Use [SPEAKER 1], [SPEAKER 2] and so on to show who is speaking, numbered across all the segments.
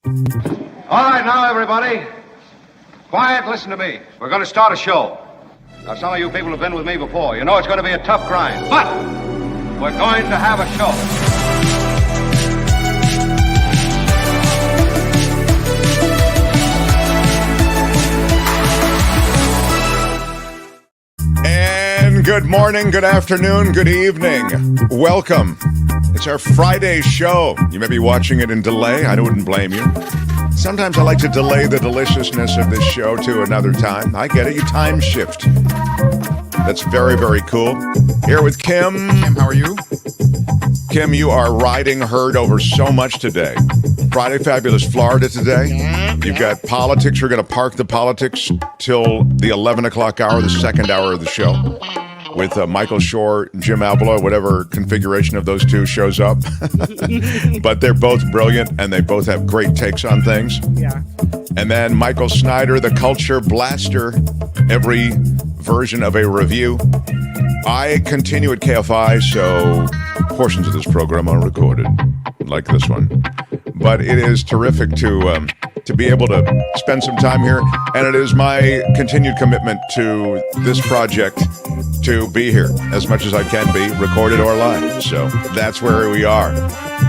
[SPEAKER 1] All right, now, everybody. Quiet, listen to me. We're going to start a show. Now, some of you people have been with me before. You know it's going to be a tough grind, but we're going to have a show.
[SPEAKER 2] And good morning, good afternoon, good evening. Welcome. It's our Friday show. You may be watching it in delay. I wouldn't blame you. Sometimes I like to delay the deliciousness of this show to another time. I get it. You time shift. That's very, very cool. Here with Kim.
[SPEAKER 3] Kim, how are you?
[SPEAKER 2] Kim, you are riding herd over so much today. Friday Fabulous Florida today. You've got politics. We're going to park the politics till the 11 o'clock hour, the second hour of the show, with Michael Shure, Jim Avila, whatever configuration of those two shows up. But they're both brilliant, and they both have great takes on things.
[SPEAKER 3] Yeah.
[SPEAKER 2] And then Michael Snyder, the culture blaster, every version of a review. I continue at KFI, so portions of this program are recorded, like this one. But it is terrific to be able to spend some time here, and it is my continued commitment to this project to be here as much as I can be, recorded or live. So that's where we are.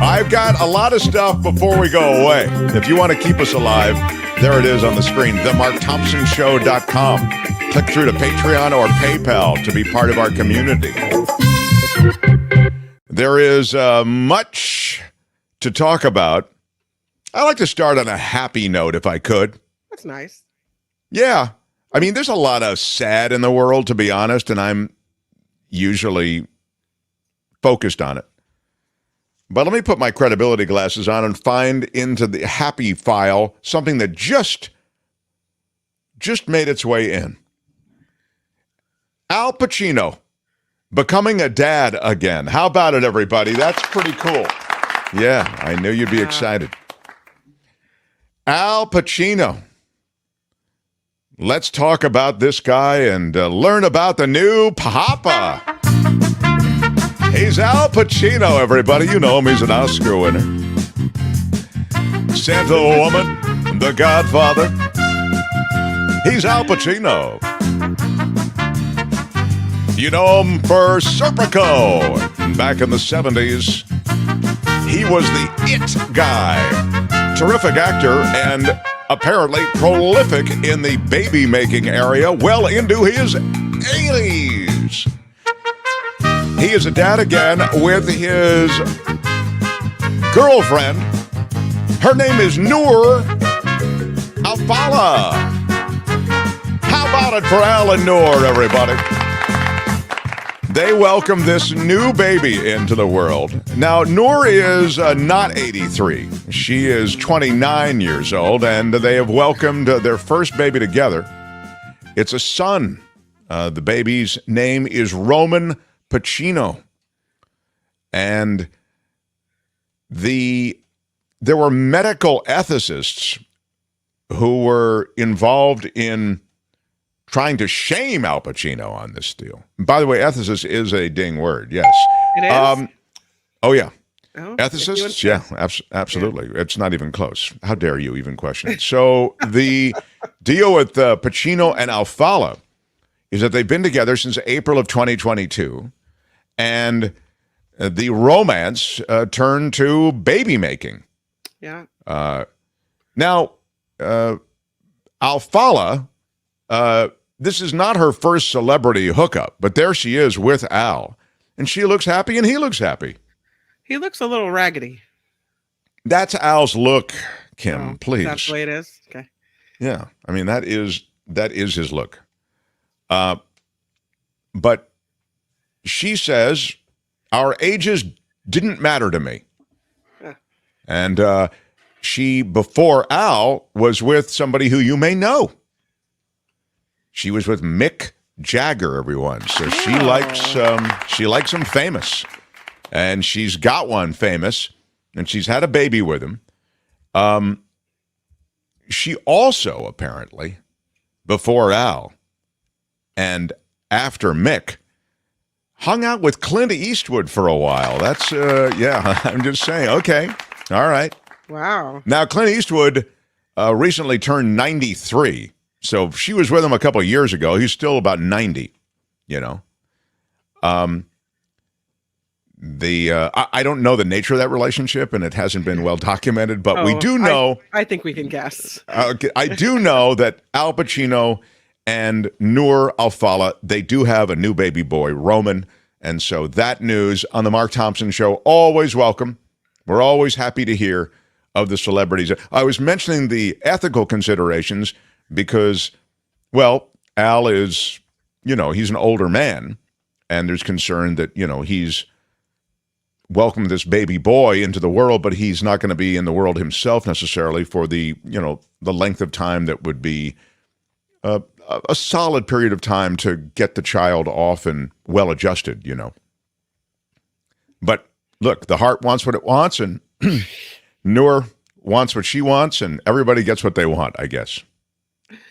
[SPEAKER 2] I've got a lot of stuff before we go away. If you want to keep us alive, there it is on the screen, themarkthompsonshow.com. Click through to Patreon or PayPal to be part of our community. There is much to talk about. I like to start on a happy note if I could.
[SPEAKER 3] That's nice.
[SPEAKER 2] Yeah. I mean, there's a lot of sad in the world, to be honest, and I'm usually focused on it. But let me put my credibility glasses on and find into the happy file something that just made its way in. Al Pacino becoming a dad again. How about it, everybody? That's pretty cool. Yeah, I knew you'd be excited. Al Pacino. Let's talk about this guy and learn about the new Papa. He's Al Pacino, everybody. You know him. He's an Oscar winner. Santa Woman, The Godfather. He's Al Pacino. You know him for Serpico. Back in the 70s, he was the it guy. Terrific actor and apparently prolific in the baby-making area, well into his 80s. He is a dad again with his girlfriend. Her name is Noor Alfala. How about it for Al and Noor, everybody? They welcome this new baby into the world. Now, Noor is not 83. She is 29 years old, and they have welcomed their first baby together. It's a son. The baby's name is Roman Pacino. And there were medical ethicists who were involved in trying to shame Al Pacino on this deal. And by the way, ethicist is a ding word, yes.
[SPEAKER 3] It is?
[SPEAKER 2] Oh, yeah.
[SPEAKER 3] Oh,
[SPEAKER 2] Ethicists? Yeah, absolutely. Yeah. It's not even close. How dare you even question it? So the deal with Pacino and Alfala is that they've been together since April of 2022, and the romance turned to baby making.
[SPEAKER 3] Yeah.
[SPEAKER 2] Now, Alfala, this is not her first celebrity hookup, but there she is with Al, and she looks happy and he looks happy.
[SPEAKER 3] He looks a little raggedy.
[SPEAKER 2] That's Al's look, Kim, please.
[SPEAKER 3] That's the way it is? Okay.
[SPEAKER 2] Yeah, I mean, that is his look. But she says, our ages didn't matter to me. Yeah. And she, before Al, was with somebody who you may know. She was with Mick Jagger, everyone. So she likes him famous. And she's got one famous, and she's had a baby with him. She also, apparently, before Al and after Mick, hung out with Clint Eastwood for a while. That's, yeah, I'm just saying. Okay, all right.
[SPEAKER 3] Wow.
[SPEAKER 2] Now, Clint Eastwood recently turned 93. So she was with him a couple of years ago. He's still about 90, you know. I don't know the nature of that relationship, and it hasn't been well documented, but we do know.
[SPEAKER 3] I think we can guess.
[SPEAKER 2] I do know that Al Pacino and Noor Al-Fala, they do have a new baby boy, Roman. And so that news on the Mark Thompson Show, always welcome. We're always happy to hear of the celebrities. I was mentioning the ethical considerations because, well, Al is, he's an older man, and there's concern that, he's welcomed this baby boy into the world, but he's not going to be in the world himself necessarily for the, the length of time that would be a solid period of time to get the child off and well adjusted, But look, the heart wants what it wants, and Noor wants what she wants, and everybody gets what they want, I guess,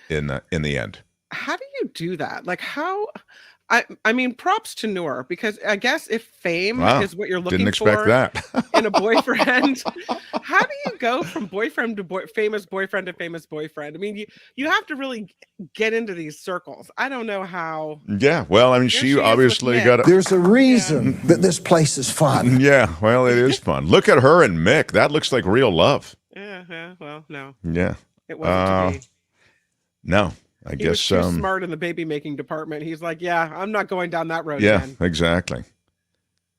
[SPEAKER 2] in the end.
[SPEAKER 3] How do you do that? Like, how? I mean, props to Noor, because I guess if fame is what you're looking
[SPEAKER 2] didn't expect
[SPEAKER 3] for
[SPEAKER 2] that.
[SPEAKER 3] in a boyfriend, how do you go from boyfriend to famous boyfriend to famous boyfriend? I mean, you have to really get into these circles. I don't know how.
[SPEAKER 2] Yeah, well, I mean, she obviously got.
[SPEAKER 4] There's a reason that this place is fun.
[SPEAKER 2] Yeah, well, it is fun. Look at her and Mick. That looks like real love.
[SPEAKER 3] Yeah. Well, no.
[SPEAKER 2] Yeah.
[SPEAKER 3] It wasn't to be.
[SPEAKER 2] No. I guess
[SPEAKER 3] he was too smart in the baby making department. He's like, yeah, I'm not going down that road.
[SPEAKER 2] Yeah,
[SPEAKER 3] again.
[SPEAKER 2] Exactly.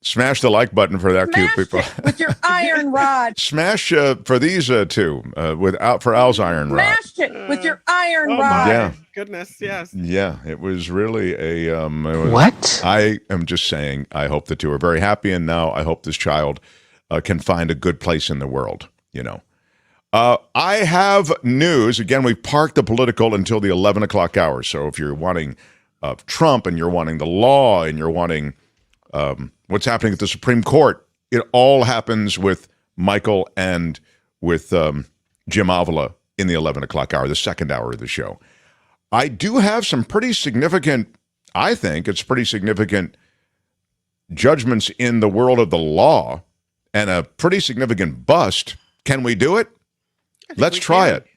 [SPEAKER 2] Smash the like button for that cute people.
[SPEAKER 5] With your iron rod.
[SPEAKER 2] Smash for these two for Al's iron rod.
[SPEAKER 5] Smash it with your iron rod.
[SPEAKER 2] Yeah.
[SPEAKER 3] Goodness, yes.
[SPEAKER 2] Yeah, it was really a
[SPEAKER 4] What?
[SPEAKER 2] I am just saying. I hope the two are very happy, and now I hope this child can find a good place in the world. I have news. Again, we've parked the political until the 11 o'clock hour. So if you're wanting Trump and you're wanting the law and you're wanting what's happening at the Supreme Court, it all happens with Michael and with Jim Avila in the 11 o'clock hour, the second hour of the show. I do have some pretty significant, I think it's pretty significant judgments in the world of the law and a pretty significant bust. Can we do it? Let's try it.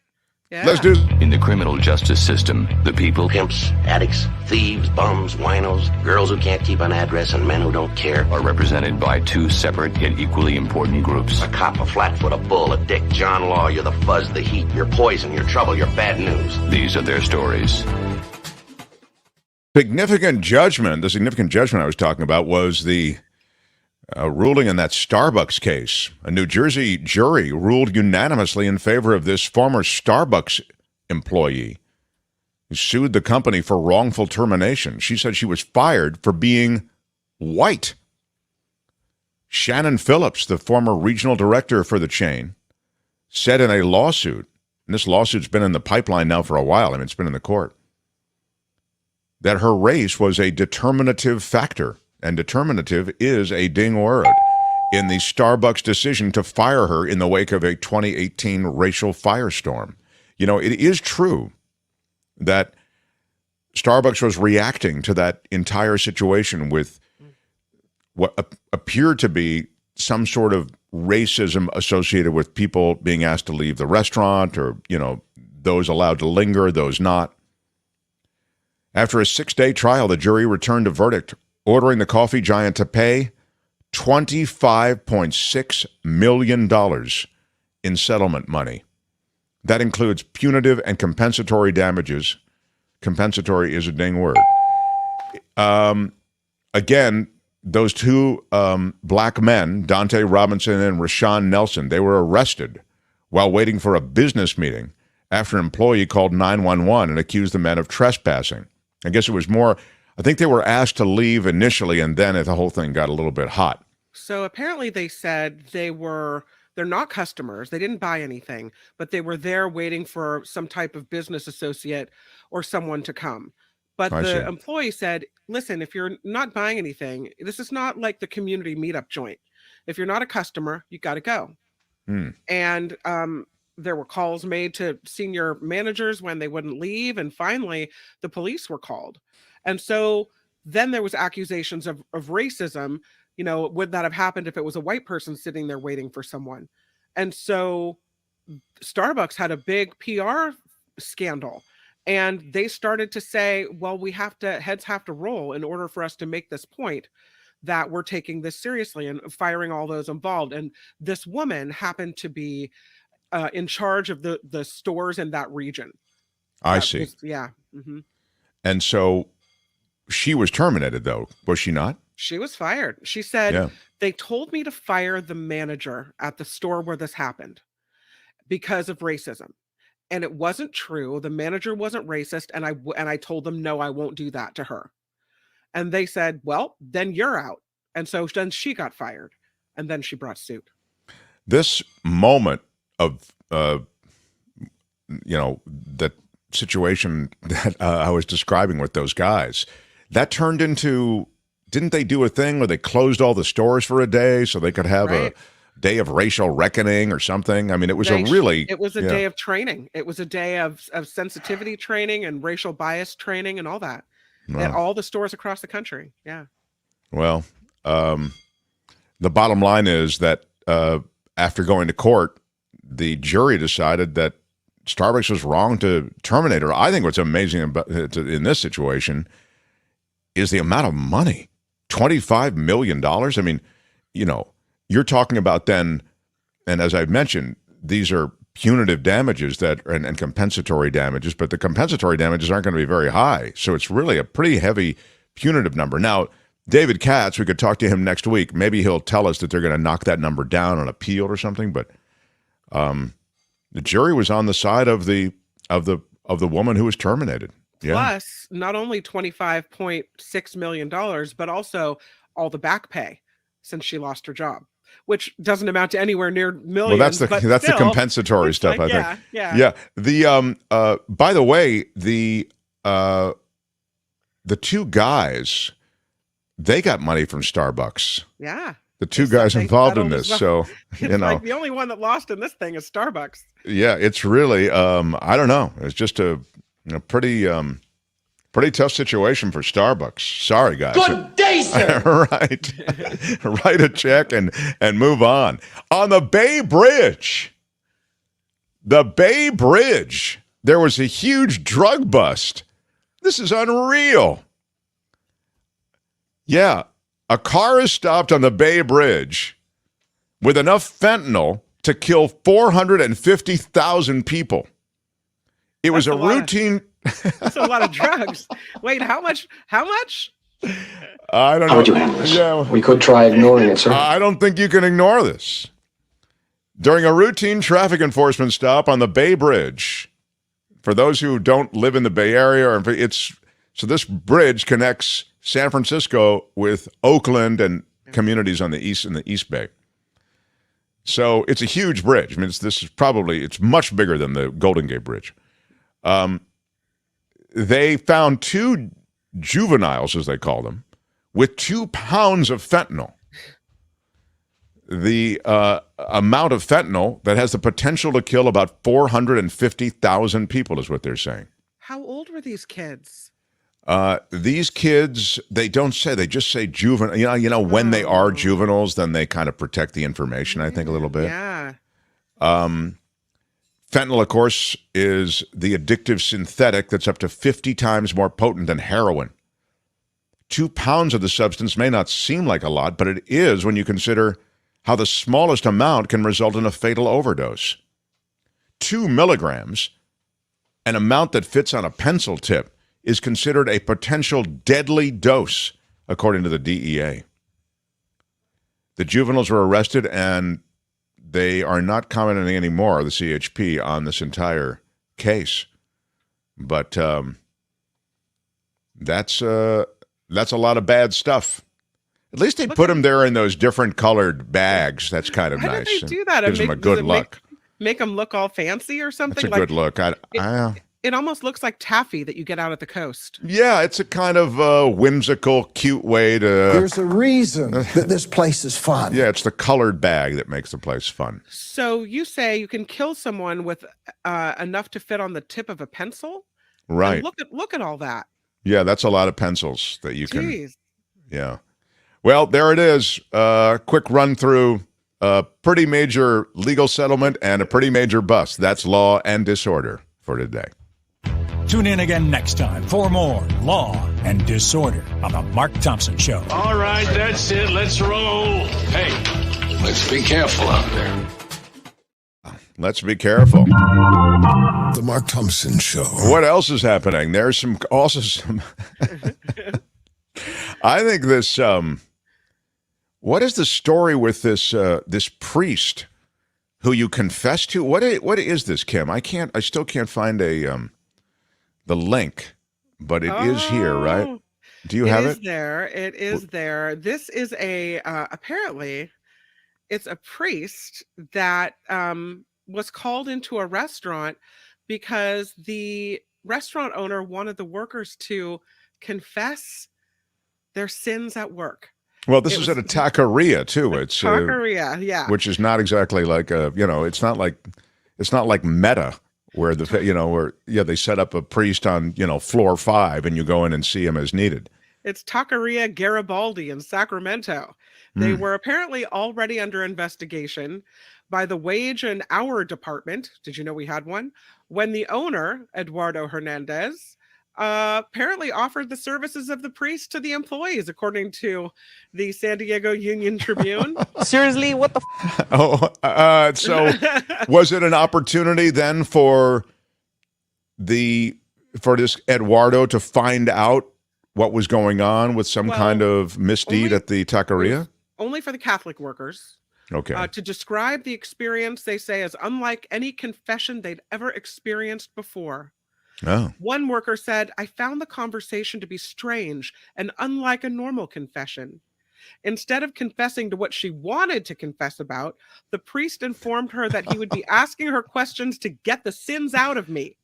[SPEAKER 3] Yeah.
[SPEAKER 2] Let's do.
[SPEAKER 6] In the criminal justice system, the people,
[SPEAKER 7] pimps, addicts, thieves, bums, winos, girls who can't keep an address, and men who don't care,
[SPEAKER 6] are represented by two separate yet equally important groups.
[SPEAKER 7] A cop, a flatfoot, a bull, a dick, John Law. You're the fuzz, the heat, you're poison, you're trouble, you're bad news.
[SPEAKER 6] These are their stories.
[SPEAKER 2] The significant judgment I was talking about was the ruling in that Starbucks case. A New Jersey jury ruled unanimously in favor of this former Starbucks employee who sued the company for wrongful termination. She said she was fired for being white. Shannon Phillips, the former regional director for the chain, said in a lawsuit, and this lawsuit's been in the pipeline now for a while, I mean, it's been in the court, that her race was a determinative factor. And determinative is a ding word in the Starbucks decision to fire her in the wake of a 2018 racial firestorm. It is true that Starbucks was reacting to that entire situation with what appeared to be some sort of racism associated with people being asked to leave the restaurant or, those allowed to linger, those not. After a 6-day trial, the jury returned a verdict ordering the coffee giant to pay $25.6 million in settlement money. That includes punitive and compensatory damages. Compensatory is a dang word. Again, those two black men, Dante Robinson and Rashawn Nelson, they were arrested while waiting for a business meeting after an employee called 911 and accused the men of trespassing. I guess it was more... I think they were asked to leave initially, and then the whole thing got a little bit hot.
[SPEAKER 3] So apparently they said they're not customers. They didn't buy anything, but they were there waiting for some type of business associate or someone to come. But the employee said, listen, if you're not buying anything, this is not like the community meetup joint. If you're not a customer, you got to go. And there were calls made to senior managers when they wouldn't leave. And finally, the police were called. And so then there was accusations of racism. Would that have happened if it was a white person sitting there waiting for someone? And so Starbucks had a big PR scandal, and they started to say, well, heads have to roll in order for us to make this point that we're taking this seriously and firing all those involved. And this woman happened to be in charge of the stores in that region.
[SPEAKER 2] I see.
[SPEAKER 3] Yeah. Mm-hmm.
[SPEAKER 2] And so she was terminated, though, was she not?
[SPEAKER 3] She was fired. She said, they told me to fire the manager at the store where this happened because of racism. And it wasn't true. The manager wasn't racist. And I told them, no, I won't do that to her. And they said, well, then you're out. And so then she got fired. And then she brought suit.
[SPEAKER 2] This moment of, that situation that I was describing with those guys, that turned into, didn't they do a thing where they closed all the stores for a day so they could have a day of racial reckoning or something? I mean, it was
[SPEAKER 3] it was a
[SPEAKER 2] yeah.
[SPEAKER 3] day of training. It was a day of sensitivity training and racial bias training and all that at all the stores across the country. Yeah.
[SPEAKER 2] Well, the bottom line is that after going to court, the jury decided that Starbucks was wrong to terminate her. I think what's amazing about in this situation is the amount of money, $25 million. I mean, you're talking about then, and as I've mentioned, these are punitive damages and compensatory damages, but the compensatory damages aren't going to be very high. So it's really a pretty heavy punitive number. Now, David Katz, we could talk to him next week. Maybe he'll tell us that they're going to knock that number down on appeal or something, but the jury was on the side of the woman who was terminated. Yeah.
[SPEAKER 3] Plus, not only $25.6 million, but also all the back pay since she lost her job, which doesn't amount to anywhere near millions.
[SPEAKER 2] Well, that's the compensatory stuff, I think.
[SPEAKER 3] Yeah.
[SPEAKER 2] The by the way, the two guys, they got money from Starbucks.
[SPEAKER 3] Yeah.
[SPEAKER 2] The two guys involved in this. So,
[SPEAKER 3] like the only one that lost in this thing is Starbucks.
[SPEAKER 2] Yeah, it's really, I don't know. It's just a pretty tough situation for Starbucks. Sorry, guys.
[SPEAKER 8] Good day, sir.
[SPEAKER 2] Right. Write a check and move on. On the Bay Bridge, there was a huge drug bust. This is unreal. Yeah. A car is stopped on the Bay Bridge with enough fentanyl to kill 450,000 people. It was a routine.
[SPEAKER 3] That's a lot of drugs. Wait, how much?
[SPEAKER 2] I don't know.
[SPEAKER 8] How would you handle this?
[SPEAKER 2] Yeah.
[SPEAKER 8] We could try ignoring it, sir.
[SPEAKER 2] I don't think you can ignore this. During a routine traffic enforcement stop on the Bay Bridge, for those who don't live in the Bay Area, so this bridge connects San Francisco with Oakland and communities on the east in the East Bay. So it's a huge bridge. I mean, it's much bigger than the Golden Gate Bridge. They found two juveniles, as they call them, with 2 pounds of fentanyl. The amount of fentanyl that has the potential to kill about 450,000 people is what they're saying.
[SPEAKER 3] How old were these kids?
[SPEAKER 2] These kids, they don't say, they just say juvenile. When they are juveniles, then they kind of protect the information, I think, a little bit.
[SPEAKER 3] Yeah.
[SPEAKER 2] Fentanyl, of course, is the addictive synthetic that's up to 50 times more potent than heroin. 2 pounds of the substance may not seem like a lot, but it is when you consider how the smallest amount can result in a fatal overdose. 2 milligrams, an amount that fits on a pencil tip, is considered a potential deadly dose, according to the DEA. The juveniles were arrested, and they are not commenting anymore, the CHP, on this entire case. But that's a lot of bad stuff. At least they put them there in those different colored bags. That's kind of
[SPEAKER 3] Why
[SPEAKER 2] nice.
[SPEAKER 3] Did they do that?
[SPEAKER 2] Gives them a good look.
[SPEAKER 3] Make them look all fancy or something?
[SPEAKER 2] That's a good look.
[SPEAKER 3] It almost looks like taffy that you get out at the coast.
[SPEAKER 2] Yeah, it's a kind of whimsical, cute way to...
[SPEAKER 4] There's a reason that this place is fun.
[SPEAKER 2] Yeah, it's the colored bag that makes the place fun.
[SPEAKER 3] So you say you can kill someone with enough to fit on the tip of a pencil?
[SPEAKER 2] Right.
[SPEAKER 3] And look at all that.
[SPEAKER 2] Yeah, that's a lot of pencils that you
[SPEAKER 3] Jeez.
[SPEAKER 2] can... Yeah. Well, there it is. Quick run through a pretty major legal settlement and a pretty major bust. That's Law and Disorder for today.
[SPEAKER 9] Tune in again next time for more Law and Disorder on the Mark Thompson Show.
[SPEAKER 10] All right, that's it. Let's roll. Hey, let's be careful out there.
[SPEAKER 2] Let's be careful.
[SPEAKER 4] The Mark Thompson Show.
[SPEAKER 2] What else is happening? There's some. I think this. What is the story with this this priest who you confess to? What is this, Kim? I still can't find the link, but it is here, right? Do you have it?
[SPEAKER 3] It is there. This is apparently it's a priest that was called into a restaurant because the restaurant owner wanted the workers to confess their sins at work.
[SPEAKER 2] Well, this is at a taqueria too. It's
[SPEAKER 3] taqueria, yeah,
[SPEAKER 2] which is not exactly like it's not like Meta where they set up a priest on floor 5 and you go in and see him as needed.
[SPEAKER 3] It's Taqueria Garibaldi in Sacramento. They were apparently already under investigation by the Wage and Hour Department. Did you know we had one? When the owner, Eduardo Hernandez, apparently offered the services of the priest to the employees, according to the San Diego Union Tribune.
[SPEAKER 5] Seriously, what the
[SPEAKER 2] so was it an opportunity then for this Eduardo to find out what was going on with some kind of misdeed at the taqueria?
[SPEAKER 3] Only for the Catholic workers.
[SPEAKER 2] Okay.
[SPEAKER 3] To describe the experience, they say, is unlike any confession they'd ever experienced before.
[SPEAKER 2] Oh.
[SPEAKER 3] One worker said, "I found the conversation to be strange and unlike a normal confession. Instead of confessing to what she wanted to confess about, the priest informed her that he would be asking her questions to get the sins out of me."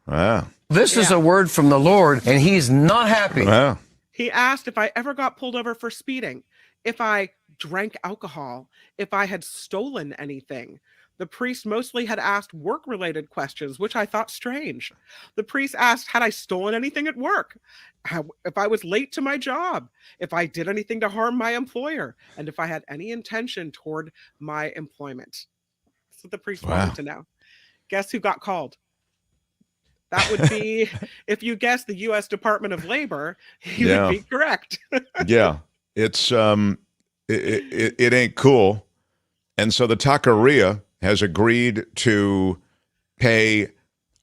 [SPEAKER 2] Wow.
[SPEAKER 8] This is a word from the Lord, and he's not happy.
[SPEAKER 2] Wow.
[SPEAKER 3] He asked if I ever got pulled over for speeding, if I drank alcohol, if I had stolen anything. The priest mostly had asked work-related questions, which I thought strange. The priest asked, had I stolen anything at work? If I was late to my job? If I did anything to harm my employer? And if I had any intention toward my employment? That's what the priest wanted to know. Guess who got called? That would be, if you guess the U.S. Department of Labor, you would be correct.
[SPEAKER 2] Yeah. It's, it ain't cool. And so the taqueria has agreed to pay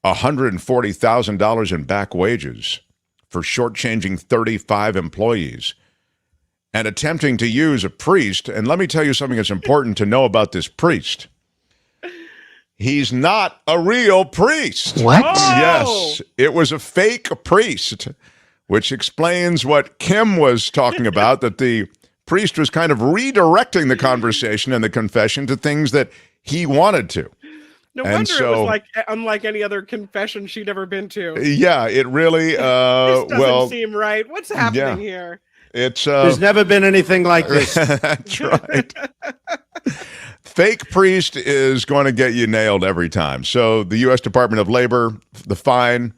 [SPEAKER 2] $140,000 in back wages for shortchanging 35 employees and attempting to use a priest. And let me tell you something that's important to know about this priest. He's not a real priest.
[SPEAKER 8] What?
[SPEAKER 3] Oh!
[SPEAKER 2] Yes, it was a fake priest, which explains what Kim was talking about, that the priest was kind of redirecting the conversation and the confession to things that he wanted to.
[SPEAKER 3] No wonder it was unlike any other confession she'd ever been to.
[SPEAKER 2] Yeah, it really,
[SPEAKER 3] this doesn't seem right. What's happening here?
[SPEAKER 2] It's
[SPEAKER 11] there's never been anything like this.
[SPEAKER 2] That's right. Fake priest is going to get you nailed every time. So the U.S. Department of Labor, the fine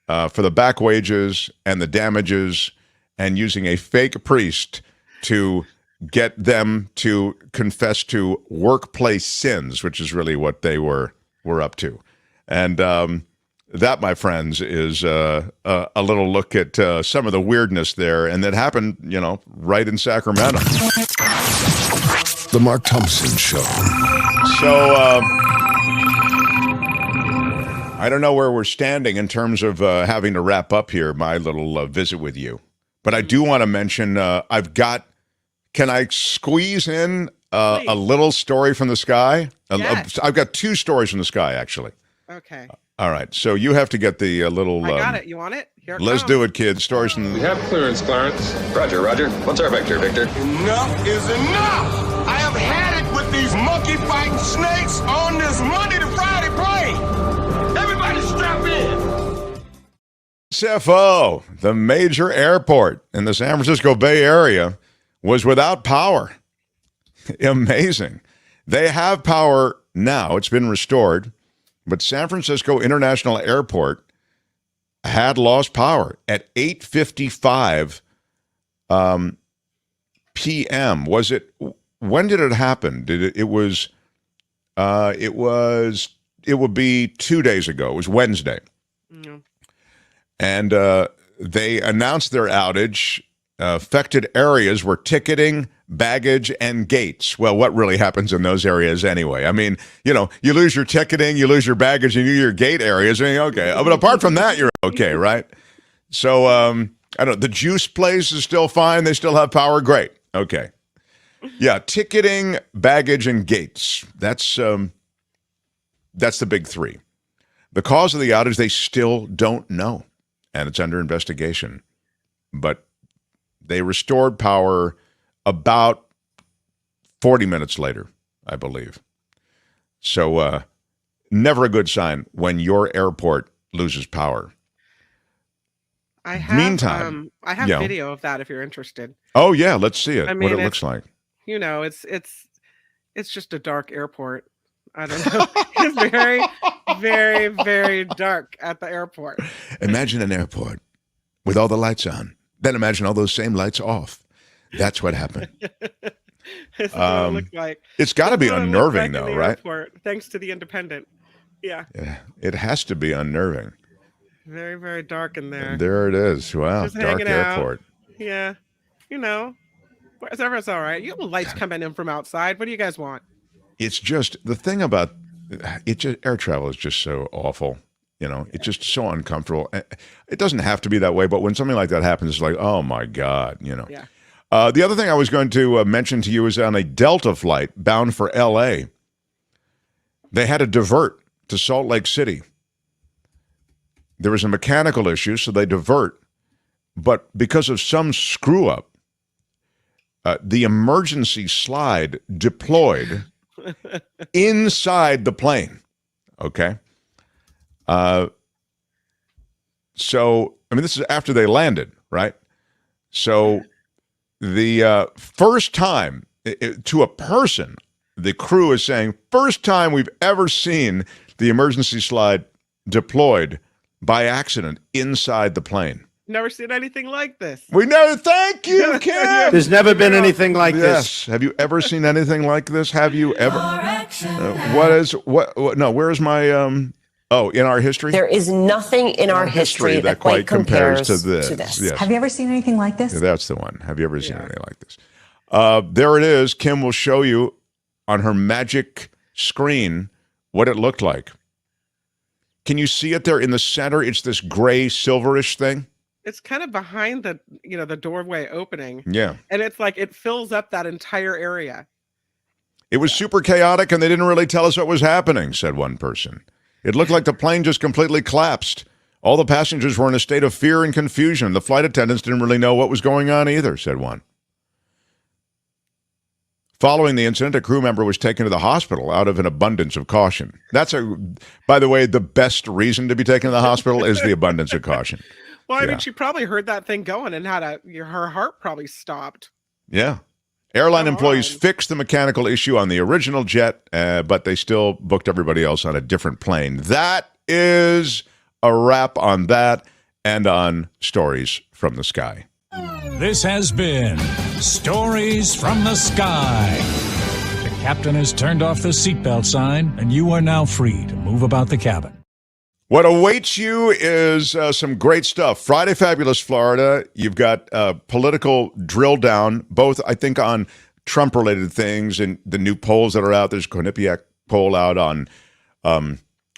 [SPEAKER 2] for the back wages and the damages and using a fake priest to get them to confess to workplace sins, which is really what they were up to. And that, my friends, is a little look at some of the weirdness there. And that happened, right in Sacramento.
[SPEAKER 4] The Mark Thompson Show.
[SPEAKER 2] So I don't know where we're standing in terms of having to wrap up here, my little visit with you. But I do want to mention can I squeeze in a little story from the sky?
[SPEAKER 3] Yes.
[SPEAKER 2] I've got 2 stories from the sky, actually.
[SPEAKER 3] Okay.
[SPEAKER 2] All right. So you have to get the little...
[SPEAKER 3] I got it. You want it? Here it
[SPEAKER 2] Let's
[SPEAKER 3] comes.
[SPEAKER 2] do it, kids. Stories from
[SPEAKER 10] We have clearance, Clarence.
[SPEAKER 7] Roger, Roger. What's our vector, Victor?
[SPEAKER 10] Enough is enough! I have had it with these monkey-fighting snakes on this Monday to Friday plane! Everybody strap in!
[SPEAKER 2] SFO, the major airport in the San Francisco Bay Area, was without power. Amazing. They have power now. It's been restored. But San Francisco International Airport had lost power at 8:55 p.m. Was when did it happen? It would be 2 days ago. It was Wednesday.
[SPEAKER 3] Mm-hmm.
[SPEAKER 2] And they announced their outage. Affected areas were ticketing, baggage, and gates. Well, what really happens in those areas anyway? I mean, you lose your ticketing, you lose your baggage, and you lose your gate areas. I mean, okay. But apart from that, you're okay, right? So, I don't know. The juice place is still fine. They still have power. Great. Okay. Yeah, ticketing, baggage, and gates. That's the big three. The cause of the outage, they still don't know, and it's under investigation. But they restored power about 40 minutes later, I believe. So never a good sign when your airport loses power.
[SPEAKER 3] I have,
[SPEAKER 2] Meantime,
[SPEAKER 3] I have video of that if you're interested.
[SPEAKER 2] Oh, yeah, let's see it,
[SPEAKER 3] I mean,
[SPEAKER 2] what it looks like.
[SPEAKER 3] It's just a dark airport. I don't know. It's very, very, very dark at the airport.
[SPEAKER 2] Imagine an airport with all the lights on. Then imagine all those same lights off. That's what happened.
[SPEAKER 3] This is what it looked like.
[SPEAKER 2] It's got to be unnerving, though, right?
[SPEAKER 3] Airport, thanks to the Independent. Yeah.
[SPEAKER 2] It has to be unnerving.
[SPEAKER 3] Very, very dark in there.
[SPEAKER 2] And there it is. Wow,
[SPEAKER 3] just
[SPEAKER 2] dark airport.
[SPEAKER 3] Out. Yeah. Everyone's all right. You have lights coming in from outside. What do you guys want?
[SPEAKER 2] It's just, the thing about air travel is just so awful. It's just so uncomfortable. It doesn't have to be that way, but when something like that happens, it's like, oh my God,
[SPEAKER 3] Yeah.
[SPEAKER 2] The other thing I was going to mention to you is on a Delta flight bound for LA, they had to divert to Salt Lake City. There was a mechanical issue, so they divert. But because of some screw up, the emergency slide deployed inside the plane. Okay. So, I mean, this is after they landed, right? So the first time to a person, the crew is saying, first time we've ever seen the emergency slide deployed by accident inside the plane.
[SPEAKER 3] Never seen anything like this.
[SPEAKER 2] We know. Thank you, Kim.
[SPEAKER 11] There's never been anything like this.
[SPEAKER 2] Have you ever seen anything like this? Have you ever? Where is my in our history?
[SPEAKER 12] There is nothing in our history that quite compares to this.
[SPEAKER 2] Yes.
[SPEAKER 5] Have you ever seen anything like this?
[SPEAKER 2] Yeah, that's the one. Have you ever seen anything like this? There it is. Kim will show you on her magic screen what it looked like. Can you see it there in the center? It's this gray silverish thing.
[SPEAKER 3] It's kind of behind the doorway opening.
[SPEAKER 2] Yeah.
[SPEAKER 3] And it's like it fills up that entire area.
[SPEAKER 2] It was super chaotic and they didn't really tell us what was happening, said one person. It looked like the plane just completely collapsed. All the passengers were in a state of fear and confusion. The flight attendants didn't really know what was going on either, said one. Following the incident, a crew member was taken to the hospital out of an abundance of caution. By the way, the best reason to be taken to the hospital is the abundance of caution.
[SPEAKER 3] Well, I mean, she probably heard that thing going and her heart probably stopped.
[SPEAKER 2] Yeah. Airline employees fixed the mechanical issue on the original jet, but they still booked everybody else on a different plane. That is a wrap on that and on Stories from the Sky.
[SPEAKER 9] This has been Stories from the Sky. The captain has turned off the seatbelt sign, and you are now free to move about the cabin.
[SPEAKER 2] What awaits you is some great stuff. Friday Fabulous Florida. You've got political drill down, both, I think, on Trump-related things and the new polls that are out. There's a Quinnipiac poll out on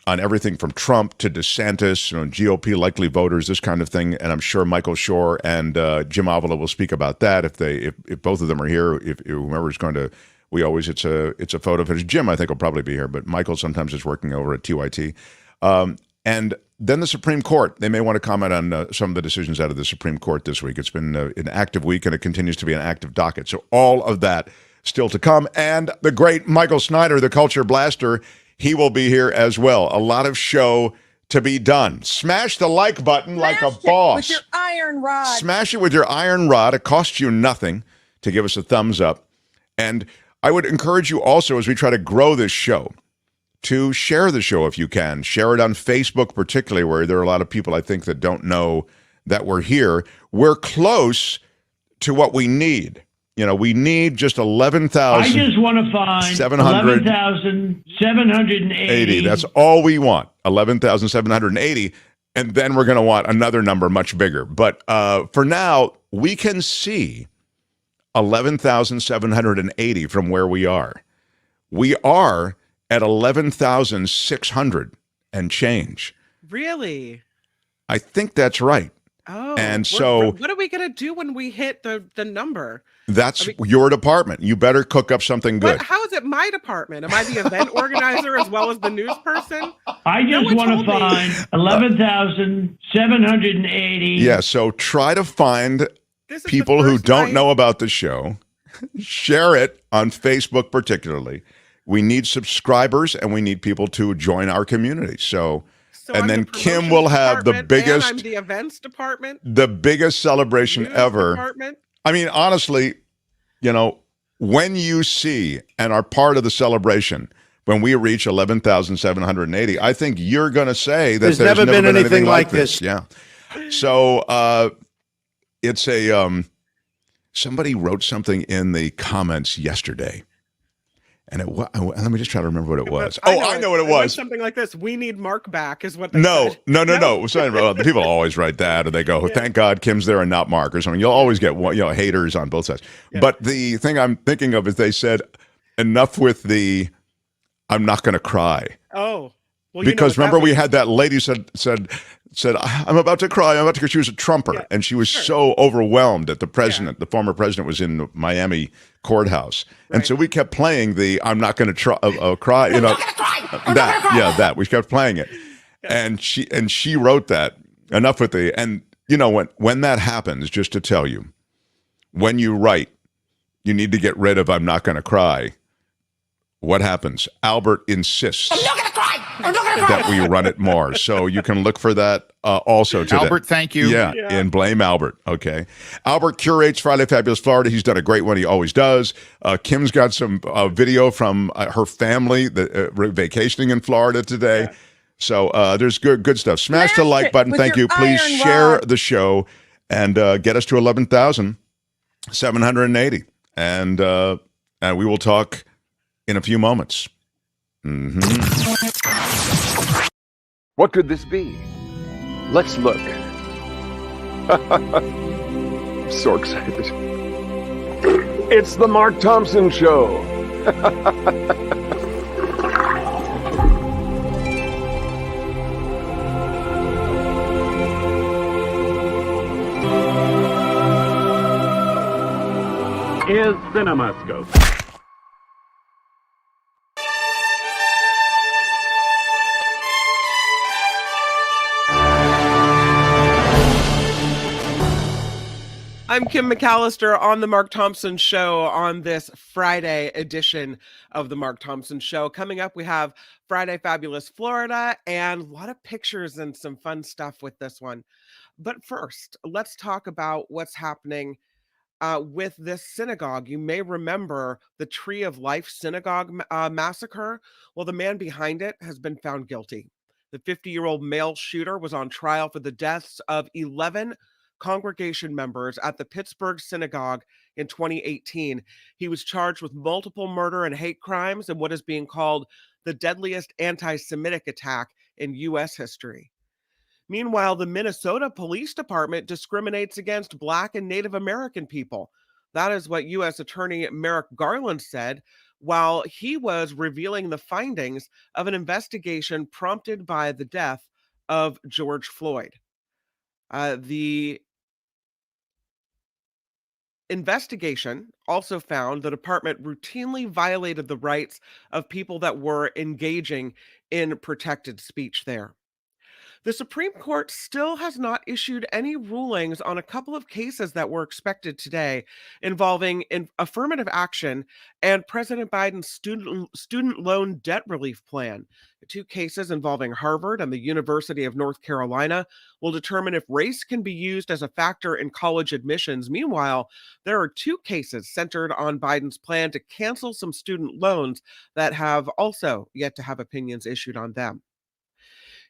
[SPEAKER 2] everything from Trump to DeSantis, GOP likely voters, this kind of thing. And I'm sure Michael Shure and Jim Avila will speak about that if both of them are here. If whoever's going to, it's a photo finish. Jim, I think, will probably be here, but Michael sometimes is working over at TYT. And then the Supreme Court, they may want to comment on some of the decisions out of the Supreme Court this week. It's been an active week, and it continues to be an active docket. So all of that still to come. And the great Michael Snyder, the culture blaster, he will be here as well. A lot of show to be done. Smash the like button like a boss.
[SPEAKER 5] With your iron rod.
[SPEAKER 2] Smash it with your iron rod. It costs you nothing to give us a thumbs up. And I would encourage you also, as we try to grow this show, to share the show if you can. Share it on Facebook, particularly, where there are a lot of people, I think, that don't know that we're here. We're close to what we need. we need just 11,000.
[SPEAKER 13] I just want to find 11,780.
[SPEAKER 2] That's all we want, 11,780. And then we're going to want another number much bigger. But for now, we can see 11,780 from where we are. We are at 11,600 and change.
[SPEAKER 3] Really?
[SPEAKER 2] I think that's right.
[SPEAKER 3] Oh,
[SPEAKER 2] and so
[SPEAKER 3] what are we going to do when we hit the number?
[SPEAKER 2] That's your department. You better cook up something good.
[SPEAKER 3] How is it my department? Am I the event organizer as well as the news person?
[SPEAKER 13] I just want to find 11,780.
[SPEAKER 2] Yeah, so try to find people who don't know about the show. Share it on Facebook particularly. We need subscribers and we need people to join our community. So and then Kim will have the biggest,
[SPEAKER 3] I'm the events department.
[SPEAKER 2] The biggest celebration ever.
[SPEAKER 3] Department.
[SPEAKER 2] I mean, honestly, when you see and are part of the celebration, when we reach 11,780, I think you're going to say that there's never been anything like this. Yeah. So it's somebody wrote something in the comments yesterday. And let me just try to remember what it was. I know what it was.
[SPEAKER 3] Something like this. We need Mark back is what they
[SPEAKER 2] said. No.
[SPEAKER 3] No?
[SPEAKER 2] It was something, the people always write that, or they go, thank God Kim's there and not Mark, or something. You'll always get haters on both sides. Yeah. But the thing I'm thinking of is they said, enough with the, I'm not going to cry.
[SPEAKER 3] Oh. Well,
[SPEAKER 2] because remember we had that lady said, I'm about to cry. Because she was a Trumper. And she was so overwhelmed that the former president was in the Miami courthouse. Right. And so we kept playing the, I'm not going to cry, that we kept playing it. Yeah. And she wrote that, enough with the, and when that happens, just to tell you, when you write, you need to get rid of, I'm not going to cry. What happens? Albert insists. I'm not going to cry. That we run it more. So you can look for that also today.
[SPEAKER 14] Albert, thank you.
[SPEAKER 2] Yeah, and blame Albert. Okay. Albert curates Friday Fabulous Florida. He's done a great one. He always does. Kim's got some video from her family vacationing in Florida today. Yeah. So there's good stuff. Smash the like button. Thank you. Please share the show and get us to 11,780. And we will talk in a few moments.
[SPEAKER 15] What could this be? Let's look. I'm so excited. It's the Mark Thompson Show.
[SPEAKER 16] Is CinemaScope.
[SPEAKER 3] I'm Kim McAllister on the Mark Thompson Show on this Friday edition of the Mark Thompson Show. Coming up, we have Friday Fabulous Florida and a lot of pictures and some fun stuff with this one. But first, let's talk about what's happening with this synagogue. You may remember the Tree of Life synagogue massacre. Well, the man behind it has been found guilty. The 50-year-old male shooter was on trial for the deaths of 11 congregation members at the Pittsburgh synagogue in 2018. He was charged with multiple murder and hate crimes in what is being called the deadliest anti-Semitic attack in U.S. history. Meanwhile, the Minnesota Police Department discriminates against Black and Native American people. That is what U.S. Attorney Merrick Garland said while he was revealing the findings of an investigation prompted by the death of George Floyd. The investigation also found the department routinely violated the rights of people that were engaging in protected speech there. The Supreme Court still has not issued any rulings on a couple of cases that were expected today involving affirmative action and President Biden's student loan debt relief plan. The two cases involving Harvard and the University of North Carolina will determine if race can be used as a factor in college admissions. Meanwhile, there are two cases centered on Biden's plan to cancel some student loans that have also yet to have opinions issued on them.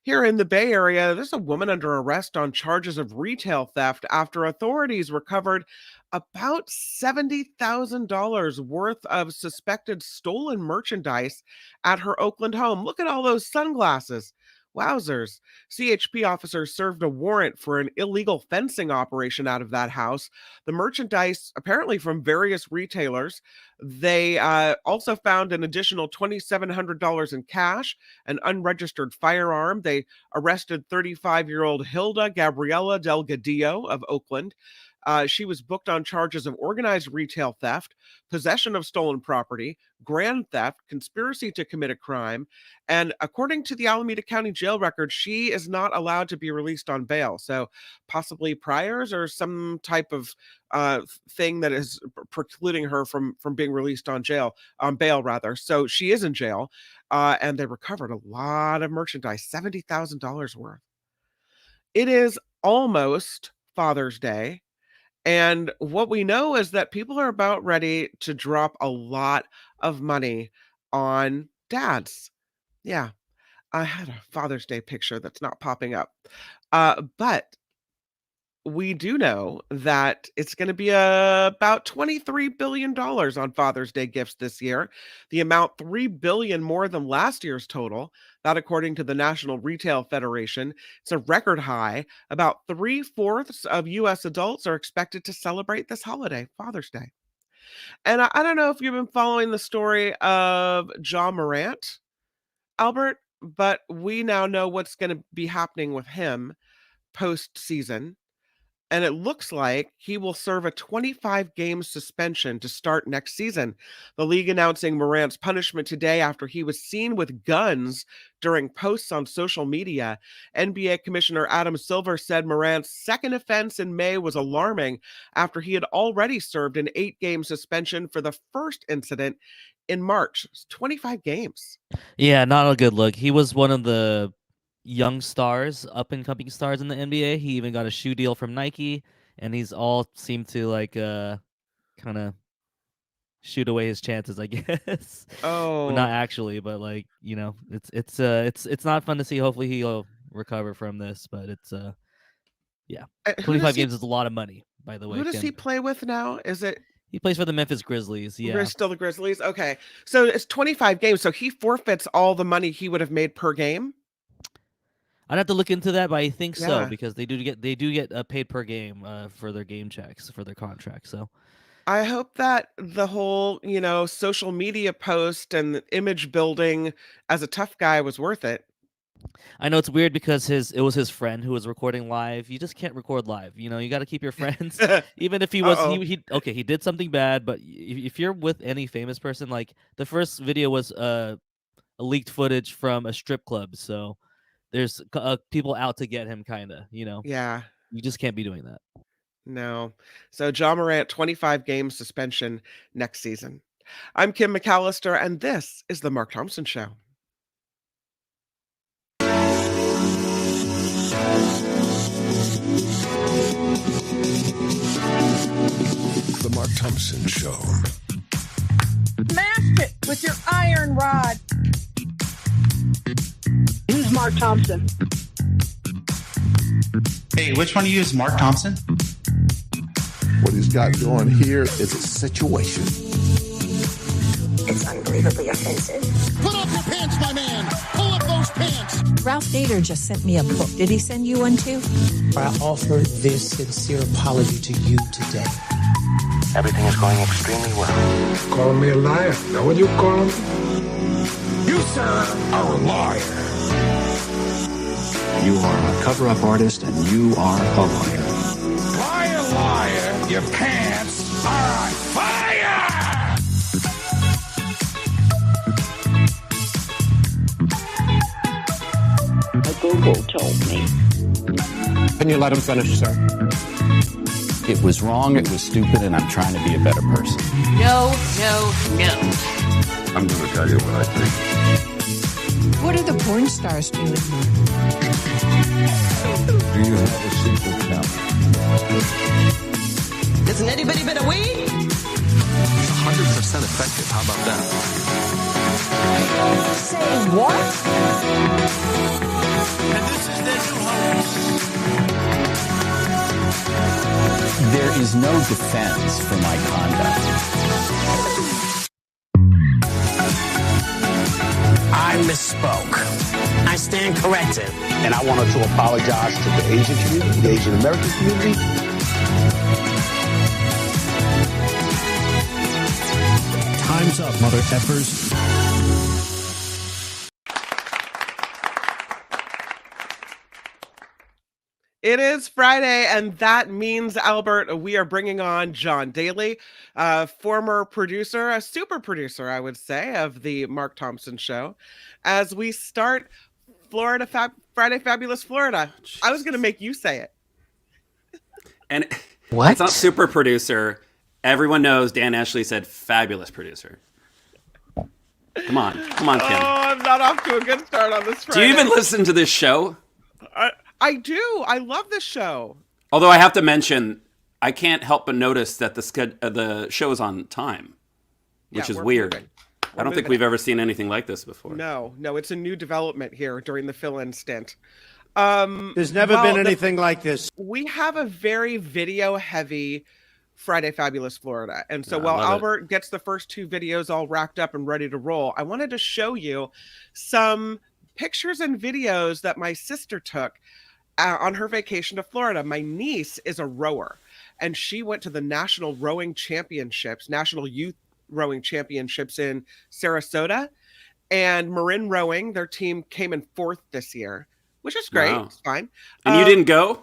[SPEAKER 3] Here in the Bay Area, there's a woman under arrest on charges of retail theft after authorities recovered about $70,000 worth of suspected stolen merchandise at her Oakland home. Look at all those sunglasses. Wowzers. CHP officers served a warrant for an illegal fencing operation out of that house. The merchandise, apparently from various retailers. They also found an additional $2,700 in cash, an unregistered firearm. They arrested 35-year-old Hilda Gabriela Delgadillo of Oakland. She was booked on charges of organized retail theft, possession of stolen property, grand theft, conspiracy to commit a crime, and according to the Alameda County jail record, she is not allowed to be released on bail. So possibly priors or some type of thing that is precluding her from being released on bail rather. So she is in jail, and they recovered a lot of merchandise, $70,000 worth. It is almost Father's Day. And what we know is that people are about ready to drop a lot of money on dads. Yeah, I had a Father's Day picture that's not popping up. But we do know that it's going to be about $23 billion on Father's Day gifts this year. The amount $3 billion more than last year's total. That, according to the National Retail Federation, it's a record high. About 3/4 of U.S. adults are expected to celebrate this holiday, Father's Day. And I don't know if you've been following the story of Ja Morant, Albert, but we now know what's going to be happening with him post-season. And it looks like he will serve a 25-game suspension to start next season. The league announcing Morant's punishment today after he was seen with guns during posts on social media. NBA Commissioner Adam Silver said Morant's second offense in May was alarming after he had already served an 8-game suspension for the first incident in March. It's 25 games.
[SPEAKER 14] Yeah, not a good look. He was one of the young stars, up-and-coming stars in the NBA. He even got a shoe deal from Nike, and he's all seemed to like kind of shoot away his chances, I guess.
[SPEAKER 3] Oh,
[SPEAKER 14] not actually, but like, you know, it's not fun to see. Hopefully he'll recover from this, but it's yeah, 25 games is a lot of money, by the way.
[SPEAKER 3] Who does he play with now? Is it?
[SPEAKER 14] He plays for the Memphis Grizzlies. Yeah,
[SPEAKER 3] We're still the Grizzlies. Okay, so it's 25 games. So he forfeits all the money he would have made per game.
[SPEAKER 14] I'd have to look into that, but I think so, because they do get paid per game for their game checks for their contract. So
[SPEAKER 3] I hope that the whole, social media post and image building as a tough guy was worth it.
[SPEAKER 14] I know it's weird because it was his friend who was recording live. You just can't record live. You got to keep your friends. Even if he was he did something bad, but if you're with any famous person, like the first video was a leaked footage from a strip club, so there's people out to get him, kind of,
[SPEAKER 3] Yeah.
[SPEAKER 14] You just can't be doing that.
[SPEAKER 3] No. So Ja Morant, 25-game suspension next season. I'm Kim McAllister, and this is The Mark Thompson Show.
[SPEAKER 4] The Mark Thompson Show.
[SPEAKER 5] Smash it with your iron rod.
[SPEAKER 17] Who's Mark Thompson?
[SPEAKER 18] Hey, which one of you is Mark Thompson?
[SPEAKER 4] What he's got going here is a situation.
[SPEAKER 12] It's unbelievably offensive.
[SPEAKER 19] Put up your pants, my man. Pull up those pants.
[SPEAKER 20] Ralph Nader just sent me a book. Did he send you one too?
[SPEAKER 21] I offer this sincere apology to you today.
[SPEAKER 7] Everything is going extremely well.
[SPEAKER 22] Call me a liar. Now what you call me?
[SPEAKER 4] You, sir, are a liar.
[SPEAKER 23] You are a cover-up artist, and you are a liar.
[SPEAKER 4] Liar, your pants are on fire!
[SPEAKER 17] Google told me.
[SPEAKER 23] Can you let him finish, sir? It was wrong, it was stupid, and I'm trying to be a better person.
[SPEAKER 24] No.
[SPEAKER 25] I'm going to tell you what I think.
[SPEAKER 20] What are the porn stars doing?
[SPEAKER 25] Do you have a secret talent?
[SPEAKER 17] Doesn't anybody bet a weed?
[SPEAKER 25] 100% effective. How about that?
[SPEAKER 20] Say what?
[SPEAKER 23] is no defense for my conduct.
[SPEAKER 1] I misspoke. I stand corrected.
[SPEAKER 4] And I wanted to apologize to the Asian community, the Asian American community.
[SPEAKER 9] Time's up, mother effers.
[SPEAKER 3] It is Friday, and that means, Albert, we are bringing on John Daly, former producer, a super producer, I would say, of the Mark Thompson Show, as we start Friday Fabulous Florida. I was going to make you say it.
[SPEAKER 6] And
[SPEAKER 1] what?
[SPEAKER 6] It's not super producer. Everyone knows Dan Ashley said fabulous producer. Come on, Kim.
[SPEAKER 3] Oh, I'm not off to a good start on this Friday.
[SPEAKER 6] Do you even listen to this show?
[SPEAKER 3] I do. I love this show.
[SPEAKER 6] Although I have to mention, I can't help but notice that the show is on time, which is weird. I don't think we've ever seen anything like this before.
[SPEAKER 3] No, it's a new development here during the fill-in stint.
[SPEAKER 11] There's never been anything like this.
[SPEAKER 3] We have a very video-heavy Friday Fabulous Florida. And so while Albert gets the first two videos all wrapped up and ready to roll, I wanted to show you some pictures and videos that my sister took on her vacation to Florida. My niece is a rower, and she went to the National Youth Rowing Championships in Sarasota, and Marin Rowing, their team came in 4th this year, which is great. Wow. It's fine.
[SPEAKER 6] And you didn't go?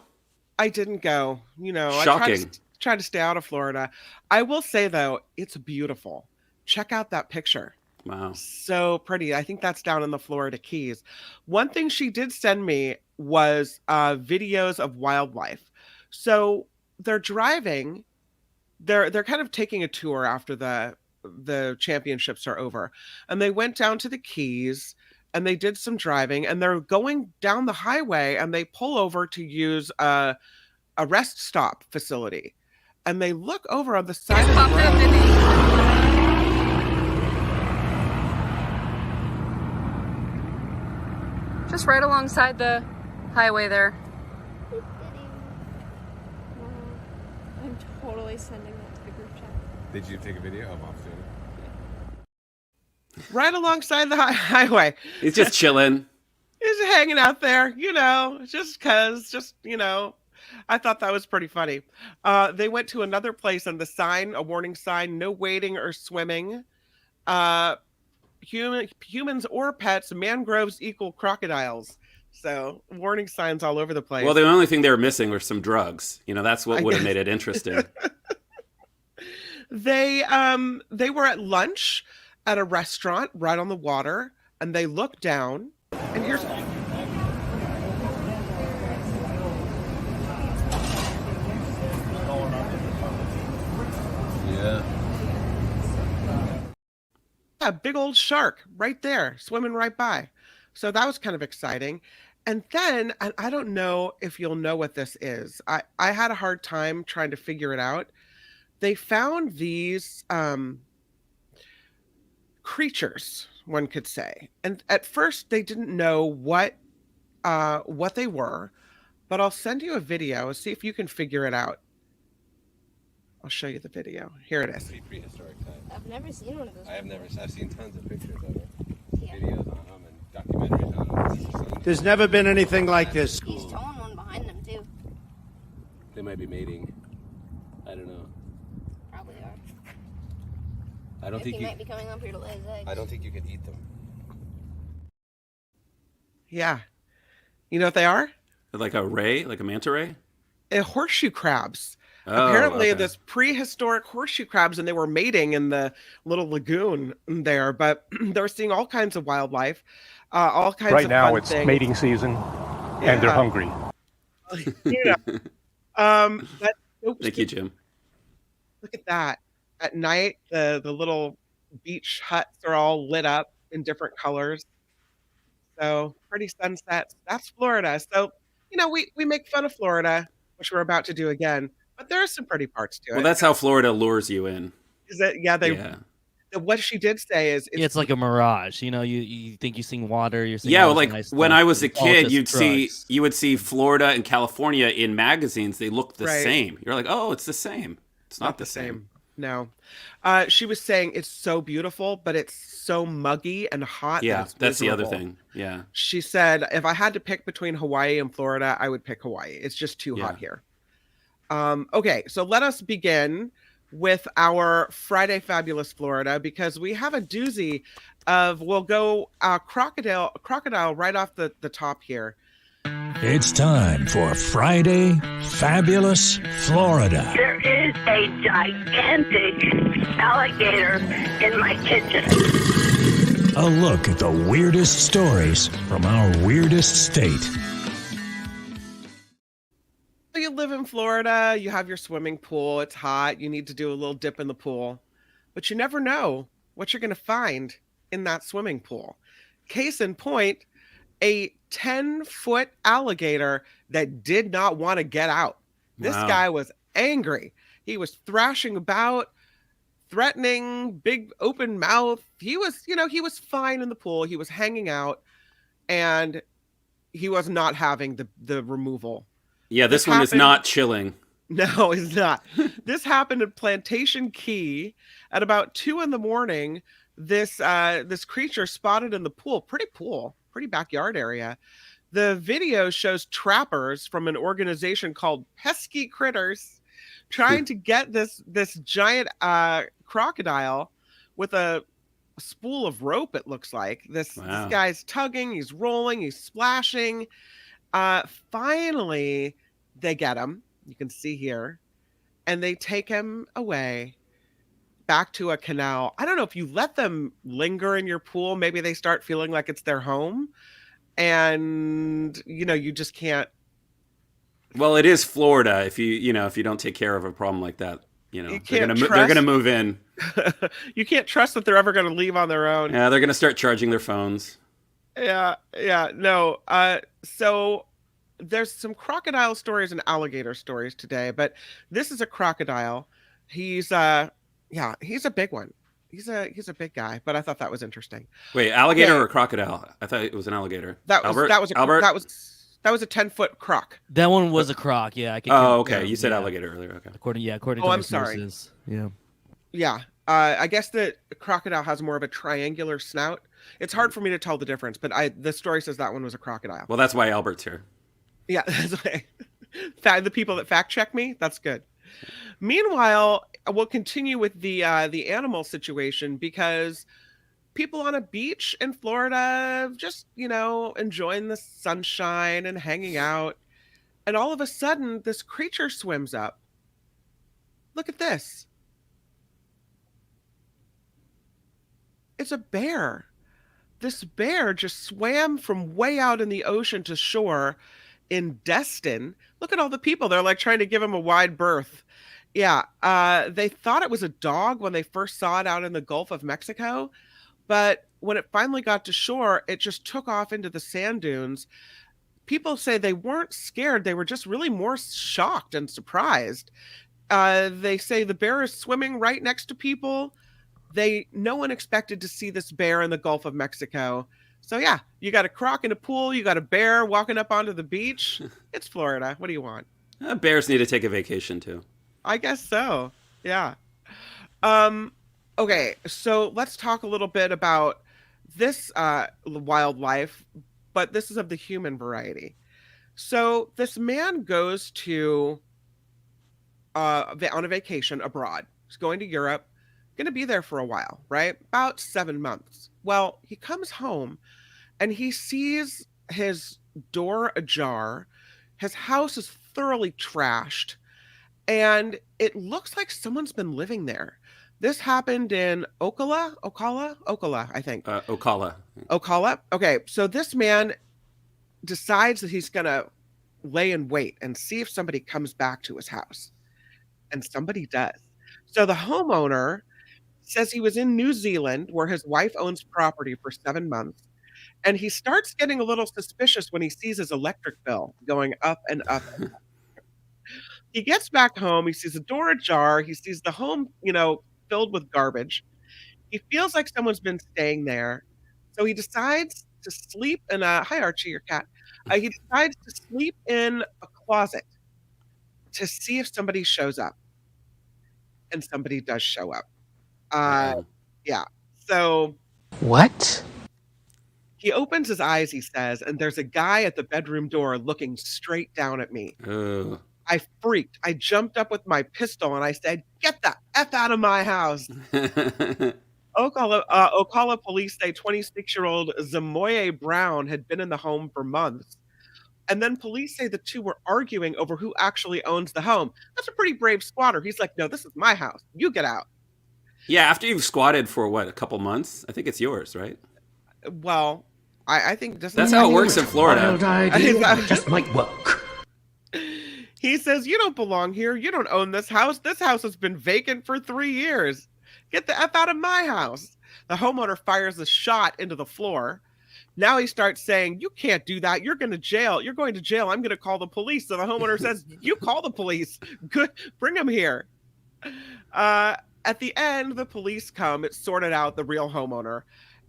[SPEAKER 3] I didn't go.
[SPEAKER 6] Shocking.
[SPEAKER 3] I tried to stay out of Florida. I will say, though, it's beautiful. Check out that picture.
[SPEAKER 6] Wow.
[SPEAKER 3] So pretty. I think that's down in the Florida Keys. One thing she did send me was videos of wildlife. So they're driving. They're kind of taking a tour after the championships are over. And they went down to the Keys and they did some driving, and they're going down the highway, and they pull over to use a rest stop facility. And they look over on the side of the road.
[SPEAKER 8] Just right alongside the highway there.
[SPEAKER 10] I'm totally sending that to the group chat.
[SPEAKER 24] Did you take a video of Mom doing it?
[SPEAKER 3] Right alongside the highway.
[SPEAKER 6] He's just chilling.
[SPEAKER 3] He's hanging out there, just because, I thought that was pretty funny. They went to another place, and a warning sign, no wading or swimming. Humans or pets, mangroves equal crocodiles. So warning signs all over the place.
[SPEAKER 6] Well, the only thing they were missing were some drugs. That's what would have made it interesting.
[SPEAKER 3] They were at lunch at a restaurant right on the water, and they looked down, and here's a big old shark right there swimming right by. So that was kind of exciting. And then, and I don't know if you'll know what this is. I had a hard time trying to figure it out. They found these creatures, one could say. And at first they didn't know what they were, but I'll send you a video and see if you can figure it out. I'll show you the video. Here it is.
[SPEAKER 24] Pretty prehistoric time.
[SPEAKER 10] I've never seen one of those.
[SPEAKER 24] I've seen tons of pictures of it, videos on them, and documentaries on them.
[SPEAKER 11] There's never been anything like this.
[SPEAKER 10] He's towing one behind them too.
[SPEAKER 24] They might be mating. I don't know.
[SPEAKER 10] Probably are.
[SPEAKER 24] I don't think
[SPEAKER 10] he might be coming up here to lay his eggs.
[SPEAKER 24] I don't think you can eat them.
[SPEAKER 3] Yeah. You know what they are?
[SPEAKER 6] Like a ray? Like a manta ray?
[SPEAKER 3] Horseshoe crabs.
[SPEAKER 6] Oh,
[SPEAKER 3] apparently
[SPEAKER 6] okay.
[SPEAKER 3] this prehistoric horseshoe crabs, and they were mating in the little lagoon there, but they're seeing all kinds of wildlife, all kinds
[SPEAKER 26] right
[SPEAKER 3] of
[SPEAKER 26] now
[SPEAKER 3] fun
[SPEAKER 26] it's
[SPEAKER 3] things.
[SPEAKER 26] mating season, and they're hungry.
[SPEAKER 6] Thank you, Jim.
[SPEAKER 3] Look at that. At night, the little beach huts are all lit up in different colors. So pretty sunsets. That's Florida. So, we make fun of Florida, which we're about to do again. But there are some pretty parts to it.
[SPEAKER 6] Well, that's how Florida lures you in.
[SPEAKER 3] Is that what she did say is
[SPEAKER 14] it's like a mirage. You think you're seeing water. You're seeing
[SPEAKER 6] nice when
[SPEAKER 14] stuff,
[SPEAKER 6] I was a kid,
[SPEAKER 14] you
[SPEAKER 6] would see Florida and California in magazines. They looked the
[SPEAKER 3] Right.
[SPEAKER 6] same. You're like, oh, it's the same. It's not the same.
[SPEAKER 3] No. She was saying it's so beautiful, but it's so muggy and hot.
[SPEAKER 6] Yeah, that's the other
[SPEAKER 3] miserable.
[SPEAKER 6] thing. Yeah.
[SPEAKER 3] She said, if I had to pick between Hawaii and Florida, I would pick Hawaii. It's just too hot here. Okay, so let us begin with our Friday Fabulous Florida, because we have a doozy of, we'll go crocodile right off the top here.
[SPEAKER 9] It's time for Friday Fabulous Florida.
[SPEAKER 2] There is a gigantic alligator in my kitchen.
[SPEAKER 9] A look at the weirdest stories from our weirdest state.
[SPEAKER 3] You live in Florida, you have your swimming pool, it's hot, you need to do a little dip in the pool, but you never know what you're going to find in that swimming pool. Case in point, a 10-foot alligator that did not want to get out. This guy was angry. He was thrashing about, threatening, big open mouth. He was, he was fine in the pool. He was hanging out, and he was not having the removal.
[SPEAKER 6] Yeah, this one is not chilling.
[SPEAKER 3] No, it's not. This happened at Plantation Key at about 2 a.m. This creature spotted in the pool, pretty backyard area. The video shows trappers from an organization called Pesky Critters trying to get this giant crocodile with a spool of rope, it looks like. This guy's tugging, he's rolling, he's splashing. Finally, they get him. You can see here. And they take him away back to a canal. I don't know if you let them linger in your pool, maybe they start feeling like it's their home. And, you just can't.
[SPEAKER 6] Well, it is Florida. If you don't take care of a problem like that, they're going to move in.
[SPEAKER 3] You can't trust that they're ever going to leave on their own.
[SPEAKER 6] Yeah, they're going to start charging their phones.
[SPEAKER 3] Yeah, no. So there's some crocodile stories and alligator stories today, but this is a crocodile. He's a big one. He's a big guy, but I thought that was interesting.
[SPEAKER 6] Wait, alligator or crocodile? I thought it was an alligator.
[SPEAKER 3] That was a 10-foot croc.
[SPEAKER 14] That one was a croc. Yeah.
[SPEAKER 6] Okay. You said alligator earlier. Okay.
[SPEAKER 14] According to
[SPEAKER 3] I'm sorry.
[SPEAKER 14] sources. Yeah.
[SPEAKER 3] Yeah. I guess the crocodile has more of a triangular snout. It's hard for me to tell the difference, but the story says that one was a crocodile.
[SPEAKER 6] Well, that's why Albert's here.
[SPEAKER 3] Yeah, that's why. The people that fact check me, that's good. Meanwhile, we'll continue with the animal situation, because people on a beach in Florida just, enjoying the sunshine and hanging out. And all of a sudden, this creature swims up. Look at this. It's a bear. This bear just swam from way out in the ocean to shore in Destin. Look at all the people. They're like trying to give him a wide berth. Yeah. They thought it was a dog when they first saw it out in the Gulf of Mexico. But when it finally got to shore, it just took off into the sand dunes. People say they weren't scared. They were just really more shocked and surprised. They say the bear is swimming right next to people. No one expected to see this bear in the Gulf of Mexico. So yeah, you got a croc in a pool, you got a bear walking up onto the beach. It's Florida. What do you want?
[SPEAKER 6] Bears need to take a vacation too.
[SPEAKER 3] I guess so. Yeah. Okay, so let's talk a little bit about this wildlife, but this is of the human variety. So this man goes to on a vacation abroad. He's going to Europe, going to be there for a while, right? About 7 months. Well, he comes home and he sees his door ajar. His house is thoroughly trashed, and it looks like someone's been living there. This happened in Ocala, I think. Ocala. Okay, so this man decides that he's going to lay in wait and see if somebody comes back to his house. And somebody does. So the homeowner says he was in New Zealand, where his wife owns property, for 7 months. And he starts getting a little suspicious when he sees his electric bill going up and up and up. He gets back home. He sees the door ajar. He sees the home, filled with garbage. He feels like someone's been staying there. So he decides to sleep in hi, Archie, your cat. He decides to sleep in a closet to see if somebody shows up. and somebody does show up. Yeah. So
[SPEAKER 1] what?
[SPEAKER 3] He opens his eyes, he says, and there's a guy at the bedroom door looking straight down at me. I freaked. I jumped up with my pistol and I said, "Get the F out of my house." Ocala police say 26-year-old Zamoye Brown had been in the home for months. And then police say the two were arguing over who actually owns the home. That's a pretty brave squatter. He's like, "No, this is my house. You get out."
[SPEAKER 6] Yeah, after you've squatted for what, a couple months? I think it's yours, right?
[SPEAKER 3] Well, I think
[SPEAKER 6] that's how it works in Florida.
[SPEAKER 1] Just might work.
[SPEAKER 3] He says, "You don't belong here. You don't own this house. This house has been vacant for 3 years. Get the F out of my house." The homeowner fires a shot into the floor. Now he starts saying, "You can't do that. You're going to jail. You're going to jail. I'm going to call the police." So the homeowner says, "You call the police. Good. Bring them here." At the end, the police come. It's sorted out, the real homeowner.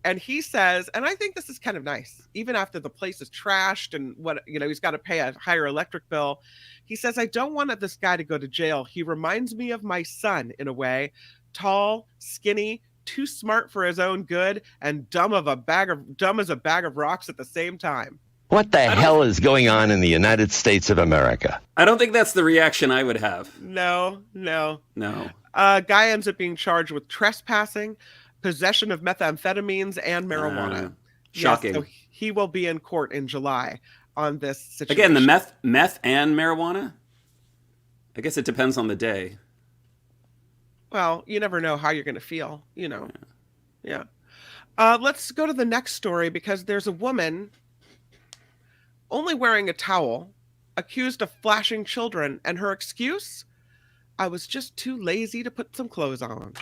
[SPEAKER 3] And he says, and I think this is kind of nice, even after the place is trashed and he's got to pay a higher electric bill. He says, "I don't want this guy to go to jail. He reminds me of my son in a way. Tall, skinny, too smart for his own good, and dumb as a bag of rocks at the same time."
[SPEAKER 7] What the hell is going on in the United States of America?
[SPEAKER 6] I don't think that's the reaction I would have.
[SPEAKER 3] No.
[SPEAKER 6] No.
[SPEAKER 3] Guy ends up being charged with trespassing, possession of methamphetamines, and marijuana.
[SPEAKER 6] Shocking.
[SPEAKER 3] Yes, so he will be in court in July on this situation.
[SPEAKER 6] Again, the meth and marijuana? I guess it depends on the day.
[SPEAKER 3] Well, you never know how you're going to feel, Yeah. Let's go to the next story, because there's a woman only wearing a towel accused of flashing children, and her excuse: "I was just too lazy to put some clothes on."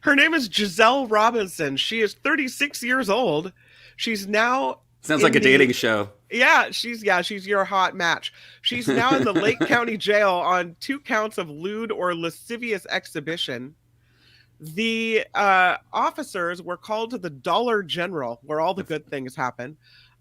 [SPEAKER 3] Her name is Giselle Robinson. She is 36 years old. She's now
[SPEAKER 6] sounds like a dating show.
[SPEAKER 3] Yeah, she's your hot match. She's now in the Lake County Jail on 2 counts of lewd or lascivious exhibition. The officers were called to the Dollar General, where all the good things happen.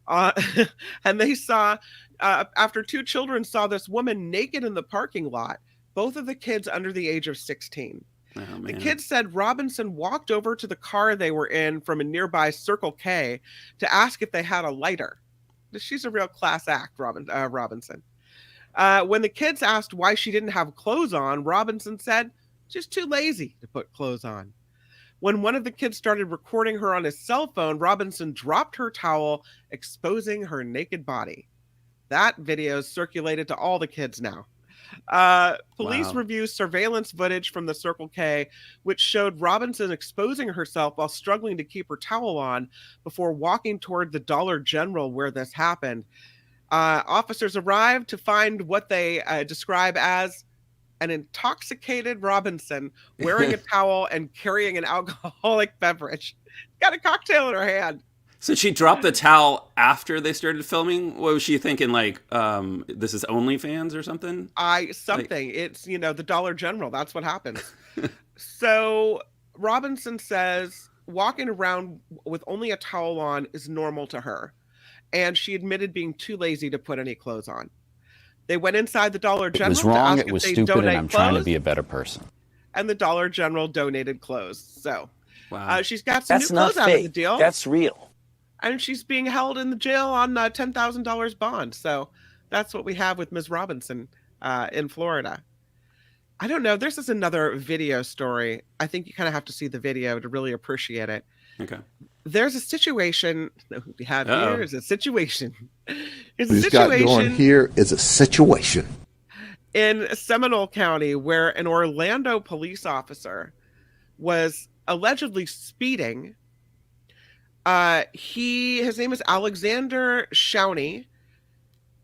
[SPEAKER 3] And they saw, after 2 children saw this woman naked in the parking lot, both of the kids under the age of 16.
[SPEAKER 6] Oh,
[SPEAKER 3] the kids said Robinson walked over to the car they were in from a nearby Circle K to ask if they had a lighter. She's a real class act, Robinson. When the kids asked why she didn't have clothes on, Robinson said, "Just too lazy to put clothes on." When one of the kids started recording her on his cell phone, Robinson dropped her towel, exposing her naked body. That video is circulated to all the kids now. Police reviewed surveillance footage from the Circle K, which showed Robinson exposing herself while struggling to keep her towel on before walking toward the Dollar General where this happened. Officers arrived to find what they describe as an intoxicated Robinson wearing a towel and carrying an alcoholic beverage. Got a cocktail in her hand.
[SPEAKER 6] So she dropped the towel after they started filming? What was she thinking, like, this is OnlyFans or something?
[SPEAKER 3] It's, the Dollar General. That's what happens. So Robinson says walking around with only a towel on is normal to her. And she admitted being too lazy to put any clothes on. They went inside the Dollar General.
[SPEAKER 23] It was wrong, it was stupid, and I'm trying to be a better person.
[SPEAKER 3] And the Dollar General donated clothes. So
[SPEAKER 6] wow.
[SPEAKER 3] She's got some new clothes out of the deal.
[SPEAKER 1] That's real.
[SPEAKER 3] And she's being held in the jail on $10,000 bond. So that's what we have with Ms. Robinson in Florida. I don't know. There's another video story. I think you kind of have to see the video to really appreciate it.
[SPEAKER 6] Okay.
[SPEAKER 3] There's a situation we have here is a situation.
[SPEAKER 4] What he's got going here is a situation
[SPEAKER 3] in Seminole County where an Orlando police officer was allegedly speeding. His name is Alexander Showney.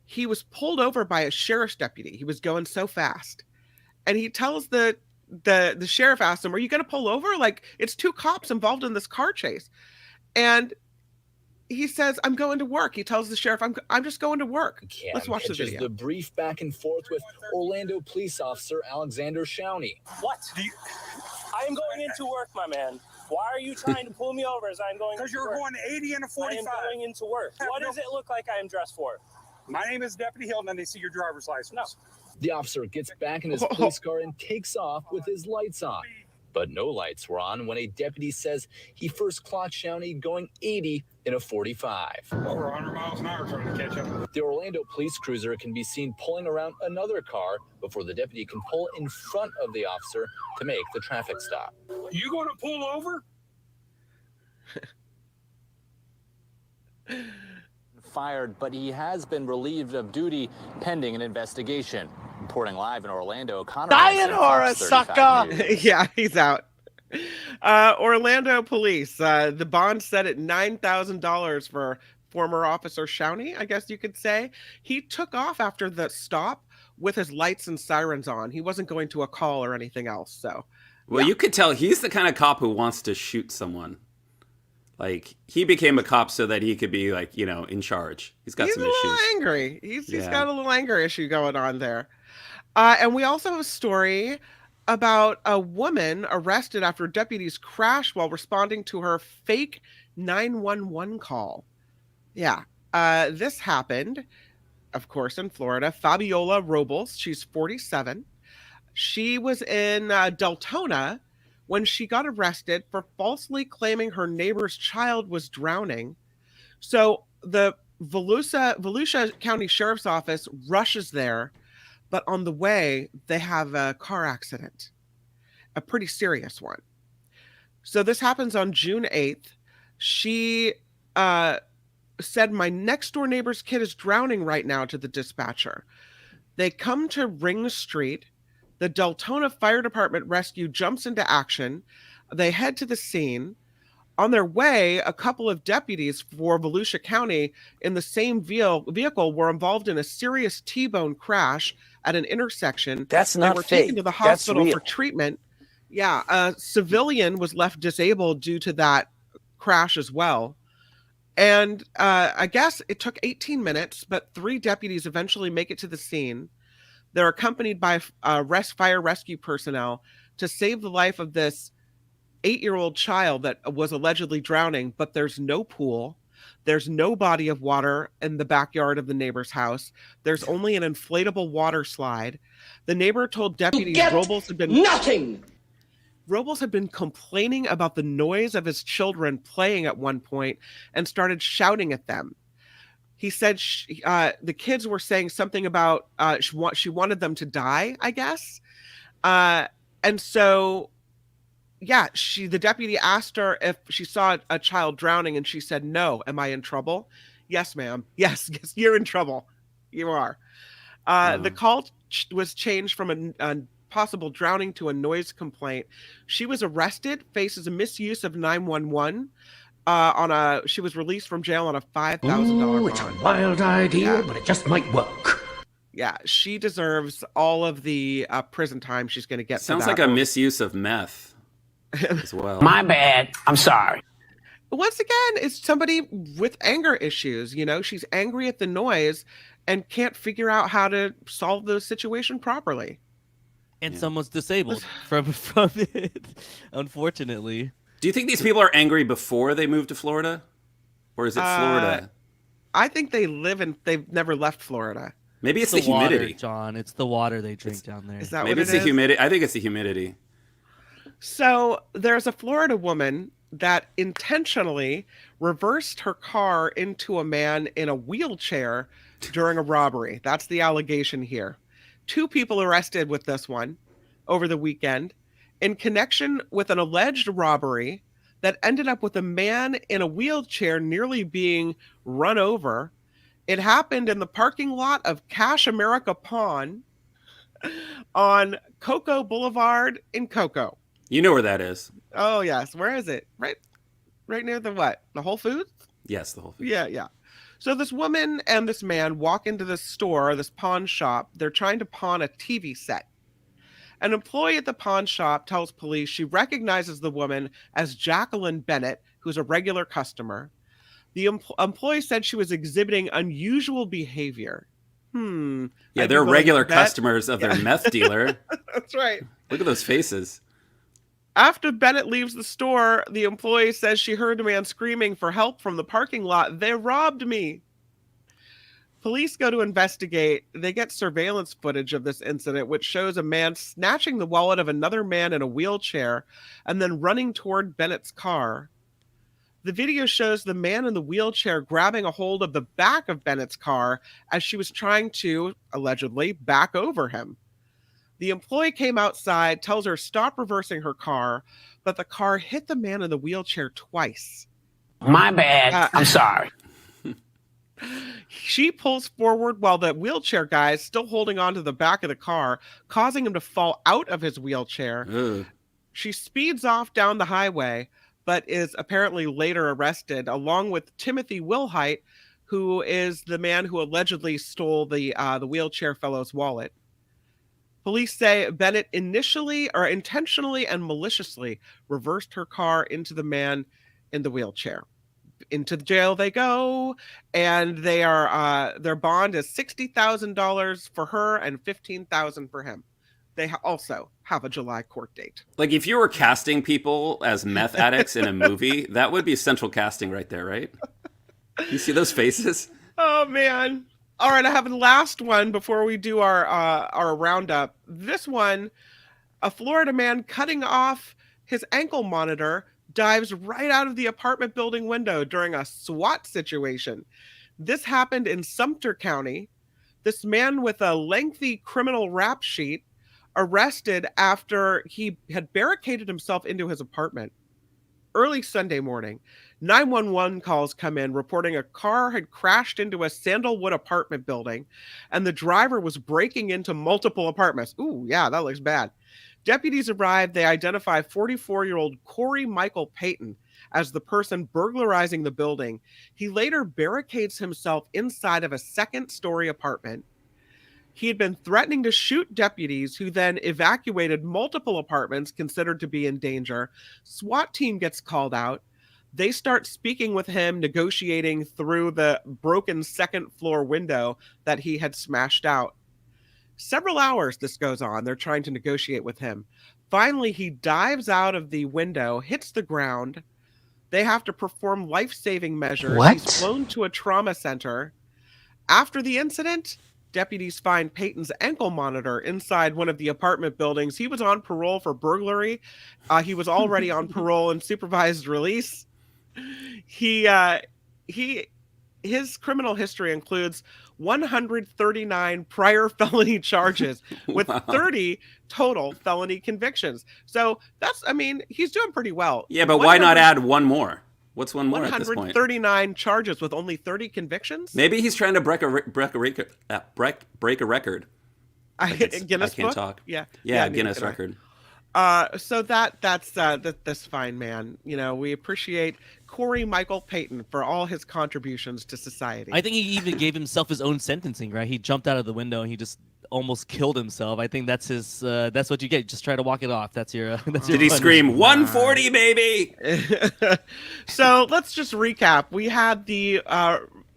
[SPEAKER 3] He was pulled over by a sheriff's deputy. He was going so fast. And he tells the sheriff, asked him, "Are you going to pull over? Like, it's 2 cops involved in this car chase." And he says, "I'm going to work." He tells the sheriff, I'm just going to work. Let's watch the video.
[SPEAKER 5] The brief back and forth with Orlando police officer Alexander Showney.
[SPEAKER 12] What? I am going into work, my man. Why are you trying to pull me over as I'm going? Because you're going 80 and a 45. I am going into work. What does it look like I am dressed for?
[SPEAKER 13] My name is Deputy Hilton, and they see your driver's license.
[SPEAKER 12] No.
[SPEAKER 5] The officer gets back in his police car and takes off with his lights on. But no lights were on when a deputy says he first clocked Showney going 80 in a 45.
[SPEAKER 22] Over 100 miles an hour trying to catch up.
[SPEAKER 5] The Orlando police cruiser can be seen pulling around another car before the deputy can pull in front of the officer to make the traffic stop.
[SPEAKER 22] You going to pull over?
[SPEAKER 5] Fired, but he has been relieved of duty pending an investigation. Reporting live in Orlando, Connor.
[SPEAKER 11] Sayonara, sucker!
[SPEAKER 3] Yeah, he's out. Orlando police, the bond set at $9,000 for former officer Showney, I guess you could say. He took off after the stop with his lights and sirens on. He wasn't going to a call or anything else. So,
[SPEAKER 6] well, you could tell he's the kind of cop who wants to shoot someone. Like, he became a cop so that he could be, like, you know, in charge. He's got some issues.
[SPEAKER 3] He's a little angry. He's got a little anger issue going on there. And we also have a story about a woman arrested after deputies crashed while responding to her fake 911 call. Yeah. This happened, of course, in Florida. Fabiola Robles, she's 47. She was in Deltona when she got arrested for falsely claiming her neighbor's child was drowning. So the Volusia County Sheriff's Office rushes there, but on the way, they have a car accident, a pretty serious one. So this happens on June 8th. She said, "My next door neighbor's kid is drowning right now," to the dispatcher. They come to Ring Street. The Deltona Fire Department rescue jumps into action. They head to the scene. On their way, a couple of deputies for Volusia County in the same vehicle were involved in a serious T-bone crash at an intersection.
[SPEAKER 13] That's not
[SPEAKER 3] They were
[SPEAKER 13] fake.
[SPEAKER 3] taken to the hospital
[SPEAKER 13] That's
[SPEAKER 3] for
[SPEAKER 13] real.
[SPEAKER 3] treatment. Yeah, a civilian was left disabled due to that crash as well. And I guess it took 18 minutes, but 3 deputies eventually make it to the scene. They're accompanied by fire rescue personnel to save the life of this 8-year-old child that was allegedly drowning, but there's no pool. There's no body of water in the backyard of the neighbor's house. There's only an inflatable water slide. The neighbor told deputies Robles had been
[SPEAKER 13] nothing.
[SPEAKER 3] Robles had been complaining about the noise of his children playing at one point and started shouting at them. He said the kids were saying something about she wanted them to die, I guess. And so, yeah, the deputy asked her if she saw a child drowning, and she said, "No. Am I in trouble?" "Yes, ma'am. Yes, you're in trouble. You are." The call was changed from a possible drowning to a noise complaint. She was arrested, faces a misuse of 911. She was released from jail on a $5,000 bond.
[SPEAKER 1] It's a wild idea, but it just might work.
[SPEAKER 3] Yeah, she deserves all of the prison time she's going to get.
[SPEAKER 6] Sounds like a misuse of meth as well.
[SPEAKER 13] My bad. I'm sorry.
[SPEAKER 3] Once again, it's somebody with anger issues. You know, she's angry at the noise and can't figure out how to solve the situation properly.
[SPEAKER 14] And someone's disabled from it, unfortunately.
[SPEAKER 6] Do you think these people are angry before they moved to Florida? Or is it Florida?
[SPEAKER 3] I think they've never left Florida.
[SPEAKER 6] Maybe it's the humidity.
[SPEAKER 14] Water, John. It's the water they drink down there.
[SPEAKER 3] Is that
[SPEAKER 6] Maybe
[SPEAKER 3] what
[SPEAKER 6] it's the humidity. I think it's the humidity.
[SPEAKER 3] So there's a Florida woman that intentionally reversed her car into a man in a wheelchair during a robbery. That's the allegation here. 2 people arrested with this one over the weekend in connection with an alleged robbery that ended up with a man in a wheelchair nearly being run over. It happened in the parking lot of Cash America Pawn on Cocoa Boulevard in Cocoa.
[SPEAKER 6] You know where that is.
[SPEAKER 3] Oh, yes. Where is it? Right near the what? The Whole Foods?
[SPEAKER 6] Yes, the Whole Foods.
[SPEAKER 3] Yeah. So this woman and this man walk into this store, this pawn shop. They're trying to pawn a TV set. An employee at the pawn shop tells police she recognizes the woman as Jacqueline Bennett, who's a regular customer. The employee said she was exhibiting unusual behavior.
[SPEAKER 6] Yeah, they're regular customers of their meth dealer.
[SPEAKER 3] That's right.
[SPEAKER 6] Look at those faces.
[SPEAKER 3] After Bennett leaves the store, the employee says she heard a man screaming for help from the parking lot. "They robbed me." Police go to investigate. They get surveillance footage of this incident, which shows a man snatching the wallet of another man in a wheelchair and then running toward Bennett's car. The video shows the man in the wheelchair grabbing a hold of the back of Bennett's car as she was trying to, allegedly, back over him. The employee came outside, tells her stop reversing her car, but the car hit the man in the wheelchair twice.
[SPEAKER 1] My bad. I'm sorry.
[SPEAKER 3] She pulls forward while the wheelchair guy is still holding on to the back of the car, causing him to fall out of his wheelchair.
[SPEAKER 6] Ugh.
[SPEAKER 3] She speeds off down the highway, but is apparently later arrested, along with Timothy Wilhite, who is the man who allegedly stole the wheelchair fellow's wallet. Police say Bennett intentionally and maliciously reversed her car into the man in the wheelchair. Into the jail they go, and they are their bond is $60,000 for her and $15,000 for him. They also have a July court date.
[SPEAKER 6] Like, if you were casting people as meth addicts in a movie, that would be central casting right there, right? You see those faces?
[SPEAKER 3] Oh, man. All right, I have the last one before we do our roundup. This one, a Florida man cutting off his ankle monitor dives right out of the apartment building window during a SWAT situation. This happened in Sumter County. This man with a lengthy criminal rap sheet arrested after he had barricaded himself into his apartment. Early Sunday morning, 911 calls come in reporting a car had crashed into a Sandalwood apartment building and the driver was breaking into multiple apartments. Ooh, yeah, that looks bad. Deputies arrived. They identify 44-year-old Corey Michael Payton as the person burglarizing the building. He later barricades himself inside of a second-story apartment. He had been threatening to shoot deputies who then evacuated multiple apartments considered to be in danger. SWAT team gets called out. They start speaking with him, negotiating through the broken second-floor window that he had smashed out. Several hours this goes on. They're trying to negotiate with him. Finally, he dives out of the window, hits the ground. They have to perform life-saving measures.
[SPEAKER 1] What?
[SPEAKER 3] He's flown to a trauma center. After the incident, deputies find Payton's ankle monitor inside one of the apartment buildings. He was on parole for burglary. He was already on parole and supervised release. His criminal history includes 139 prior felony charges with 30 total felony convictions. So he's doing pretty well.
[SPEAKER 6] Yeah, but why not add one more? What's one more at this point?
[SPEAKER 3] 139 charges with only 30 convictions?
[SPEAKER 6] Maybe he's trying to break a record.
[SPEAKER 3] Guinness
[SPEAKER 6] I can't
[SPEAKER 3] book?
[SPEAKER 6] talk.
[SPEAKER 3] Yeah,
[SPEAKER 6] Guinness record.
[SPEAKER 3] So that's fine, man. You know, we appreciate Corey Michael Payton for all his contributions to society.
[SPEAKER 14] I think he even gave himself his own sentencing, right? He jumped out of the window and he just almost killed himself. I think that's his. That's what you get. Just try to walk it off. That's your.
[SPEAKER 6] Did he scream 140, baby?
[SPEAKER 3] So let's just recap. We had the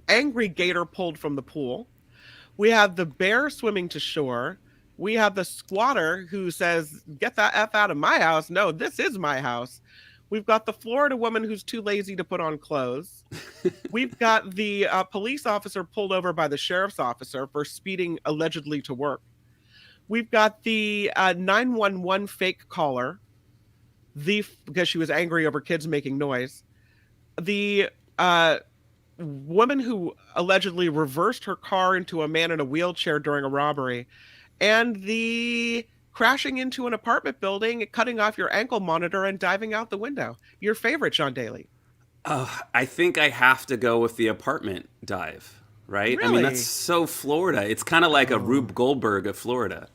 [SPEAKER 3] angry gator pulled from the pool. We have the bear swimming to shore. We have the squatter who says, "Get the F out of my house." No, this is my house. We've got the Florida woman who's too lazy to put on clothes. We've got the police officer pulled over by the sheriff's officer for speeding allegedly to work. We've got the 911 fake caller, because she was angry over kids making noise. The woman who allegedly reversed her car into a man in a wheelchair during a robbery. And the crashing into an apartment building, cutting off your ankle monitor, and diving out the window. Your favorite, Sean Daly.
[SPEAKER 6] I think I have to go with the apartment dive, right?
[SPEAKER 3] Really?
[SPEAKER 6] I mean, that's so Florida. It's kind of like a Rube Goldberg of Florida.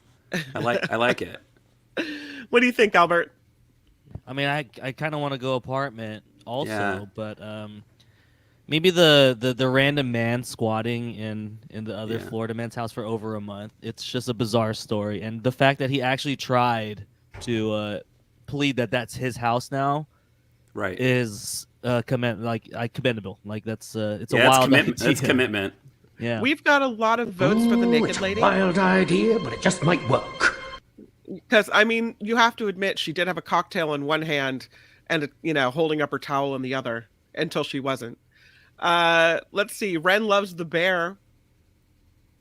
[SPEAKER 6] I like it.
[SPEAKER 3] What do you think, Albert?
[SPEAKER 14] I mean, I kind of want to go apartment also, but maybe the random man squatting in the other Florida man's house for over a month. It's just a bizarre story, and the fact that he actually tried to plead that that's his house now,
[SPEAKER 6] right,
[SPEAKER 14] is commendable. Like that's it's a wild
[SPEAKER 6] commitment.
[SPEAKER 14] idea.
[SPEAKER 6] That's commitment.
[SPEAKER 14] Yeah,
[SPEAKER 3] we've got a lot of votes for the naked
[SPEAKER 1] it's
[SPEAKER 3] lady.
[SPEAKER 1] A wild idea, but it just might work.
[SPEAKER 3] Because I mean, you have to admit she did have a cocktail in one hand and holding up her towel in the other until she wasn't. Let's see. Ren loves the bear.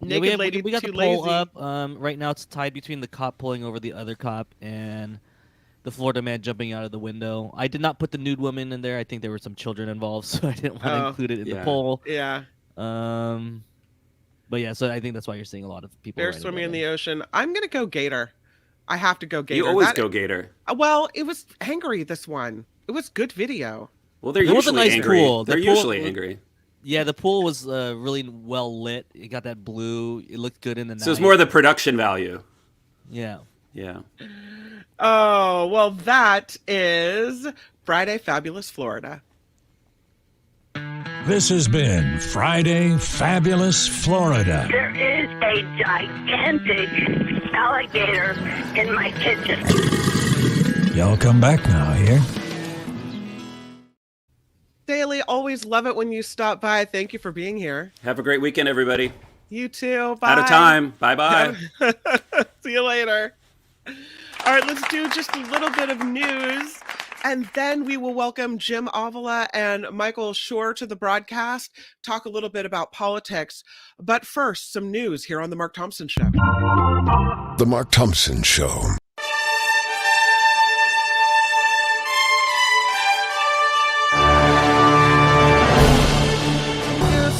[SPEAKER 3] Naked lady,
[SPEAKER 14] we got the
[SPEAKER 3] too
[SPEAKER 14] poll
[SPEAKER 3] lazy.
[SPEAKER 14] up. Right now it's tied between the cop pulling over the other cop and the Florida man jumping out of the window. I did not put the nude woman in there. I think there were some children involved, so I didn't want to include it in the poll.
[SPEAKER 3] Yeah.
[SPEAKER 14] But yeah, so I think that's why you're seeing a lot of people.
[SPEAKER 3] They're swimming in the ocean. I'm gonna go gator. I have to go gator.
[SPEAKER 6] You always go gator.
[SPEAKER 3] Well, it was angry, this one. It was good video.
[SPEAKER 6] Well, they're usually angry. They're usually angry.
[SPEAKER 14] Yeah, the pool was really well lit. It got that blue. It looked good in the night.
[SPEAKER 6] So it's more the production value.
[SPEAKER 14] Yeah.
[SPEAKER 6] Yeah.
[SPEAKER 3] Oh, well, that is Friday Fabulous Florida.
[SPEAKER 9] This has been Friday Fabulous Florida.
[SPEAKER 2] There is a gigantic alligator in my kitchen.
[SPEAKER 9] Y'all come back now here.
[SPEAKER 3] Daly, always love it when you stop by. Thank you for being here.
[SPEAKER 6] Have a great weekend, everybody.
[SPEAKER 3] You too. Bye.
[SPEAKER 6] Out of time. Bye-bye.
[SPEAKER 3] See you later. All right, let's do just a little bit of news, and then we will welcome Jim Avila and Michael Shure to the broadcast, talk a little bit about politics. But first, some news here on The Mark Thompson Show.
[SPEAKER 4] The Mark Thompson Show.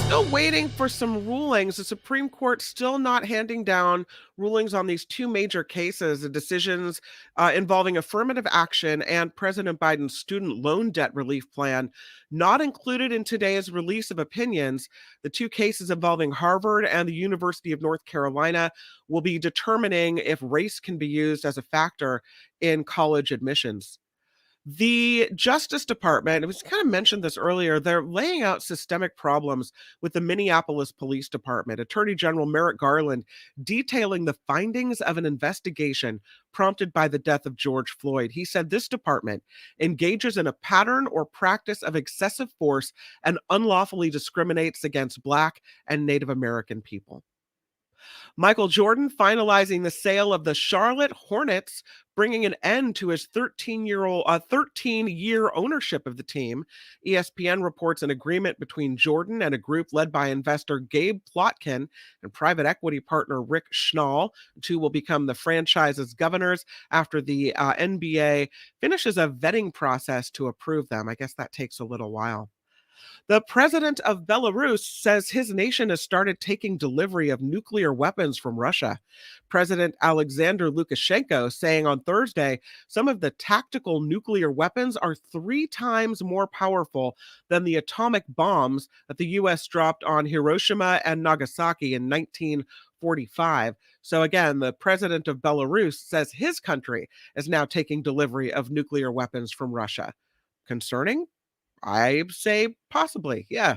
[SPEAKER 3] Still waiting for some rulings. The Supreme Court still not handing down rulings on these two major cases, the decisions involving affirmative action and President Biden's student loan debt relief plan. Not included in today's release of opinions, the two cases involving Harvard and the University of North Carolina will be determining if race can be used as a factor in college admissions. The Justice Department, it was kind of mentioned this earlier, they're laying out systemic problems with the Minneapolis Police Department. Attorney General Merrick Garland detailing the findings of an investigation prompted by the death of George Floyd. He said this department engages in a pattern or practice of excessive force and unlawfully discriminates against Black and Native American people. Michael Jordan finalizing the sale of the Charlotte Hornets, bringing an end to his 13-year ownership of the team. ESPN reports an agreement between Jordan and a group led by investor Gabe Plotkin and private equity partner Rick Schnall. The two will become the franchise's governors after the NBA finishes a vetting process to approve them. I guess that takes a little while. The president of Belarus says his nation has started taking delivery of nuclear weapons from Russia. President Alexander Lukashenko saying on Thursday, some of the tactical nuclear weapons are 3 times more powerful than the atomic bombs that the U.S. dropped on Hiroshima and Nagasaki in 1945. So again, the president of Belarus says his country is now taking delivery of nuclear weapons from Russia. Concerning? I say possibly, yeah.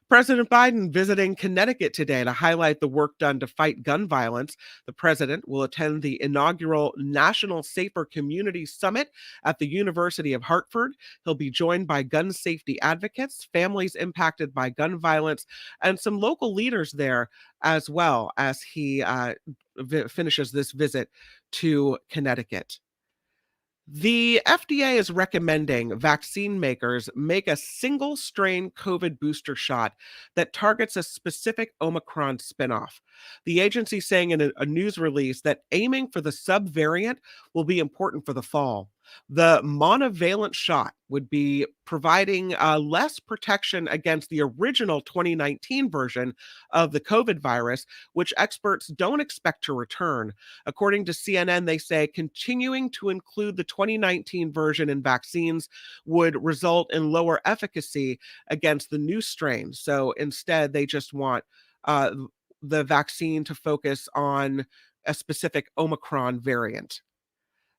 [SPEAKER 3] President Biden visiting Connecticut today to highlight the work done to fight gun violence. The president will attend the inaugural National Safer Communities Summit at the University of Hartford. He'll be joined by gun safety advocates, families impacted by gun violence, and some local leaders there as well as he finishes this visit to Connecticut. The FDA is recommending vaccine makers make a single strain COVID booster shot that targets a specific Omicron spinoff. The agency saying in a news release that aiming for the subvariant will be important for the fall. The monovalent shot would be providing less protection against the original 2019 version of the COVID virus, which experts don't expect to return. According to CNN, they say continuing to include the 2019 version in vaccines would result in lower efficacy against the new strain. So instead, they just want the vaccine to focus on a specific Omicron variant.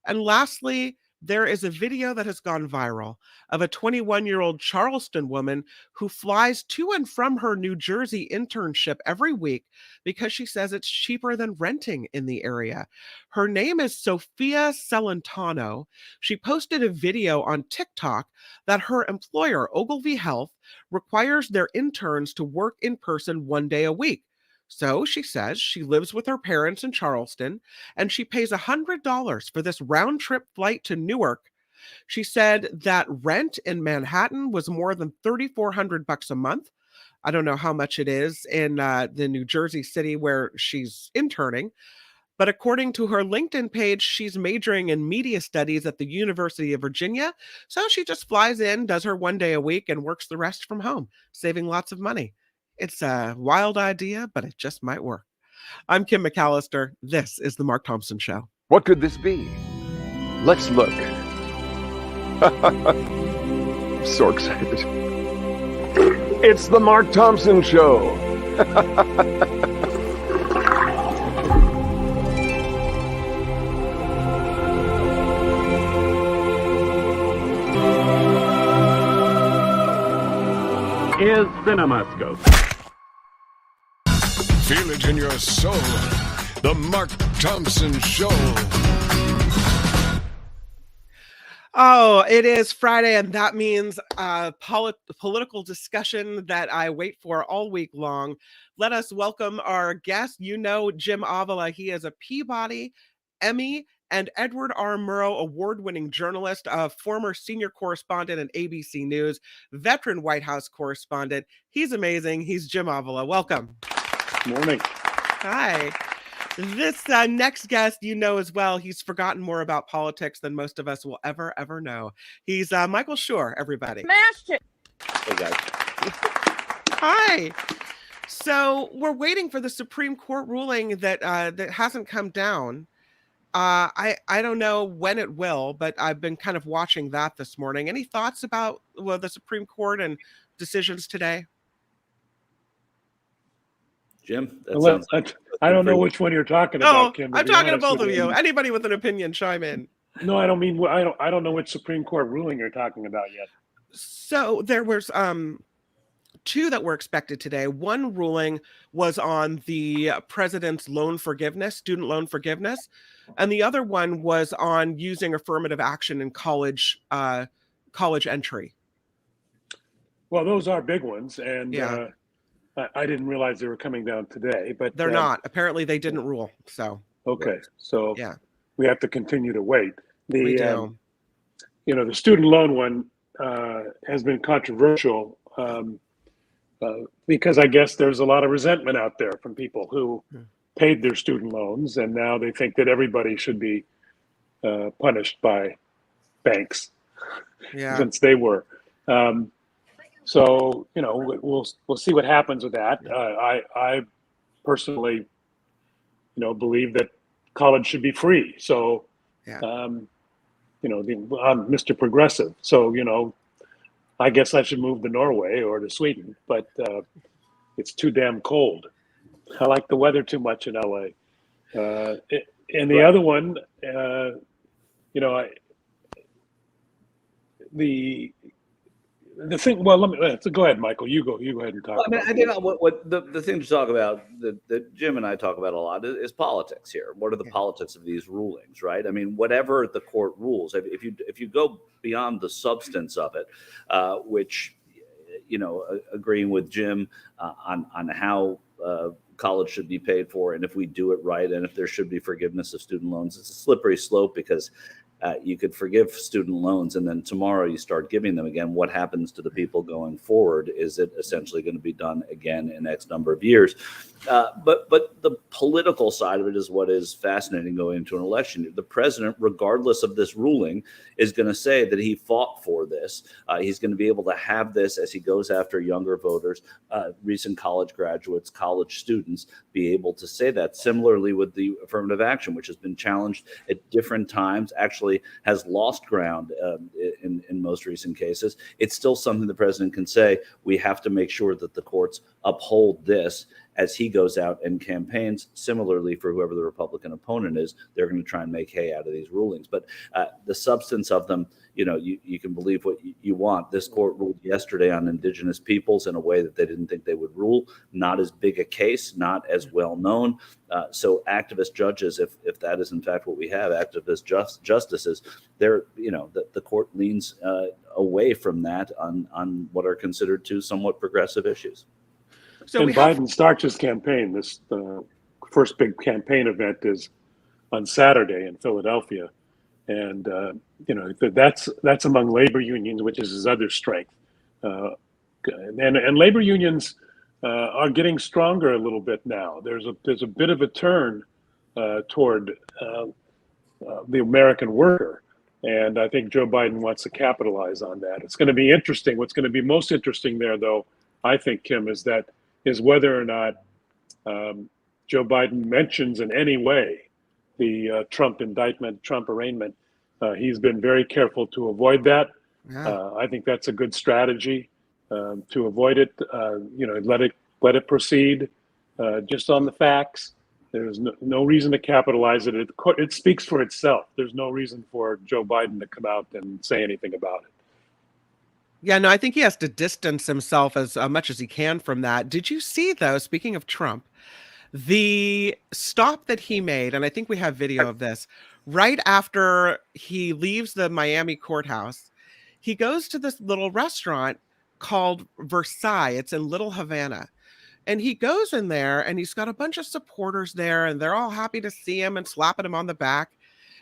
[SPEAKER 3] And lastly, there is a video that has gone viral of a 21-year-old Charleston woman who flies to and from her New Jersey internship every week because she says it's cheaper than renting in the area. Her name is Sophia Celentano. She posted a video on TikTok that her employer, Ogilvy Health, requires their interns to work in person 1 day a week. So she says she lives with her parents in Charleston and she pays $100 for this round trip flight to Newark. She said that rent in Manhattan was more than $3,400 a month. I don't know how much it is in the New Jersey city where she's interning. But according to her LinkedIn page, she's majoring in media studies at the University of Virginia. So she just flies in, does her 1 day a week, and works the rest from home, saving lots of money. It's a wild idea, but it just might work. I'm Kim McAllister. This is The Mark Thompson Show.
[SPEAKER 25] What could this be? Let's look. I'm so excited. It's The Mark Thompson Show. Is CinemaScope.
[SPEAKER 13] Feel it in your soul. The Mark Thompson Show.
[SPEAKER 3] Oh, it is Friday, and that means political discussion that I wait for all week long. Let us welcome our guest. You know Jim Avila. He is a Peabody, Emmy, and Edward R. Murrow award-winning journalist, a former senior correspondent at ABC News, veteran White House correspondent. He's amazing. He's Jim Avila. Welcome.
[SPEAKER 15] Morning.
[SPEAKER 3] Hi. This next guest, you know as well, he's forgotten more about politics than most of us will ever know. He's Michael Shure, everybody.
[SPEAKER 2] Smashed it.
[SPEAKER 15] Hey, guys.
[SPEAKER 3] Hi. So we're waiting for the Supreme Court ruling that that hasn't come down. I don't know when it will, but I've been kind of watching that this morning. Any thoughts about the Supreme Court and decisions today?
[SPEAKER 15] Jim?
[SPEAKER 16] I don't know which one you're talking about, Kim.
[SPEAKER 3] I'm talking to both of you. Anybody with an opinion, chime in.
[SPEAKER 16] No, I don't mean, I don't know which Supreme Court ruling you're talking about yet.
[SPEAKER 3] So there was two that were expected today. One ruling was on the president's loan forgiveness, student loan forgiveness. And the other one was on using affirmative action in college entry.
[SPEAKER 16] Well, those are big ones. And
[SPEAKER 3] yeah.
[SPEAKER 16] I didn't realize they were coming down today, but
[SPEAKER 3] they're not. Apparently they didn't rule. So
[SPEAKER 16] okay. So
[SPEAKER 3] yeah,
[SPEAKER 16] we have to continue to wait.
[SPEAKER 3] We do.
[SPEAKER 16] The student loan one has been controversial because I guess there's a lot of resentment out there from people who paid their student loans, and now they think that everybody should be punished by banks, since they were. So we'll see what happens with that. I personally, believe that college should be free. So, I'm Mr. Progressive. So I guess I should move to Norway or to Sweden, but it's too damn cold. I like the weather too much in LA. And the other one, the thing. Well, go ahead, Michael. You go ahead and talk.
[SPEAKER 15] Well, I think what the thing to talk about that Jim and I talk about a lot is politics here. What are the politics of these rulings, right? I mean, whatever the court rules, if you go beyond the substance of it, which agreeing with Jim on how college should be paid for, and if we do it right, and if there should be forgiveness of student loans, it's a slippery slope because you could forgive student loans and then tomorrow you start giving them again. What happens to the people going forward? Is it essentially going to be done again in X number of years? But the political side of it is what is fascinating going into an election. The president, regardless of this ruling, is going to say that he fought for this. He's going to be able to have this as he goes after younger voters, recent college graduates, college students, be able to say that. Similarly with the affirmative action, which has been challenged at different times, actually has lost ground in most recent cases. It's still something the president can say. We have to make sure that the courts uphold this as he goes out and campaigns. Similarly, for whoever the Republican opponent is, they're going to try and make hay out of these rulings. But the substance of them, you can believe what you want. This court ruled yesterday on indigenous peoples in a way that they didn't think they would rule. Not as big a case, not as well known. So activist judges, if that is in fact what we have, activist justices, the court leans away from that on what are considered two somewhat progressive issues.
[SPEAKER 16] So Biden starts his campaign. This first big campaign event is on Saturday in Philadelphia, and that's among labor unions, which is his other strength. And labor unions are getting stronger a little bit now. There's a bit of a turn toward the American worker, and I think Joe Biden wants to capitalize on that. It's going to be interesting. What's going to be most interesting there, though, I think, Kim, is whether or not Joe Biden mentions in any way the Trump indictment, Trump arraignment. He's been very careful to avoid that.
[SPEAKER 3] Yeah.
[SPEAKER 16] I think that's a good strategy to avoid it. Let it proceed just on the facts. There's no reason to capitalize it. It speaks for itself. There's no reason for Joe Biden to come out and say anything about it.
[SPEAKER 3] Yeah, no, I think he has to distance himself as much as he can from that. Did you see, though, speaking of Trump, the stop that he made, and I think we have video of this, right after he leaves the Miami courthouse, he goes to this little restaurant called Versailles. It's in Little Havana. And he goes in there and he's got a bunch of supporters there and they're all happy to see him and slapping him on the back.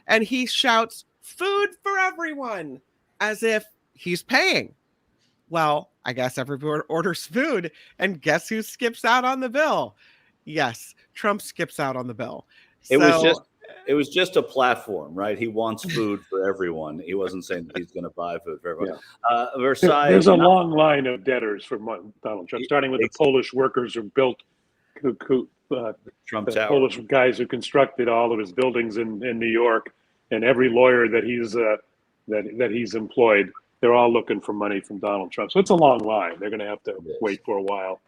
[SPEAKER 3] And he shouts, "Food for everyone," as if he's paying. Well, I guess everyone orders food, and guess who skips out on the bill? Yes, Trump skips out on the bill.
[SPEAKER 15] It was just a platform, right? He wants food for everyone. He wasn't saying that he's going to buy food for everyone.
[SPEAKER 16] Yeah.
[SPEAKER 15] Versailles.
[SPEAKER 16] There's a long line of debtors for Donald Trump, starting with the Polish workers who built
[SPEAKER 15] Trump
[SPEAKER 16] the
[SPEAKER 15] Tower.
[SPEAKER 16] Polish guys who constructed all of his buildings in New York, and every lawyer that he's employed. They're all looking for money from Donald Trump. So it's a long line. They're going to have to wait for a while.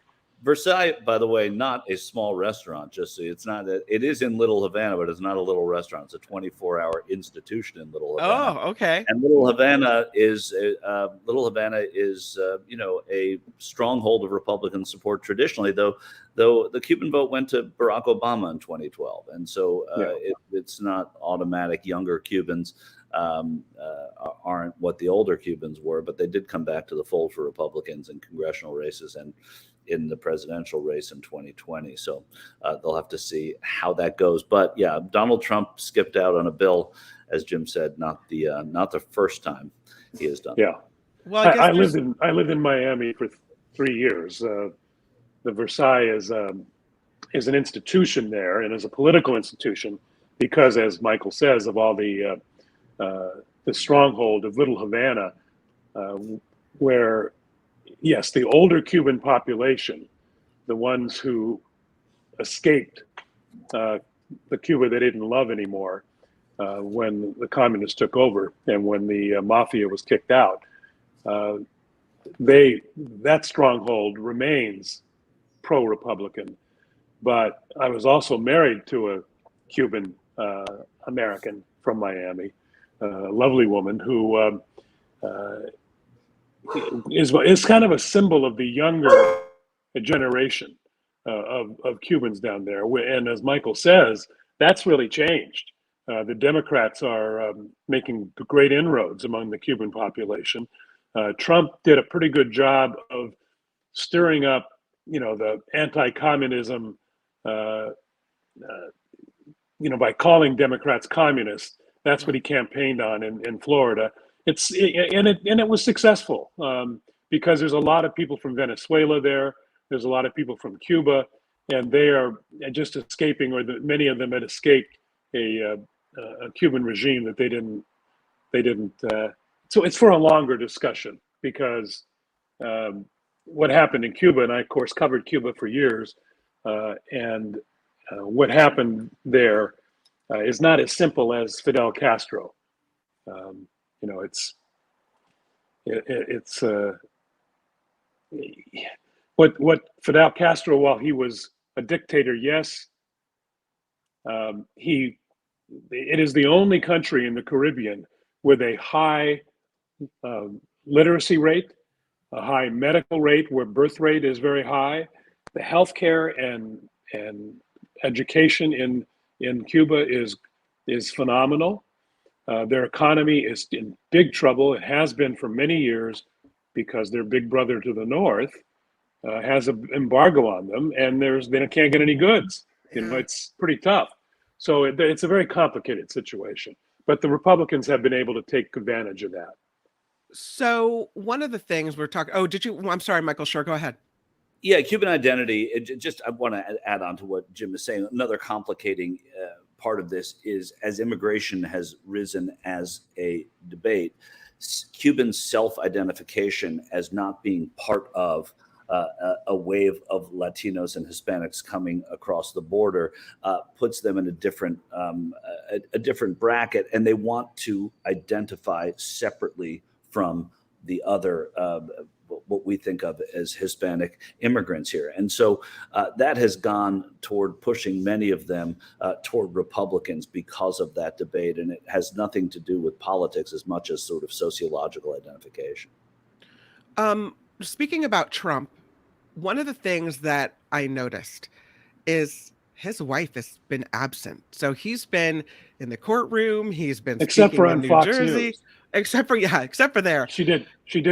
[SPEAKER 15] Versailles, by the way, not a small restaurant. Just so it's not. It is in Little Havana, but it's not a little restaurant. It's a 24-hour institution in Little Havana.
[SPEAKER 3] Oh, okay.
[SPEAKER 15] And Little Havana is a stronghold of Republican support traditionally. Though the Cuban vote went to Barack Obama in 2012, and so it's not automatic. Younger Cubans aren't what the older Cubans were, but they did come back to the fold for Republicans in congressional races and in the presidential race in 2020. So they'll have to see how that goes. But yeah, Donald Trump skipped out on a bill, as Jim said, not the first time he has done.
[SPEAKER 16] Yeah.
[SPEAKER 3] Well,
[SPEAKER 16] I lived in Miami for 3 years. The Versailles is an institution there, and is a political institution because, as Michael says, of all the stronghold of Little Havana, where, yes, the older Cuban population, the ones who escaped the Cuba they didn't love anymore when the communists took over and when the mafia was kicked out, that stronghold remains pro-Republican. But I was also married to a Cuban American from Miami, a lovely woman who is kind of a symbol of the younger generation of Cubans down there. And as Michael says, that's really changed. The Democrats are making great inroads among the Cuban population. Trump did a pretty good job of stirring up, the anti-communism, by calling Democrats communists. That's what he campaigned on in Florida. It was successful because there's a lot of people from Venezuela there. There's a lot of people from Cuba, and they are just escaping, or many of them had escaped a Cuban regime that they didn't. So it's for a longer discussion because what happened in Cuba, and I of course covered Cuba for years, and what happened there is not as simple as Fidel Castro. It's what Fidel Castro, while he was a dictator, yes, it is the only country in the Caribbean with a high literacy rate, a high medical rate, where birth rate is very high. The healthcare and education in Cuba is phenomenal. Their economy is in big trouble. It has been for many years because their big brother to the north has an embargo on them, and they can't get any goods. It's pretty tough. So it's a very complicated situation. But the Republicans have been able to take advantage of that.
[SPEAKER 3] So one of the things we're talking. Oh, did you? I'm sorry, Michael Shure. Go ahead.
[SPEAKER 15] Yeah, Cuban identity. I want to add on to what Jim is saying. Another complicating part of this is, as immigration has risen as a debate, Cuban self-identification as not being part of a wave of Latinos and Hispanics coming across the border puts them in a different bracket, and they want to identify separately from the other what we think of as Hispanic immigrants here. And so that has gone toward pushing many of them toward Republicans because of that debate. And it has nothing to do with politics as much as sort of sociological identification.
[SPEAKER 3] Speaking about Trump, one of the things that I noticed is his wife has been absent. So he's been in the courtroom. He's been
[SPEAKER 16] except for
[SPEAKER 3] in
[SPEAKER 16] on
[SPEAKER 3] New
[SPEAKER 16] Fox
[SPEAKER 3] Jersey.
[SPEAKER 16] News.
[SPEAKER 3] Except for there.
[SPEAKER 16] She did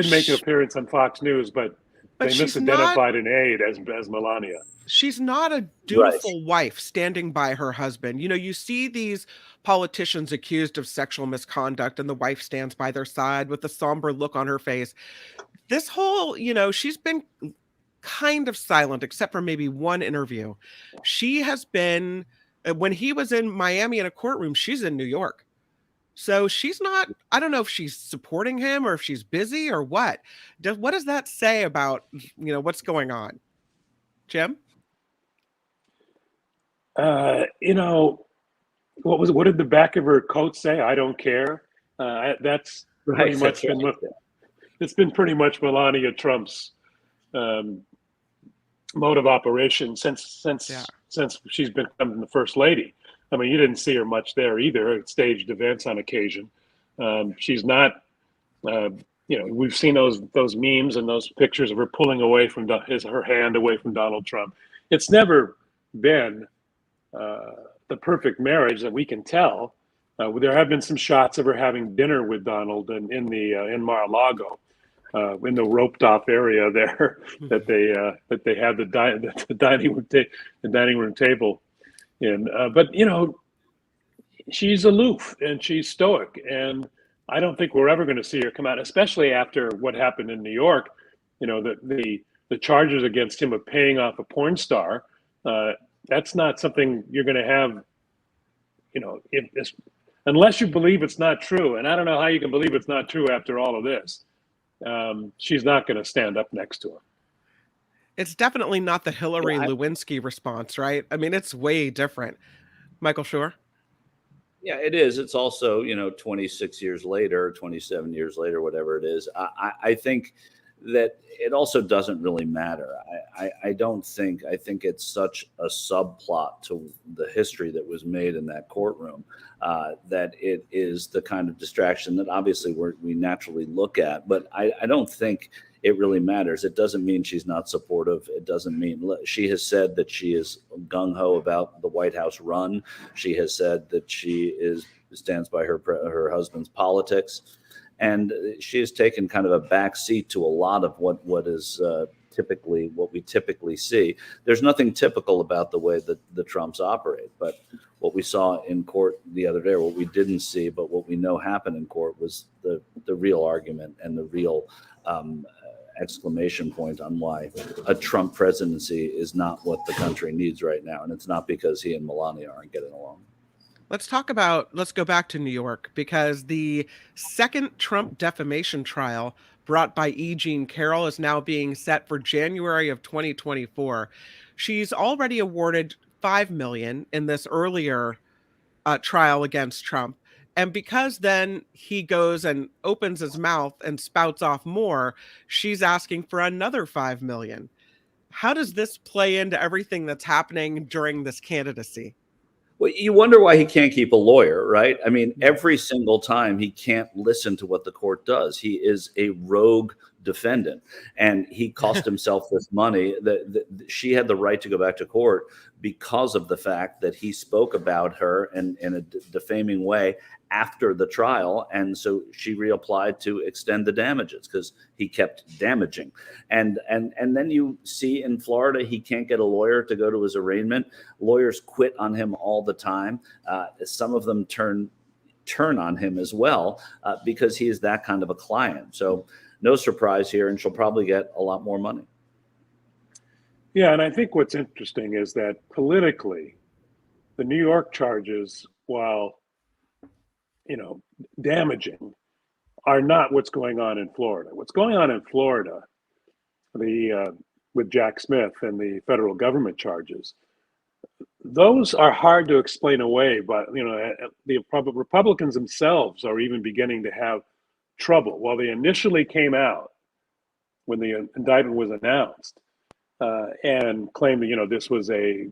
[SPEAKER 16] make an appearance on Fox News, but they misidentified an aide as Melania.
[SPEAKER 3] She's not a dutiful wife standing by her husband. You know, you see these politicians accused of sexual misconduct and the wife stands by their side with a somber look on her face. This whole, she's been kind of silent except for maybe one interview. She has been, when he was in Miami in a courtroom, she's in New York. So she's not, I don't know if she's supporting him or if she's busy or what. What does that say about, what's going on? Jim?
[SPEAKER 16] What did the back of her coat say? I don't care. That's pretty much been, it's been pretty much Melania Trump's mode of operation since she's become the first lady. I mean, you didn't see her much there either at staged events on occasion. She's not, we've seen those memes and those pictures of her pulling away from her hand away from Donald Trump. It's never been the perfect marriage that we can tell. There have been some shots of her having dinner with Donald in Mar-a-Lago, in the roped off area there that they had the dining room table. But she's aloof and she's stoic, and I don't think we're ever going to see her come out, especially after what happened in New York. The charges against him of paying off a porn star. That's not something you're going to have. Unless you believe it's not true, and I don't know how you can believe it's not true after all of this. She's not going to stand up next to him.
[SPEAKER 3] It's definitely not the Hillary Lewinsky response, right? I mean, it's way different. Michael Shure?
[SPEAKER 15] Yeah, it is. It's also, 26 years later, 27 years later, whatever it is. I think that it also doesn't really matter. I think it's such a subplot to the history that was made in that courtroom that it is the kind of distraction that obviously we naturally look at. But I don't think it really matters. It doesn't mean she's not supportive. It doesn't mean she has said that she is gung-ho about the White House run. She has said that she stands by her husband's politics. And she has taken kind of a back seat to a lot of what we typically see. There's nothing typical about the way that the Trumps operate, but what we saw in court the other day, what we didn't see, but what we know happened in court was the real argument and the real exclamation point on why a Trump presidency is not what the country needs right now. And it's not because he and Melania aren't getting along.
[SPEAKER 3] Let's go back to New York, because the second Trump defamation trial brought by E. Jean Carroll is now being set for January of 2024. She's already awarded $5 million in this earlier trial against Trump. And because then he goes and opens his mouth and spouts off more, she's asking for another $5 million. How does this play into everything that's happening during this candidacy?
[SPEAKER 15] Well, you wonder why he can't keep a lawyer, right? I mean, every single time he can't listen to what the court does. He is a rogue defendant, and he cost himself this money. She had the right to go back to court because of the fact that he spoke about her in a defaming way after the trial, and so she reapplied to extend the damages because he kept damaging. And then you see in Florida, he can't get a lawyer to go to his arraignment. Lawyers quit on him all the time. Some of them turn on him as well because he is that kind of a client. So no surprise here, and she'll probably get a lot more money.
[SPEAKER 16] Yeah, and I think what's interesting is that politically, the New York charges, while damaging, are not what's going on in Florida. What's going on in Florida, with Jack Smith and the federal government charges, those are hard to explain away. But the Republicans themselves are even beginning to have trouble. While they initially came out when the indictment was announced and claimed that this was a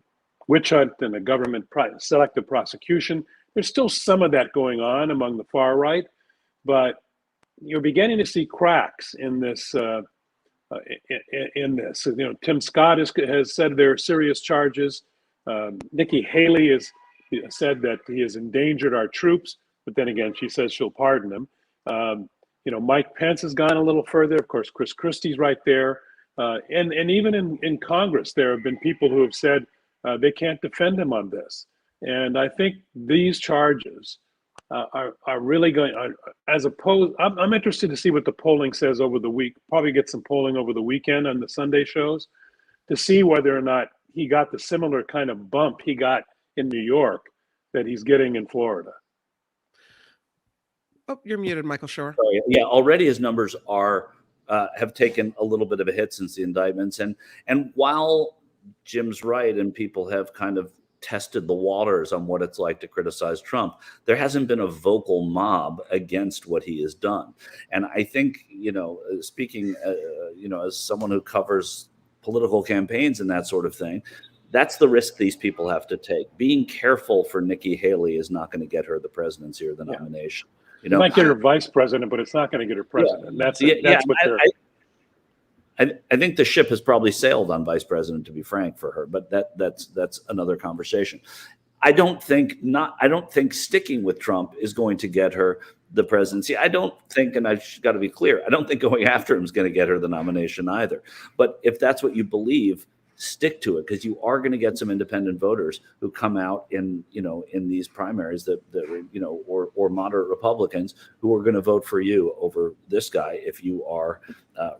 [SPEAKER 16] witch hunt and a government selective prosecution, there's still some of that going on among the far right, but you're beginning to see cracks in this. Tim Scott has said there are serious charges. Nikki Haley has said that he has endangered our troops, but then again, she says she'll pardon him. Mike Pence has gone a little further. Of course, Chris Christie's right there. And even in Congress, there have been people who have said they can't defend him on this. And I think these charges are really going, as opposed, I'm interested to see what the polling says over the week, probably get some polling over the weekend on the Sunday shows to see whether or not he got the similar kind of bump he got in New York that he's getting in Florida.
[SPEAKER 3] Oh, you're muted, Michael Shure.
[SPEAKER 15] Yeah, already his numbers are have taken a little bit of a hit since the indictments. And while Jim's right and people have kind of tested the waters on what it's like to criticize Trump, there hasn't been a vocal mob against what he has done. And I think, speaking, as someone who covers political campaigns and that sort of thing, that's the risk these people have to take. Being careful for Nikki Haley is not going to get her the presidency or the nomination.
[SPEAKER 16] You might get her vice president, but it's not going to get her president. That's what they're.
[SPEAKER 15] I think the ship has probably sailed on vice president, to be frank, for her, but that's another conversation. I don't think sticking with Trump is going to get her the presidency. I don't think, and I've got to be clear, I don't think going after him is going to get her the nomination either. But if that's what you believe, stick to it, because you are going to get some independent voters who come out in these primaries that or moderate Republicans who are going to vote for you over this guy if you are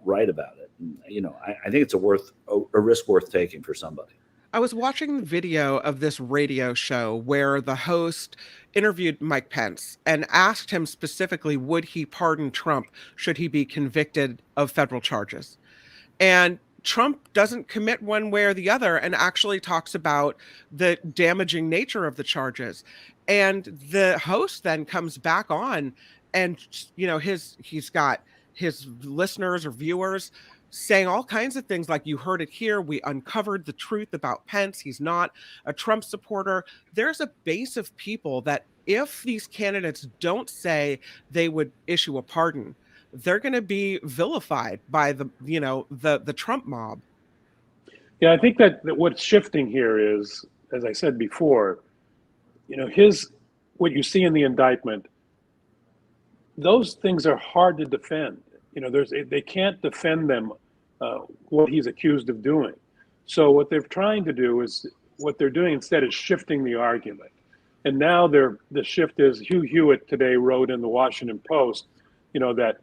[SPEAKER 15] right about it. And, I think it's a risk worth taking for somebody.
[SPEAKER 3] I was watching the video of this radio show where the host interviewed Mike Pence and asked him specifically, would he pardon Trump should he be convicted of federal charges? And Trump doesn't commit one way or the other and actually talks about the damaging nature of the charges. And the host then comes back on and, he's got his listeners or viewers saying all kinds of things like, you heard it here, we uncovered the truth about Pence, he's not a Trump supporter. There's a base of people that if these candidates don't say they would issue a pardon, they're going to be vilified by the Trump mob.
[SPEAKER 16] Yeah, I think that what's shifting here is, as I said before, what you see in the indictment, those things are hard to defend. They can't defend them, what he's accused of doing. So what they're trying to do is, what they're doing instead is shifting the argument. And now the shift is, Hugh Hewitt today wrote in the Washington Post, that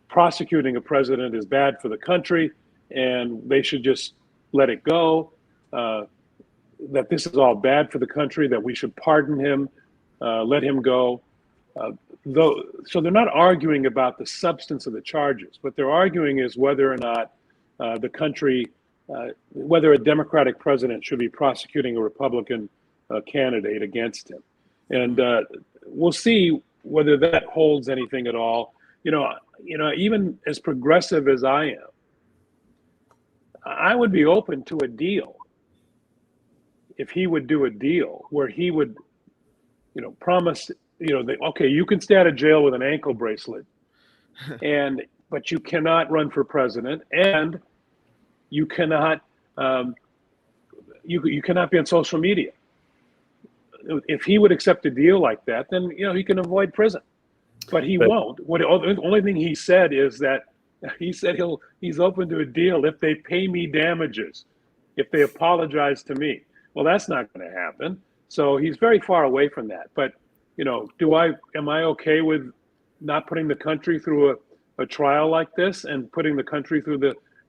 [SPEAKER 16] prosecuting a president is bad for the country and they should just let it go, that this is all bad for the country, that we should pardon him, let him go. So they're not arguing about the substance of the charges. What they're arguing is whether or not the country, whether a Democratic president should be prosecuting a Republican candidate against him. And we'll see whether that holds anything at all. Even as progressive as I am, I would be open to a deal if he would do a deal where he would, promise, okay, you can stay out of jail with an ankle bracelet, but you cannot run for president, and you cannot, you cannot be on social media. If he would accept a deal like that, then he can avoid prison. But he won't. The only thing he said is that he's open to a deal if they pay me damages, if they apologize to me. Well, that's not going to happen. So he's very far away from that. But am I okay with not putting the country through a trial like this and putting the country through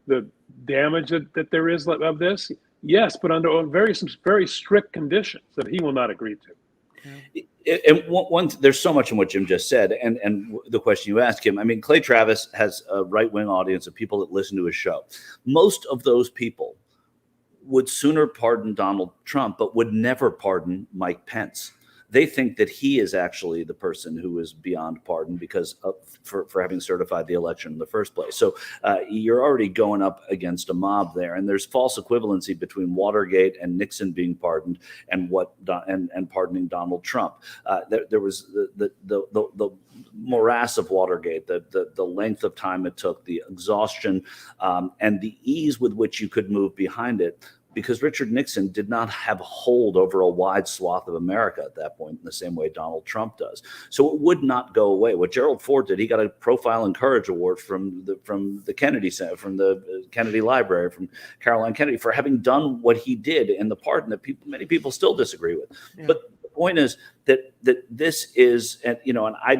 [SPEAKER 16] the damage that there is of this? Yes, but under very strict conditions that he will not agree to.
[SPEAKER 15] And there's so much in what Jim just said, and the question you asked him. I mean, Clay Travis has a right-wing audience of people that listen to his show. Most of those people would sooner pardon Donald Trump, but would never pardon Mike Pence. They think that he is actually the person who is beyond pardon because for having certified the election in the first place. So you're already going up against a mob there, and there's false equivalency between Watergate and Nixon being pardoned and and pardoning Donald Trump. There was the morass of Watergate, the length of time it took, the exhaustion, and the ease with which you could move behind it. Because Richard Nixon did not have a hold over a wide swath of America at that point in the same way Donald Trump does. So it would not go away. What Gerald Ford did, he got a Profile and Courage Award from the Kennedy Center, from the Kennedy Library, from Caroline Kennedy, for having done what he did in the pardon that many people still disagree with. Yeah. But the point is that this is, and I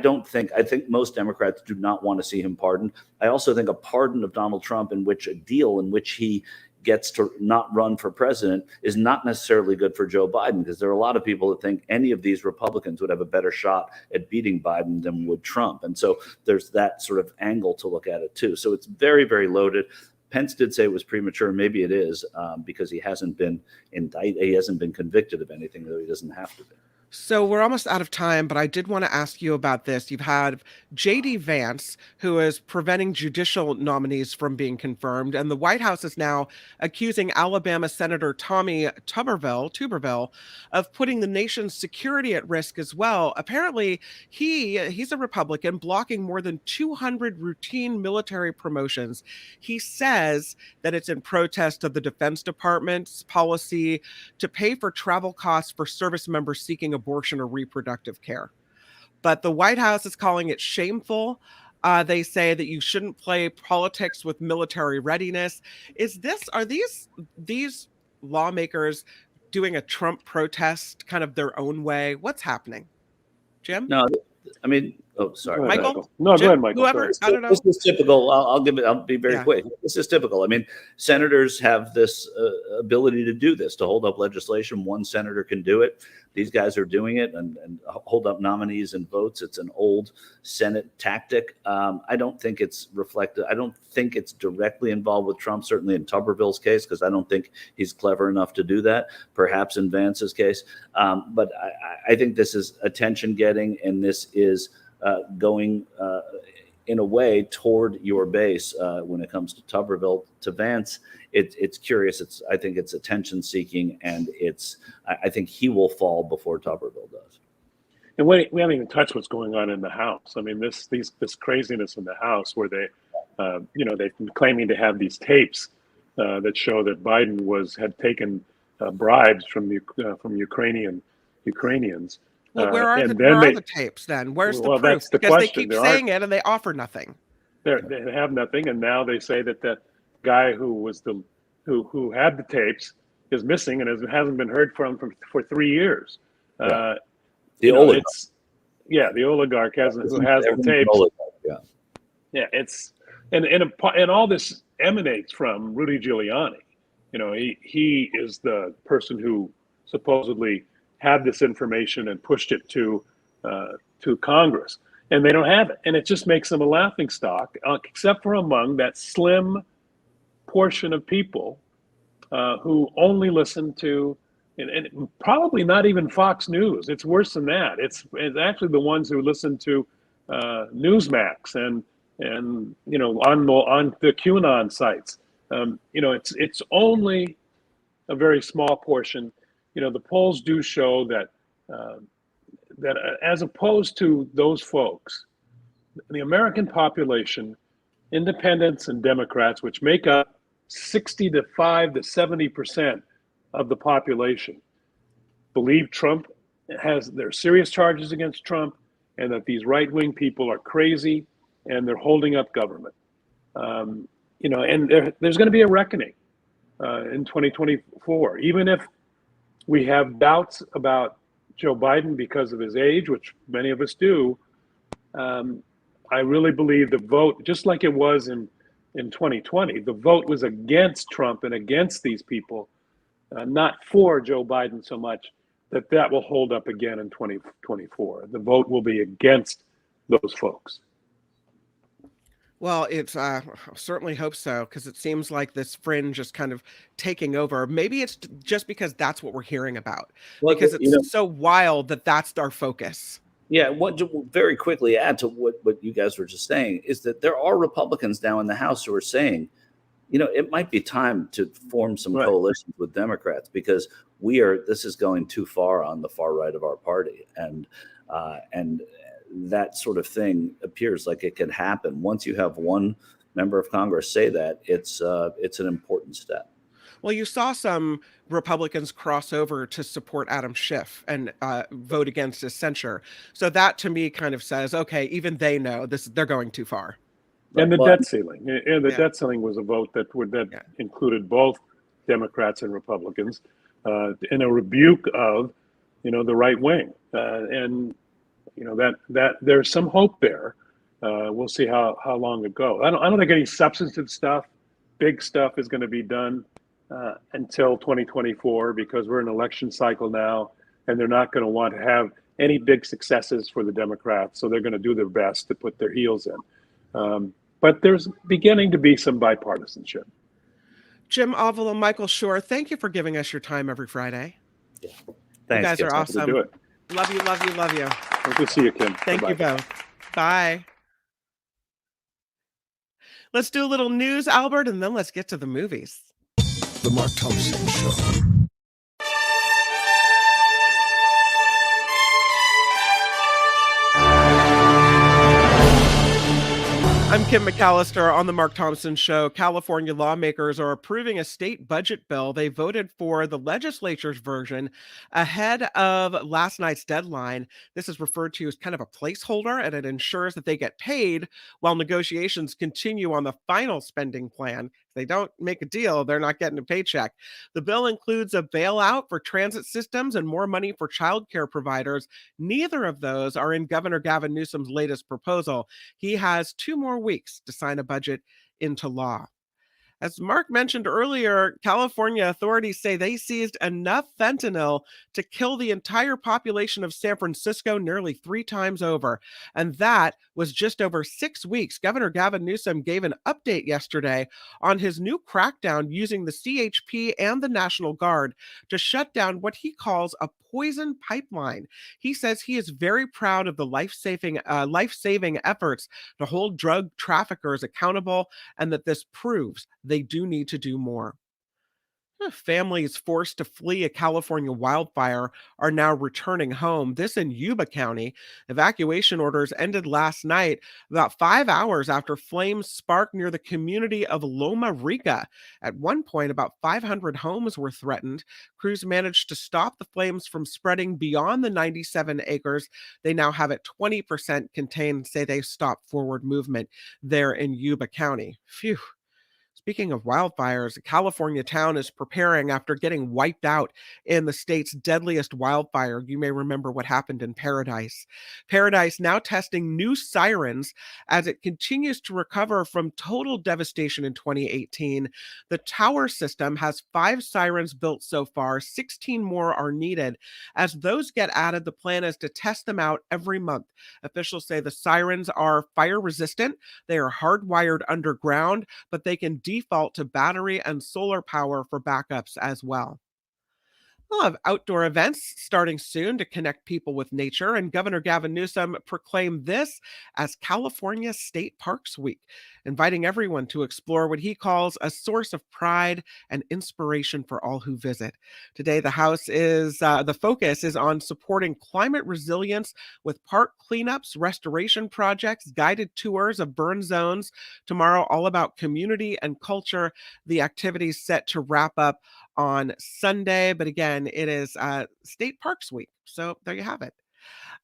[SPEAKER 15] think most Democrats do not want to see him pardoned. I also think a pardon of Donald Trump, in which he gets to not run for president, is not necessarily good for Joe Biden, because there are a lot of people that think any of these Republicans would have a better shot at beating Biden than would Trump. And so there's that sort of angle to look at it too. So it's very, very loaded. Pence did say it was premature. Maybe it is, because he hasn't been indicted. He hasn't been convicted of anything, though he doesn't have to be.
[SPEAKER 3] So we're almost out of time, but I did want to ask you about this. You've had J.D. Vance, who is preventing judicial nominees from being confirmed, and the White House is now accusing Alabama Senator Tommy Tuberville of putting the nation's security at risk as well. Apparently, he's a Republican, blocking more than 200 routine military promotions. He says that it's in protest of the Defense Department's policy to pay for travel costs for service members seeking abortion or reproductive care. But the White House is calling it shameful. They say that you shouldn't play politics with military readiness. Are these lawmakers doing a Trump protest kind of their own way? What's happening? Jim?
[SPEAKER 15] No, I mean, oh, sorry.
[SPEAKER 3] Michael?
[SPEAKER 16] No,
[SPEAKER 3] Jim?
[SPEAKER 16] go ahead, Michael.
[SPEAKER 3] Whoever, I don't know.
[SPEAKER 15] This is typical. I'll be very quick. This is typical. I mean, senators have this ability to do this, to hold up legislation. One senator can do it. These guys are doing it and hold up nominees and votes. It's an old Senate tactic. I don't think it's reflected. I don't think it's directly involved with Trump, certainly in Tuberville's case, because I don't think he's clever enough to do that, perhaps in Vance's case. But I think this is attention getting, and this is going in a way toward your base when it comes to Tuberville. To Vance, it's curious. I think it's attention seeking, and I think he will fall before Tuberville does.
[SPEAKER 16] And we haven't even touched what's going on in the House. I mean, this craziness in the House, where they've been claiming to have these tapes that show that Biden had taken bribes from Ukrainians.
[SPEAKER 3] Well, where are the tapes then? Where's the proof?
[SPEAKER 16] That's the
[SPEAKER 3] because
[SPEAKER 16] question.
[SPEAKER 3] They keep saying it and they offer nothing.
[SPEAKER 16] They have nothing, and now they say that the guy who had the tapes is missing and hasn't been heard from for 3 years.
[SPEAKER 15] Yeah. The oligarch.
[SPEAKER 16] The oligarch who has the tapes.
[SPEAKER 15] Oligarch,
[SPEAKER 16] yeah. It's and all this emanates from Rudy Giuliani. He is the person who supposedly had this information and pushed it to Congress, and they don't have it, and it just makes them a laughingstock, except for among that slim portion of people who only listen to, and probably not even Fox News. It's worse than that. It's actually the ones who listen to Newsmax and on the QAnon sites. It's only a very small portion. The polls do show that as opposed to those folks, the American population, independents and Democrats, which make up 65 to 70% of the population, believe there are serious charges against Trump, and that these right-wing people are crazy and they're holding up government. And there's going to be a reckoning in 2024, even if we have doubts about Joe Biden because of his age, which many of us do. I really believe the vote, just like it was in in 2020, the vote was against Trump and against these people, not for Joe Biden so much, that will hold up again in 2024. The vote will be against those folks.
[SPEAKER 3] Well, it's certainly hope so, because it seems like this fringe is kind of taking over. Maybe it's just because that's what we're hearing about, because it's so wild that that's our focus.
[SPEAKER 15] Yeah, what very quickly add to what you guys were just saying is that there are Republicans now in the House who are saying, it might be time to form some coalitions with Democrats, because this is going too far on the far right of our party, and that sort of thing appears like it can happen. Once you have one member of Congress say that, it's an important step.
[SPEAKER 3] Well, you saw some Republicans cross over to support Adam Schiff and vote against his censure. So that to me kind of says, okay, even they know they're going too far.
[SPEAKER 16] And the debt ceiling. And the debt ceiling was a vote that included both Democrats and Republicans in a rebuke of, the right wing. And that there's some hope there. We'll see how long it goes. I don't think any substantive stuff, big stuff, is going to be done until 2024, because we're in an election cycle now, and they're not going to want to have any big successes for the Democrats. So they're going to do their best to put their heels in. But there's beginning to be some bipartisanship.
[SPEAKER 3] Jim Avila Michael Shure, thank you for giving us your time every Friday.
[SPEAKER 15] Yeah. Thanks,
[SPEAKER 3] you guys are awesome.
[SPEAKER 16] Do it.
[SPEAKER 3] Love you, love you, love you.
[SPEAKER 16] Good to see you, Kim.
[SPEAKER 3] Thank you both. Bye. Let's do a little news, Albert, and then let's get to the movies.
[SPEAKER 4] The Mark Thompson Show.
[SPEAKER 3] I'm Kim McAllister on the Mark Thompson Show. California lawmakers are approving a state budget bill. They voted for the legislature's version ahead of last night's deadline. This is referred to as kind of a placeholder, and it ensures that they get paid while negotiations continue on the final spending plan. If they don't make a deal, they're not getting a paycheck. The bill includes a bailout for transit systems and more money for childcare providers. Neither of those are in Governor Gavin Newsom's latest proposal. He has 2 more weeks to sign a budget into law. As Mark mentioned earlier, California authorities say they seized enough fentanyl to kill the entire population of San Francisco nearly 3 times over. And that was just over 6 weeks. Governor Gavin Newsom gave an update yesterday on his new crackdown using the CHP and the National Guard to shut down what he calls a poison pipeline. He says he is very proud of the life-saving efforts to hold drug traffickers accountable, and that this proves they do need to do more. Families forced to flee a California wildfire are now returning home. This in Yuba County. Evacuation orders ended last night, about 5 hours after flames sparked near the community of Loma Rica. At one point, about 500 homes were threatened. Crews managed to stop the flames from spreading beyond the 97 acres. They now have it 20% contained, say they stopped forward movement there in Yuba County. Phew. Speaking of wildfires, a California town is preparing after getting wiped out in the state's deadliest wildfire. You may remember what happened in Paradise. Paradise now testing new sirens as it continues to recover from total devastation in 2018. The tower system has 5 sirens built so far. 16 more are needed. As those get added, the plan is to test them out every month. Officials say the sirens are fire resistant. They are hardwired underground, but they can default to battery and solar power for backups as well. We'll have outdoor events starting soon to connect people with nature, and Governor Gavin Newsom proclaimed this as California State Parks Week, inviting everyone to explore what he calls a source of pride and inspiration for all who visit. Today, the focus is on supporting climate resilience with park cleanups, restoration projects, guided tours of burn zones. Tomorrow, all about community and culture. The activities set to wrap up on Sunday, but again, it is State Parks Week, so there you have it.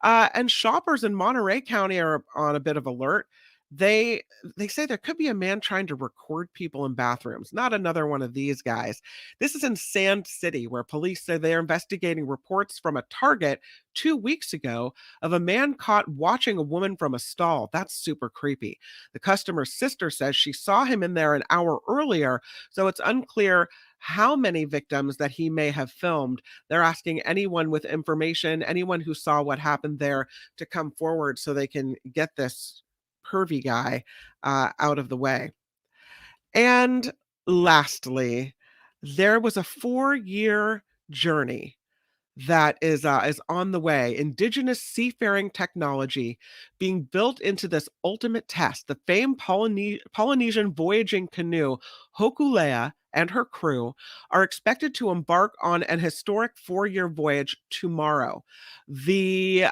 [SPEAKER 3] And shoppers in Monterey County are on a bit of alert. They say there could be a man trying to record people in bathrooms. Not another one of these guys. This is in Sand City, where police say they're investigating reports from a Target 2 weeks ago of a man caught watching a woman from a stall. That's super creepy. The customer's sister says she saw him in there an hour earlier, so it's unclear how many victims that he may have filmed. They're asking anyone with information, anyone who saw what happened there, to come forward so they can get this pervy guy out of the way. And lastly, there was a 4-year journey that is on the way. Indigenous seafaring technology being built into this ultimate test. The famed Polynesian voyaging canoe Hokulea and her crew are expected to embark on an historic 4-year voyage tomorrow. The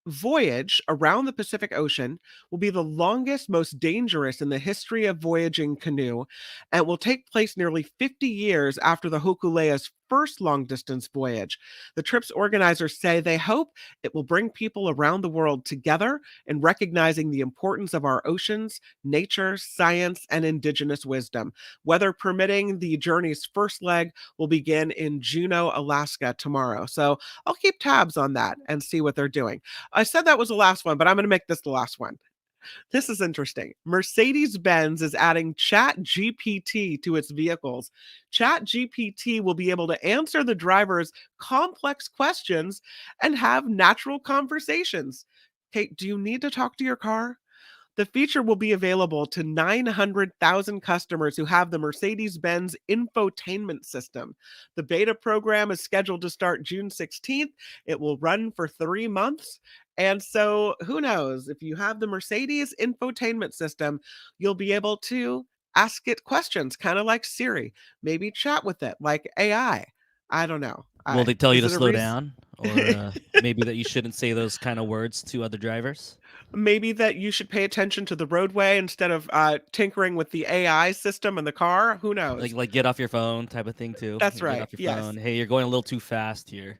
[SPEAKER 3] voyage around the Pacific Ocean will be the longest, most dangerous in the history of voyaging canoe, and will take place nearly 50 years after the Hokulea's first long-distance voyage. The trip's organizers say they hope it will bring people around the world together in recognizing the importance of our oceans, nature, science, and indigenous wisdom. Weather permitting, the journey's first leg will begin in Juneau, Alaska tomorrow. So I'll keep tabs on that and see what they're doing. I said that was the last one, but I'm going to make this the last one. This is interesting. Mercedes-Benz is adding ChatGPT to its vehicles. ChatGPT will be able to answer the driver's complex questions and have natural conversations. Kate, do you need to talk to your car? The feature will be available to 900,000 customers who have the Mercedes-Benz infotainment system. The beta program is scheduled to start June 16th. It will run for 3 months. And so who knows, if you have the Mercedes infotainment system, you'll be able to ask it questions, kind of like Siri, maybe chat with it like AI. I don't know.
[SPEAKER 14] Will they tell you to slow down? Or maybe that you shouldn't say those kind of words to other drivers?
[SPEAKER 3] Maybe that you should pay attention to the roadway instead of tinkering with the AI system in the car. Who knows?
[SPEAKER 14] Like get off your phone type of thing too.
[SPEAKER 3] That's right.
[SPEAKER 14] Get off your phone. Hey, you're going a little too fast here.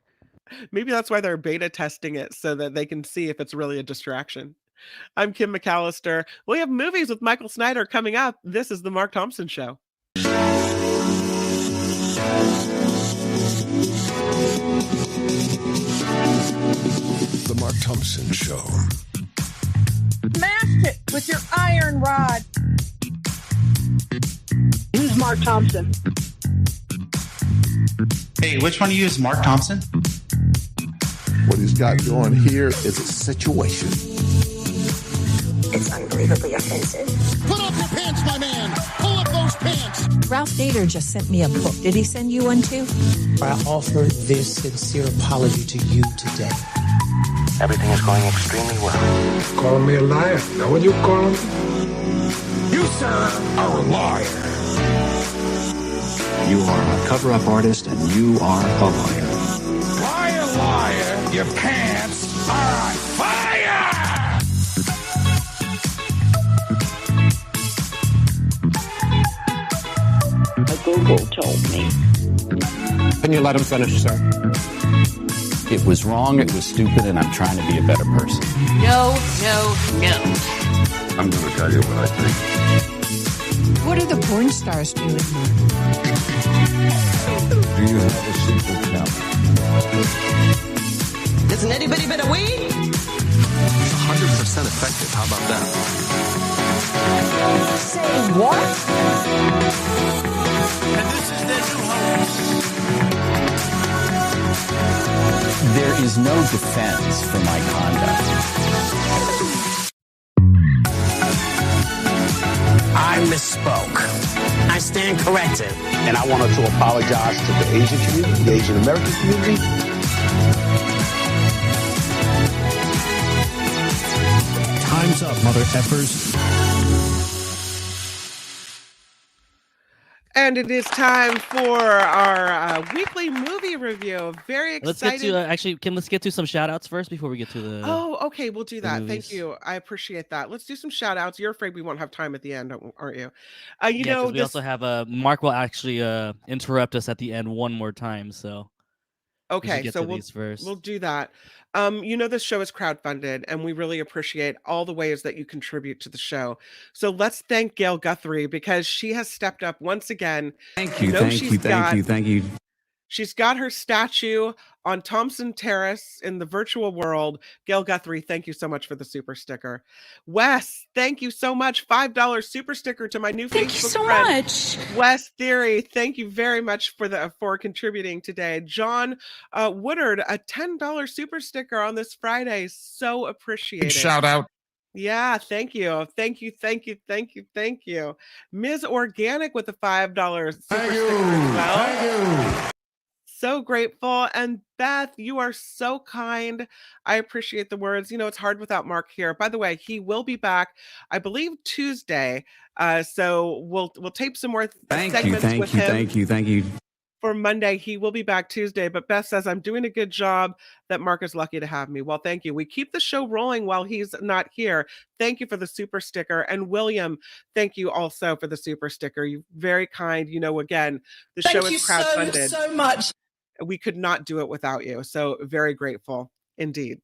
[SPEAKER 3] Maybe that's why they're beta testing it, so that they can see if it's really a distraction. I'm Kim McAllister. We have movies with Michael Snyder coming up. This is the Mark Thompson Show.
[SPEAKER 13] The Mark Thompson Show.
[SPEAKER 2] Smash it with your iron rod. Who's Mark Thompson?
[SPEAKER 8] Hey, which one of you is Mark Thompson?
[SPEAKER 4] What he's got going here is a situation.
[SPEAKER 17] It's unbelievably offensive.
[SPEAKER 18] Put up your pants, my man. Pull up those pants.
[SPEAKER 17] Ralph Nader just sent me a book. Did he send you one too?
[SPEAKER 19] I offer this sincere apology to you today.
[SPEAKER 20] Everything is going extremely well.
[SPEAKER 21] Call me a liar. Know what you call me?
[SPEAKER 13] You, sir, are a liar.
[SPEAKER 23] You are a cover-up artist, and you are a liar.
[SPEAKER 13] Liar, liar, your pants are on fire!
[SPEAKER 2] Google told me.
[SPEAKER 23] Can you let him finish, sir? It was wrong, it was stupid, and I'm trying to be a better person.
[SPEAKER 17] No.
[SPEAKER 25] I'm going to tell you what I think.
[SPEAKER 17] What are the porn stars doing?
[SPEAKER 23] Do you have a secret now?
[SPEAKER 17] Doesn't anybody bet a weed?
[SPEAKER 25] 100% effective. How about that?
[SPEAKER 17] Say what?
[SPEAKER 18] And this is their new host.
[SPEAKER 23] There is no defense for my conduct.
[SPEAKER 1] I misspoke. I stand corrected.
[SPEAKER 25] And I wanted to apologize to the Asian community, the Asian American community.
[SPEAKER 9] Time's up, mother effers.
[SPEAKER 3] And it is time for our weekly movie review. Very excited.
[SPEAKER 14] Let's get to actually, Kim. Let's get to some shout outs first before we get to the.
[SPEAKER 3] Oh, okay, we'll do that.
[SPEAKER 14] movies.
[SPEAKER 3] Thank you. I appreciate that. Let's do some shout outs. You're afraid we won't have time at the end, aren't you? You
[SPEAKER 14] Yeah,
[SPEAKER 3] know,
[SPEAKER 14] 'cause we also have Mark will actually interrupt us at the end one more time. So
[SPEAKER 3] Okay, so we'll do that. This show is crowdfunded, and we really appreciate all the ways that you contribute to the show. So let's thank Gail Guthrie because she has stepped up once again.
[SPEAKER 23] Thank you.
[SPEAKER 3] She's got her statue on Thompson Terrace in the virtual world. Gail Guthrie, thank you so much for the super sticker. Wes, thank you so much. $5 super sticker to my new Facebook friend. Thank you so much. Wes Theory, thank you very much for contributing today. John Woodard, a $10 super sticker on this Friday. So appreciated.
[SPEAKER 21] Shout out.
[SPEAKER 3] Yeah, thank you. Ms. Organic with the $5 super sticker as well. Thank you. So grateful. And Beth, you are so kind. I appreciate the words. It's hard without Mark here. By the way, he will be back, I believe, Tuesday. So we'll tape some more segments with him.
[SPEAKER 23] Thank you.
[SPEAKER 3] For Monday, he will be back Tuesday. But Beth says, I'm doing a good job, that Mark is lucky to have me. Well, thank you. We keep the show rolling while he's not here. Thank you for the super sticker. And William, thank you also for the super sticker. You're very kind. Again, the show is crowdfunded. Thank you so much. We could not do it without you. So very grateful indeed.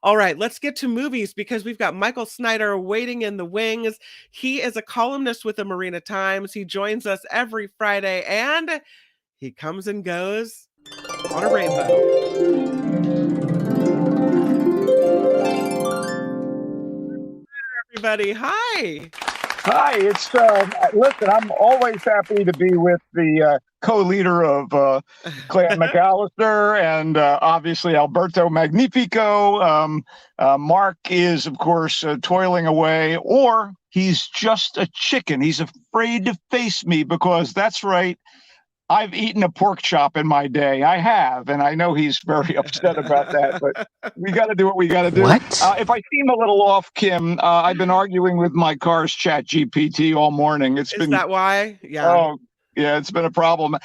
[SPEAKER 3] All right, let's get to movies because we've got Michael Snyder waiting in the wings. He is a columnist with the Marina Times. He joins us every Friday and he comes and goes on a rainbow. Everybody, hi.
[SPEAKER 7] Hi, it's listen, I'm always happy to be with the co-leader of Clan McAllister and obviously Alberto Magnifico. Mark is, of course, toiling away, or he's just a chicken. He's afraid to face me because that's right. I've eaten a pork chop in my day. I have, and I know he's very upset about that, but we got to do what we got to do.
[SPEAKER 23] What?
[SPEAKER 7] If I seem a little off, Kim, I've been arguing with my car's chat GPT all morning. Is
[SPEAKER 3] that why? Yeah.
[SPEAKER 7] Oh, yeah, it's been a problem.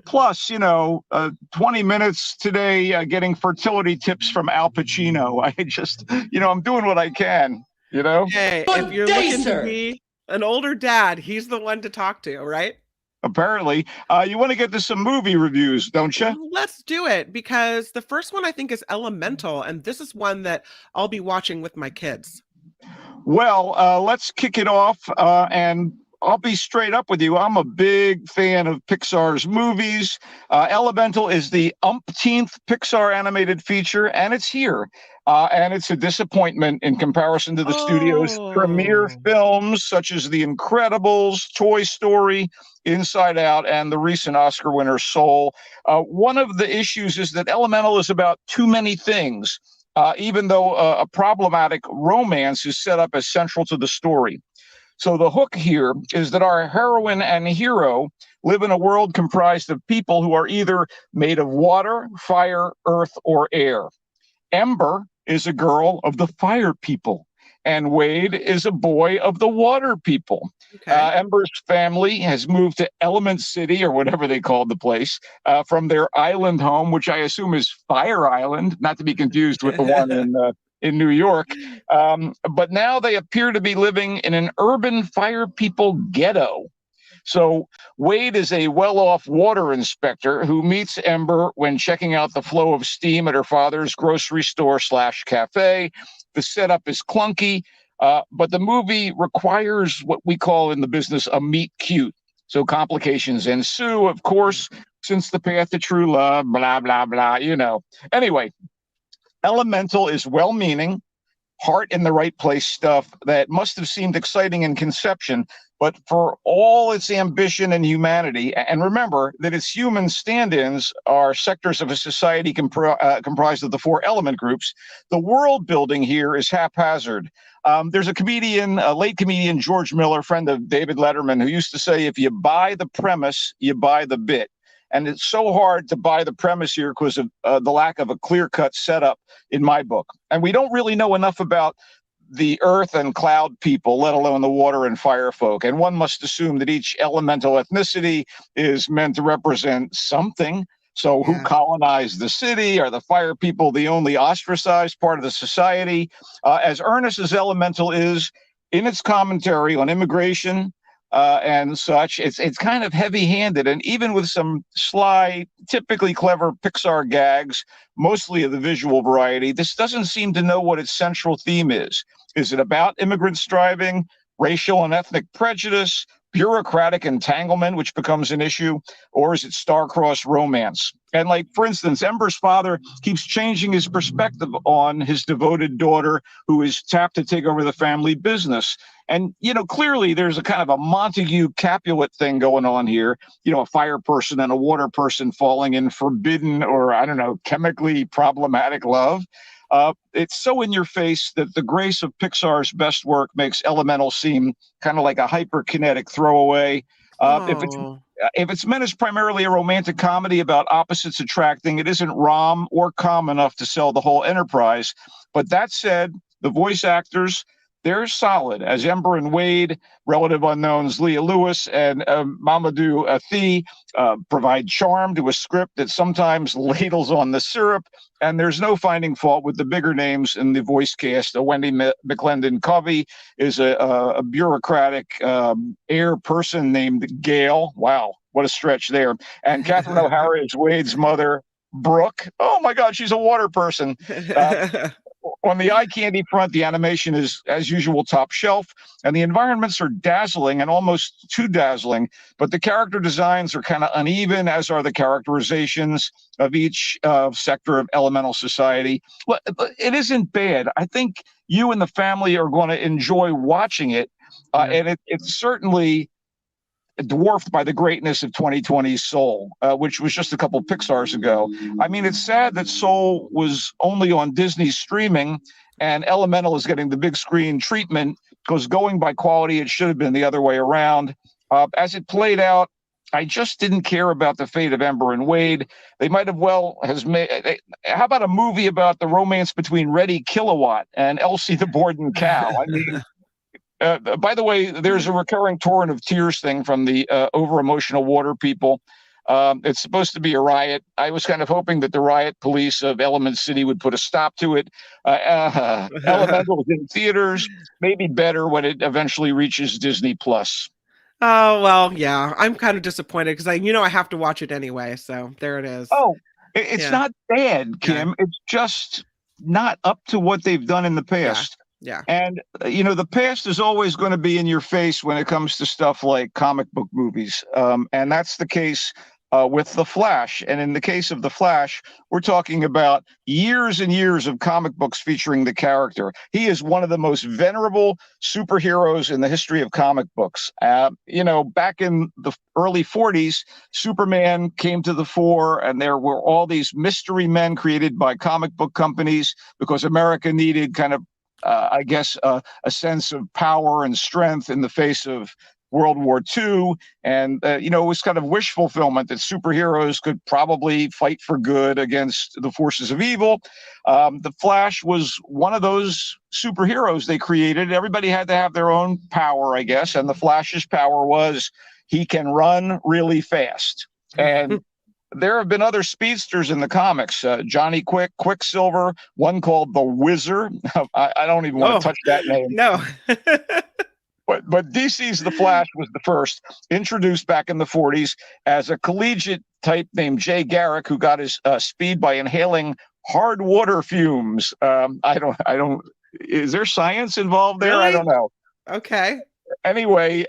[SPEAKER 7] Plus, 20 minutes today getting fertility tips from Al Pacino. I just, I'm doing what I can,
[SPEAKER 3] Hey, if you're looking to be an older dad, he's the one to talk to, right?
[SPEAKER 7] Apparently. You want to get to some movie reviews, don't you?
[SPEAKER 3] Let's do it, because the first one I think is Elemental, and this is one that I'll be watching with my kids.
[SPEAKER 7] Well, let's kick it off, and I'll be straight up with you. I'm a big fan of Pixar's movies. Elemental is the umpteenth Pixar animated feature, and it's here. And it's a disappointment in comparison to the studio's premier films, such as The Incredibles, Toy Story, Inside Out, and the recent Oscar winner Soul. One of the issues is that Elemental is about too many things, even though a problematic romance is set up as central to the story. So the hook here is that our heroine and hero live in a world comprised of people who are either made of water, fire, earth, or air. Ember is a girl of the fire people, and Wade is a boy of the water people. Okay. Ember's family has moved to Element City, or whatever they called the place, from their island home, which I assume is Fire Island, not to be confused with the one in New York. But now they appear to be living in an urban fire people ghetto. So Wade is a well-off water inspector who meets Ember when checking out the flow of steam at her father's grocery store / cafe. The setup is clunky, but the movie requires what we call in the business a meet cute. So complications ensue, of course, since the path to true love, blah, blah, blah, Anyway, Elemental is well-meaning, heart in the right place stuff that must have seemed exciting in conception, but for all its ambition and humanity, and remember that its human stand-ins are sectors of a society comprised of the 4 element groups, the world building here is haphazard. There's a late comedian, George Miller, friend of David Letterman, who used to say, if you buy the premise, you buy the bit. And it's so hard to buy the premise here because of the lack of a clear-cut setup in my book. And we don't really know enough about the earth and cloud people, let alone the water and fire folk. And one must assume that each elemental ethnicity is meant to represent something. So who colonized the city? Are the fire people the only ostracized part of the society? As earnest as Elemental is in its commentary on immigration, and such. It's kind of heavy-handed, and even with some sly, typically clever Pixar gags, mostly of the visual variety, this doesn't seem to know what its central theme is. Is it about immigrant striving, racial and ethnic prejudice, bureaucratic entanglement, which becomes an issue, or is it star-crossed romance? And like, for instance, Ember's father keeps changing his perspective on his devoted daughter, who is tapped to take over the family business. And, clearly there's a kind of a Montague Capulet thing going on here, a fire person and a water person falling in forbidden or, I don't know, chemically problematic love. It's so in your face that the grace of Pixar's best work makes Elemental seem kind of like a hyperkinetic throwaway. If it's meant as primarily a romantic comedy about opposites attracting, it isn't rom or com enough to sell the whole enterprise. But that said, the voice actors, they're solid, as Ember and Wade, relative unknowns Leah Lewis and Mamadou Athie provide charm to a script that sometimes ladles on the syrup, and there's no finding fault with the bigger names in the voice cast. Wendy McClendon Covey is a bureaucratic air person named Gail. Wow, what a stretch there. And Catherine O'Hara is Wade's mother, Brooke. Oh my God, she's a water person. On the eye candy front, the animation is, as usual, top shelf, and the environments are dazzling and almost too dazzling, but the character designs are kind of uneven, as are the characterizations of each sector of elemental society. Well, it isn't bad. I think you and the family are going to enjoy watching it, and it's certainly dwarfed by the greatness of 2020's Soul, which was just a couple Pixars ago. I mean, it's sad that Soul was only on Disney streaming and Elemental is getting the big screen treatment, because going by quality, it should have been the other way around. As it played out, I just didn't care about the fate of Ember and Wade. They might have how about a movie about the romance between Reddy Kilowatt and Elsie the Borden cow? I mean, by the way, there's a recurring torrent of tears thing from the over-emotional water people. It's supposed to be a riot. I was kind of hoping that the riot police of Element City would put a stop to it. Elemental is in theaters, maybe better when it eventually reaches Disney Plus.
[SPEAKER 3] Oh, well, yeah. I'm kind of disappointed because I have to watch it anyway. So there it is.
[SPEAKER 7] Oh, it's not bad, Kim. Yeah. It's just not up to what they've done in the past.
[SPEAKER 3] Yeah.
[SPEAKER 7] And, the past is always going to be in your face when it comes to stuff like comic book movies. And that's the case with The Flash. And in the case of The Flash, we're talking about years and years of comic books featuring the character. He is one of the most venerable superheroes in the history of comic books. Back in the early 40s, Superman came to the fore, and there were all these mystery men created by comic book companies because America needed kind of a sense of power and strength in the face of World War II. And, it was kind of wish fulfillment that superheroes could probably fight for good against the forces of evil. The Flash was one of those superheroes they created. Everybody had to have their own power, I guess. And the Flash's power was he can run really fast. And there have been other speedsters in the comics, Johnny Quick, Quicksilver, one called the Whizzer. I don't even want to touch that name.
[SPEAKER 3] No.
[SPEAKER 7] But DC's The Flash was the first, introduced back in the 40s as a collegiate type named Jay Garrick, who got his speed by inhaling hard water fumes. Is there science involved there?
[SPEAKER 3] Really?
[SPEAKER 7] I don't know.
[SPEAKER 3] Okay.
[SPEAKER 7] Anyway,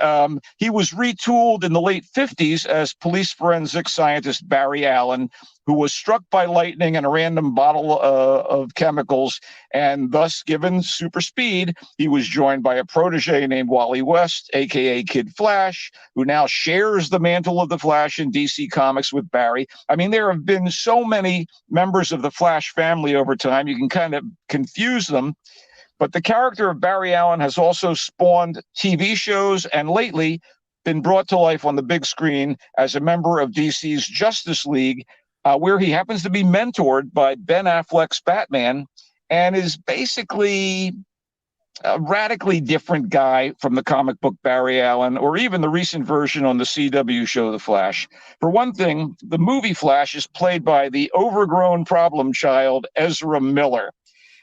[SPEAKER 7] he was retooled in the late 50s as police forensic scientist Barry Allen, who was struck by lightning in a random bottle of chemicals, and thus given super speed. He was joined by a protege named Wally West, a.k.a. Kid Flash, who now shares the mantle of the Flash in DC Comics with Barry. I mean, there have been so many members of the Flash family over time, you can kind of confuse them. But the character of Barry Allen has also spawned TV shows and lately been brought to life on the big screen as a member of DC's Justice League, where he happens to be mentored by Ben Affleck's Batman and is basically a radically different guy from the comic book Barry Allen or even the recent version on the CW show The Flash. For one thing, the movie Flash is played by the overgrown problem child Ezra Miller.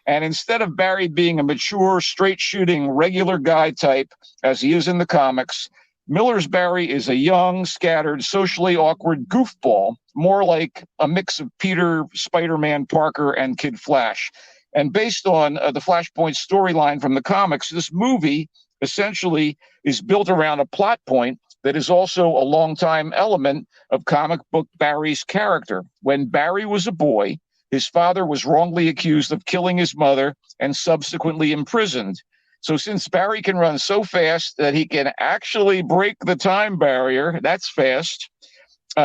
[SPEAKER 7] And instead of Barry being a mature, straight-shooting, regular guy type, as he is in the comics, Miller's Barry is a young, scattered, socially awkward goofball, more like a mix of Peter, Spider-Man, Parker, and Kid Flash. And based on the Flashpoint storyline from the comics, this movie essentially is built around a plot point that is also a longtime element of comic book Barry's character. When Barry was a boy, his father was wrongly accused of killing his mother and subsequently imprisoned. So since Barry can run so fast that he can actually break the time barrier, that's fast,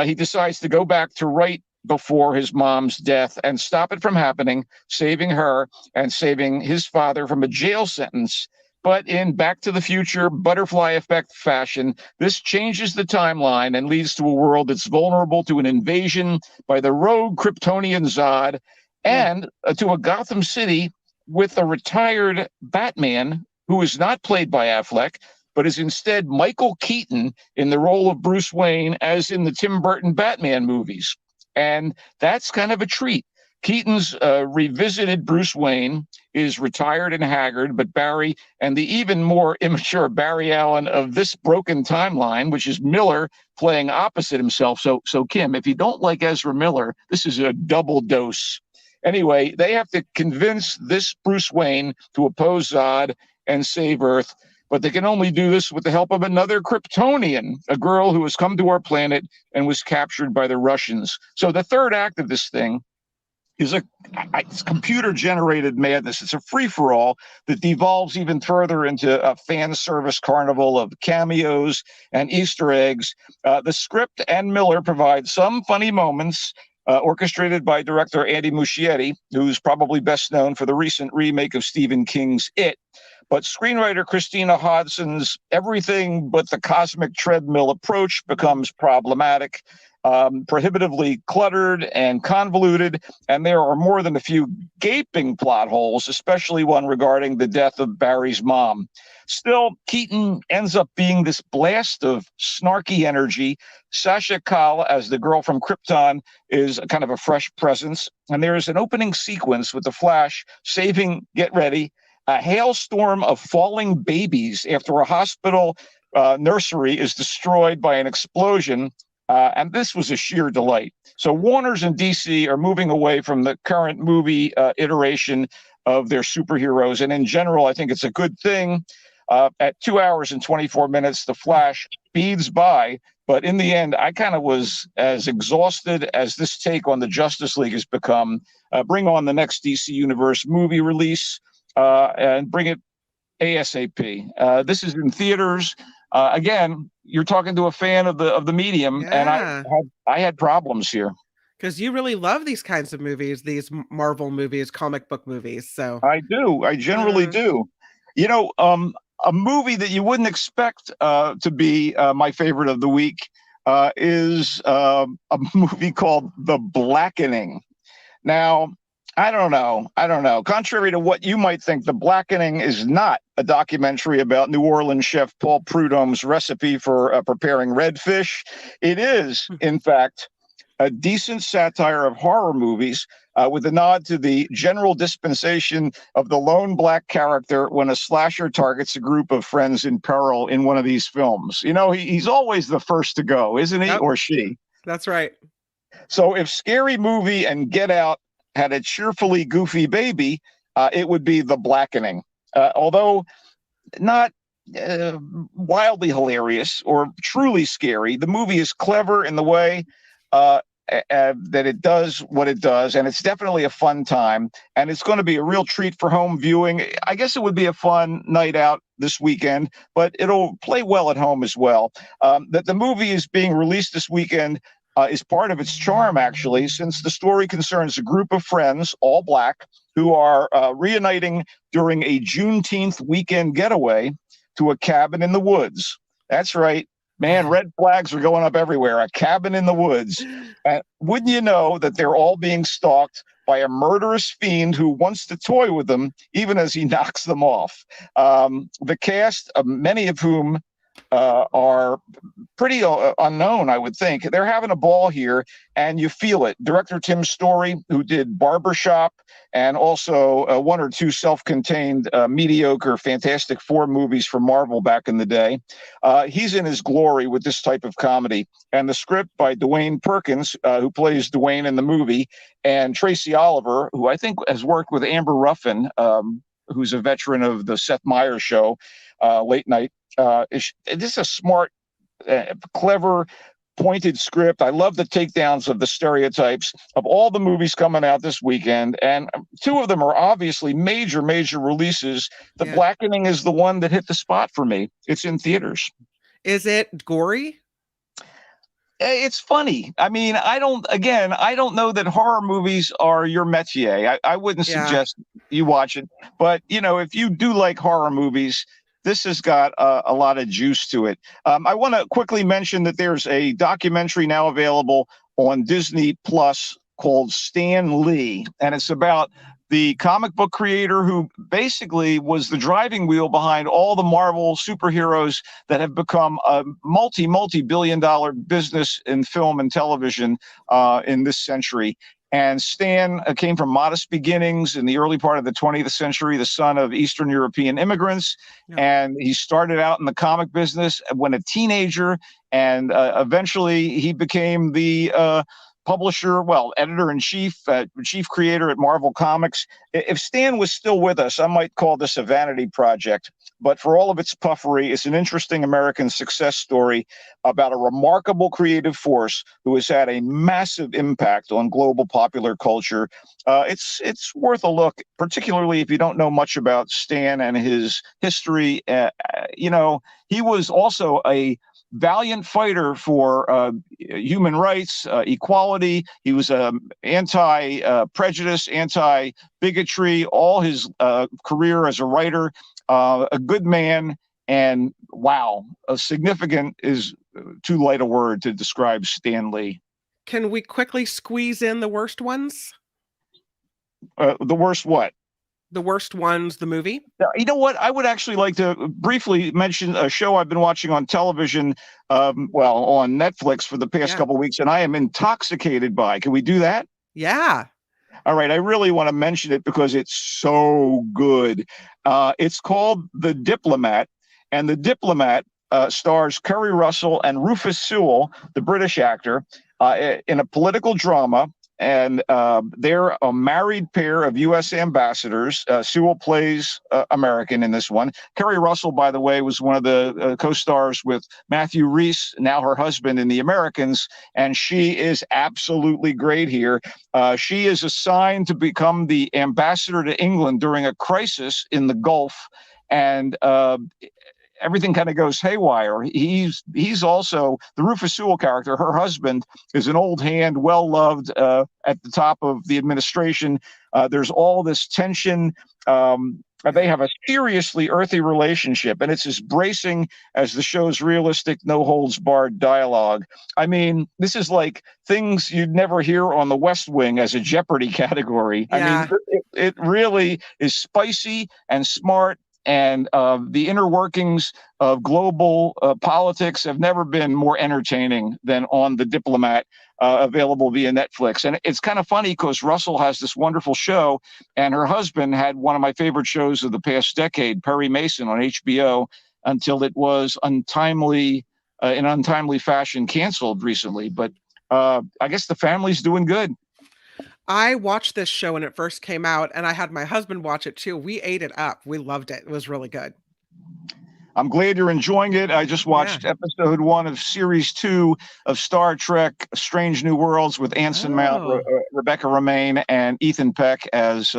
[SPEAKER 7] he decides to go back to right before his mom's death and stop it from happening, saving her and saving his father from a jail sentence. But in Back to the Future butterfly effect fashion, this changes the timeline and leads to a world that's vulnerable to an invasion by the rogue Kryptonian Zod and to a Gotham City with a retired Batman who is not played by Affleck, but is instead Michael Keaton in the role of Bruce Wayne, as in the Tim Burton Batman movies. And that's kind of a treat. Keaton's revisited Bruce Wayne is retired and haggard, but Barry and the even more immature Barry Allen of this broken timeline, which is Miller playing opposite himself. So Kim, if you don't like Ezra Miller, this is a double dose. Anyway, they have to convince this Bruce Wayne to oppose Zod and save Earth, but they can only do this with the help of another Kryptonian, a girl who has come to our planet and was captured by the Russians. So the third act of this thing is it's computer-generated madness. It's a free-for-all that devolves even further into a fan service carnival of cameos and Easter eggs. The script and Miller provide some funny moments, orchestrated by director Andy Muschietti, who's probably best known for the recent remake of Stephen King's It. But screenwriter Christina Hodgson's everything but the cosmic treadmill approach becomes problematic, prohibitively cluttered and convoluted, and there are more than a few gaping plot holes, especially one regarding the death of Barry's mom. Still, Keaton ends up being this blast of snarky energy. Sasha Kal, as the girl from Krypton, is kind of a fresh presence, and there is an opening sequence with the Flash saving, get ready, a hailstorm of falling babies after a hospital nursery is destroyed by an explosion. And this was a sheer delight. So Warner's and DC are moving away from the current movie iteration of their superheroes. And in general, I think it's a good thing. At 2 hours and 24 minutes, The Flash speeds by. But in the end, I kind of was as exhausted as this take on the Justice League has become. Bring on the next DC Universe movie release and bring it ASAP. This is in theaters. Again, you're talking to a fan of the medium, and I had problems here.
[SPEAKER 3] Because you really love these kinds of movies, these Marvel movies, comic book movies. So
[SPEAKER 7] I do. I generally do. You know, a movie that you wouldn't expect to be my favorite of the week is a movie called The Blackening. Now, I don't know. Contrary to what you might think, The Blackening is not a documentary about New Orleans chef Paul Prudhomme's recipe for preparing redfish. It is, in fact, a decent satire of horror movies with a nod to the general dispensation of the lone black character when a slasher targets a group of friends in peril in one of these films. You know, he's always the first to go, isn't he? Yep. Or she?
[SPEAKER 3] That's right.
[SPEAKER 7] So if Scary Movie and Get Out had a cheerfully goofy baby, it would be The Blackening. Although not wildly hilarious or truly scary, the movie is clever in the way that it does what it does, and it's definitely a fun time, and it's going to be a real treat for home viewing. I guess it would be a fun night out this weekend, but it'll play well at home as well. That the movie is being released this weekend is part of its charm, actually, since the story concerns a group of friends, all black, who are reuniting during a Juneteenth weekend getaway to a cabin in the woods. That's right. Man, red flags are going up everywhere. A cabin in the woods. Wouldn't you know that they're all being stalked by a murderous fiend who wants to toy with them, even as he knocks them off. The cast, many of whom are pretty unknown, I would think. They're having a ball here, and you feel it. Director Tim Story, who did Barbershop and also one or two self-contained mediocre Fantastic Four movies for Marvel back in the day. He's in his glory with this type of comedy. And the script by Dwayne Perkins, who plays Dwayne in the movie, and Tracy Oliver, who I think has worked with Amber Ruffin, who's a veteran of the Seth Meyers show, late night. This is a smart, clever, pointed script. I love the takedowns of the stereotypes of all the movies coming out this weekend, and two of them are obviously major releases. The Blackening is the one that hit the spot for me. It's in theaters.
[SPEAKER 3] Is it gory?
[SPEAKER 7] It's funny. I mean, I don't know that horror movies are your métier. I wouldn't suggest you watch it, but if you do like horror movies, this has got a lot of juice to it. I want to quickly mention that there's a documentary now available on Disney Plus called Stan Lee, and it's about the comic book creator who basically was the driving wheel behind all the Marvel superheroes that have become a multi-billion-dollar business in film and television in this century. And Stan came from modest beginnings in the early part of the 20th century, the son of Eastern European immigrants. And he started out in the comic business when a teenager, and eventually he became the editor-in-chief, chief creator at Marvel Comics. If Stan was still with us, I might call this a vanity project. But for all of its puffery, it's an interesting American success story about a remarkable creative force who has had a massive impact on global popular culture. It's worth a look, particularly if you don't know much about Stan and his history. He was also a valiant fighter for human rights, equality. He was anti-prejudice, anti-bigotry, all his career as a writer, a good man, and wow, a significant is too light a word to describe Stan Lee.
[SPEAKER 3] Can we quickly squeeze in the worst ones?
[SPEAKER 7] The worst what?
[SPEAKER 3] The Worst Ones, the movie?
[SPEAKER 7] You know what? I would actually like to briefly mention a show I've been watching on television, on Netflix for the past couple of weeks, and I am intoxicated by. Can we do that?
[SPEAKER 3] Yeah.
[SPEAKER 7] All right. I really want to mention it because it's so good. It's called The Diplomat, and The Diplomat stars Kerry Russell and Rufus Sewell, the British actor, in a political drama. And they're a married pair of U.S. ambassadors. Sewell plays American in this one. Kerry Russell, by the way, was one of the co-stars with Matthew Rhys, now her husband in The Americans, and she is absolutely great here. She is assigned to become the ambassador to England during a crisis in the Gulf, and everything kind of goes haywire. He's also the Rufus Sewell character. Her husband is an old hand, well-loved at the top of the administration. There's all this tension. They have a seriously earthy relationship, and it's as bracing as the show's realistic, no-holds-barred dialogue. I mean, this is like things you'd never hear on The West Wing as a Jeopardy category.
[SPEAKER 3] Yeah.
[SPEAKER 7] I mean, it really is spicy and smart. And the inner workings of global politics have never been more entertaining than on The Diplomat, available via Netflix. And it's kind of funny because Russell has this wonderful show, and her husband had one of my favorite shows of the past decade, Perry Mason on HBO, until it was in untimely fashion canceled recently. But I guess the family's doing good.
[SPEAKER 3] I watched this show when it first came out, and I had my husband watch it too. We ate it up. We loved it. It was really good.
[SPEAKER 7] I'm glad you're enjoying it. I just watched episode 1 of series 2 of Star Trek Strange New Worlds with Anson Mount, Rebecca Romaine, and Ethan Peck as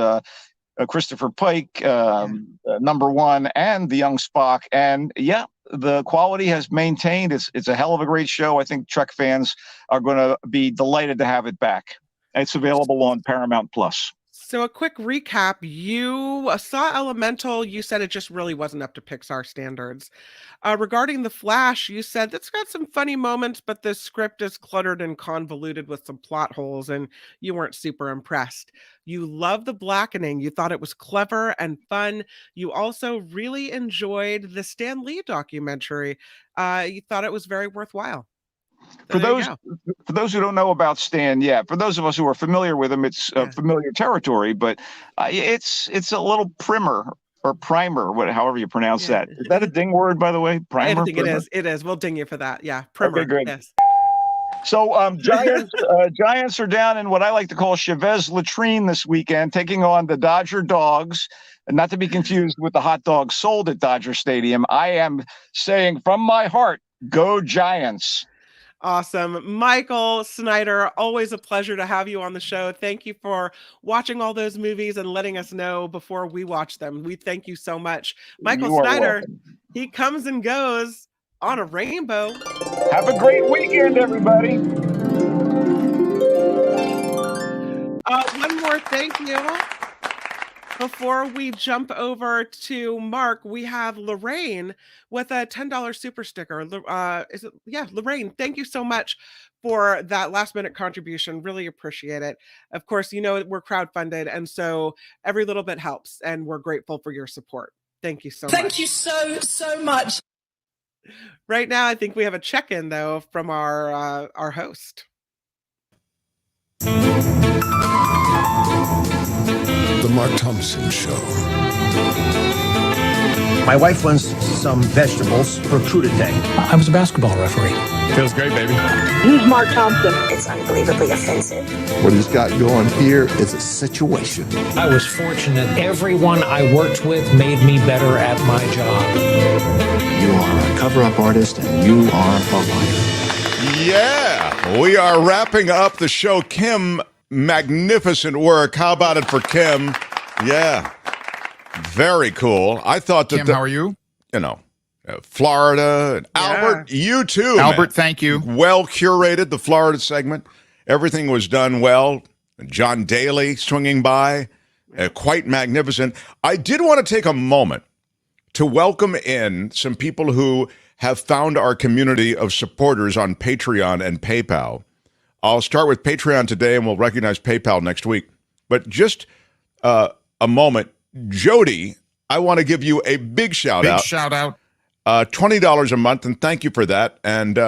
[SPEAKER 7] Christopher Pike, number 1, and the young Spock. And yeah, the quality has maintained. It's a hell of a great show. I think Trek fans are going to be delighted to have it back. It's available on Paramount Plus.
[SPEAKER 3] So a quick recap, you saw Elemental, you said it just really wasn't up to Pixar standards. Regarding The Flash, you said that's got some funny moments, but the script is cluttered and convoluted with some plot holes, and you weren't super impressed. You love The Blackening. You thought it was clever and fun. You also really enjoyed the Stan Lee documentary. You thought it was very worthwhile.
[SPEAKER 7] For those who don't know about Stan, for those of us who are familiar with him, it's familiar territory, but it's a little primer or primer, however you pronounce that. Is that a ding word, by the way? Primer?
[SPEAKER 3] I think it is. It is. We'll ding you for that. Yeah, primer.
[SPEAKER 7] Okay, great.
[SPEAKER 3] Yes.
[SPEAKER 7] So Giants are down in what I like to call Chavez Latrine this weekend, taking on the Dodger Dogs. And not to be confused with the hot dogs sold at Dodger Stadium. I am saying from my heart, go Giants.
[SPEAKER 3] Awesome. Michael Snyder, always a pleasure to have you on the show. Thank you for watching all those movies and letting us know before we watch them. We thank you so much. Michael Snyder, he comes and goes on a rainbow.
[SPEAKER 7] Have a great weekend, everybody.
[SPEAKER 3] One more thank you. Before we jump over to Mark, we have Lorraine with a $10 super sticker. Lorraine, thank you so much for that last minute contribution. Really appreciate it. Of course, we're crowdfunded, and so every little bit helps, and we're grateful for your support. Thank you so much.
[SPEAKER 17] Thank you so much.
[SPEAKER 3] Right now, I think we have a check-in, though, from our host.
[SPEAKER 13] The Mark Thompson Show.
[SPEAKER 1] My wife wants some vegetables for Coup d'etat.
[SPEAKER 19] I was a basketball referee.
[SPEAKER 25] Feels great, baby.
[SPEAKER 2] Who's Mark Thompson?
[SPEAKER 5] It's unbelievably offensive.
[SPEAKER 4] What he's got going here is a situation.
[SPEAKER 19] I was fortunate. Everyone I worked with made me better at my job.
[SPEAKER 10] You are a cover-up artist, and you are a liar.
[SPEAKER 13] Yeah, we are wrapping up the show. Kim, magnificent work. How about it for Kim? Yeah, very cool. I thought that.
[SPEAKER 12] Kim, how are you?
[SPEAKER 13] Florida and Albert, you too.
[SPEAKER 12] Albert,
[SPEAKER 13] man.
[SPEAKER 12] Thank you.
[SPEAKER 13] Well curated, the Florida segment. Everything was done well. John Daly swinging by, quite magnificent. I did want to take a moment to welcome in some people who have found our community of supporters on Patreon and PayPal. I'll start with Patreon today, and we'll recognize PayPal next week. But just a moment. Jody, I want to give you a big shout out.
[SPEAKER 12] Big shout out.
[SPEAKER 13] $20 a month, and thank you for that. And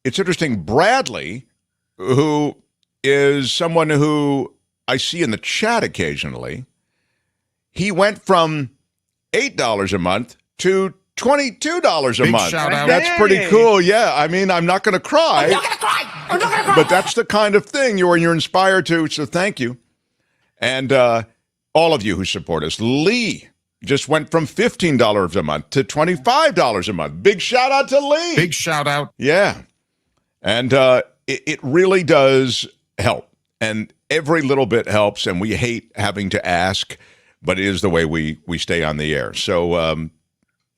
[SPEAKER 13] it's interesting, Bradley, who is someone who I see in the chat occasionally, he went from $8 a month to $22 a month.
[SPEAKER 12] Shout out.
[SPEAKER 13] That's pretty cool. Yeah, I mean, I'm not going to cry. I'm not going to cry. But that's the kind of thing you're inspired to, so thank you. And all of you who support us. Lee just went from $15 a month to $25 a month. Big shout out to Lee.
[SPEAKER 12] Big shout out.
[SPEAKER 13] Yeah. And it really does help. And every little bit helps, and we hate having to ask, but it is the way we stay on the air. So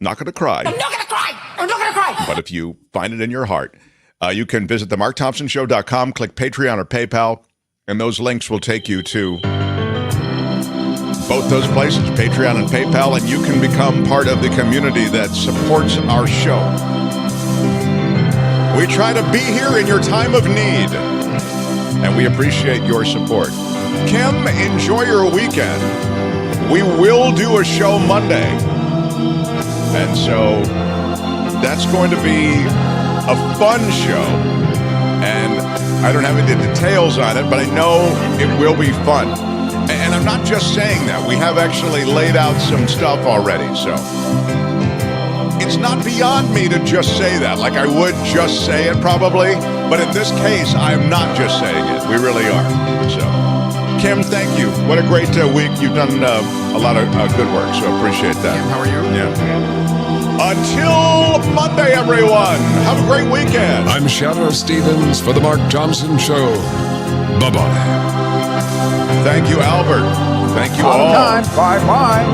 [SPEAKER 13] not going to cry. I'm not going to cry. I'm not going to cry. But if you find it in your heart, you can visit themarkthompsonshow.com, click Patreon or PayPal, and those links will take you to both those places, Patreon and PayPal, and you can become part of the community that supports our show. We try to be here in your time of need, and we appreciate your support. Kim, enjoy your weekend. We will do a show Monday, and so that's going to be a fun show, and I don't have any details on it, but I know it will be fun. And I'm not just saying that. We have actually laid out some stuff already, so it's not beyond me to just say that. Like I would just say it probably, but in this case, I'm not just saying it. We really are. So, Kim, thank you. What a great week. You've done a lot of good work, so appreciate that.
[SPEAKER 12] Kim, how are you?
[SPEAKER 13] Yeah. Until Monday, everyone. Have a great weekend. I'm Shadow Stevens for the Mark Thompson Show. Bye-bye. Thank you, Albert. Thank you all.
[SPEAKER 7] Bye-bye.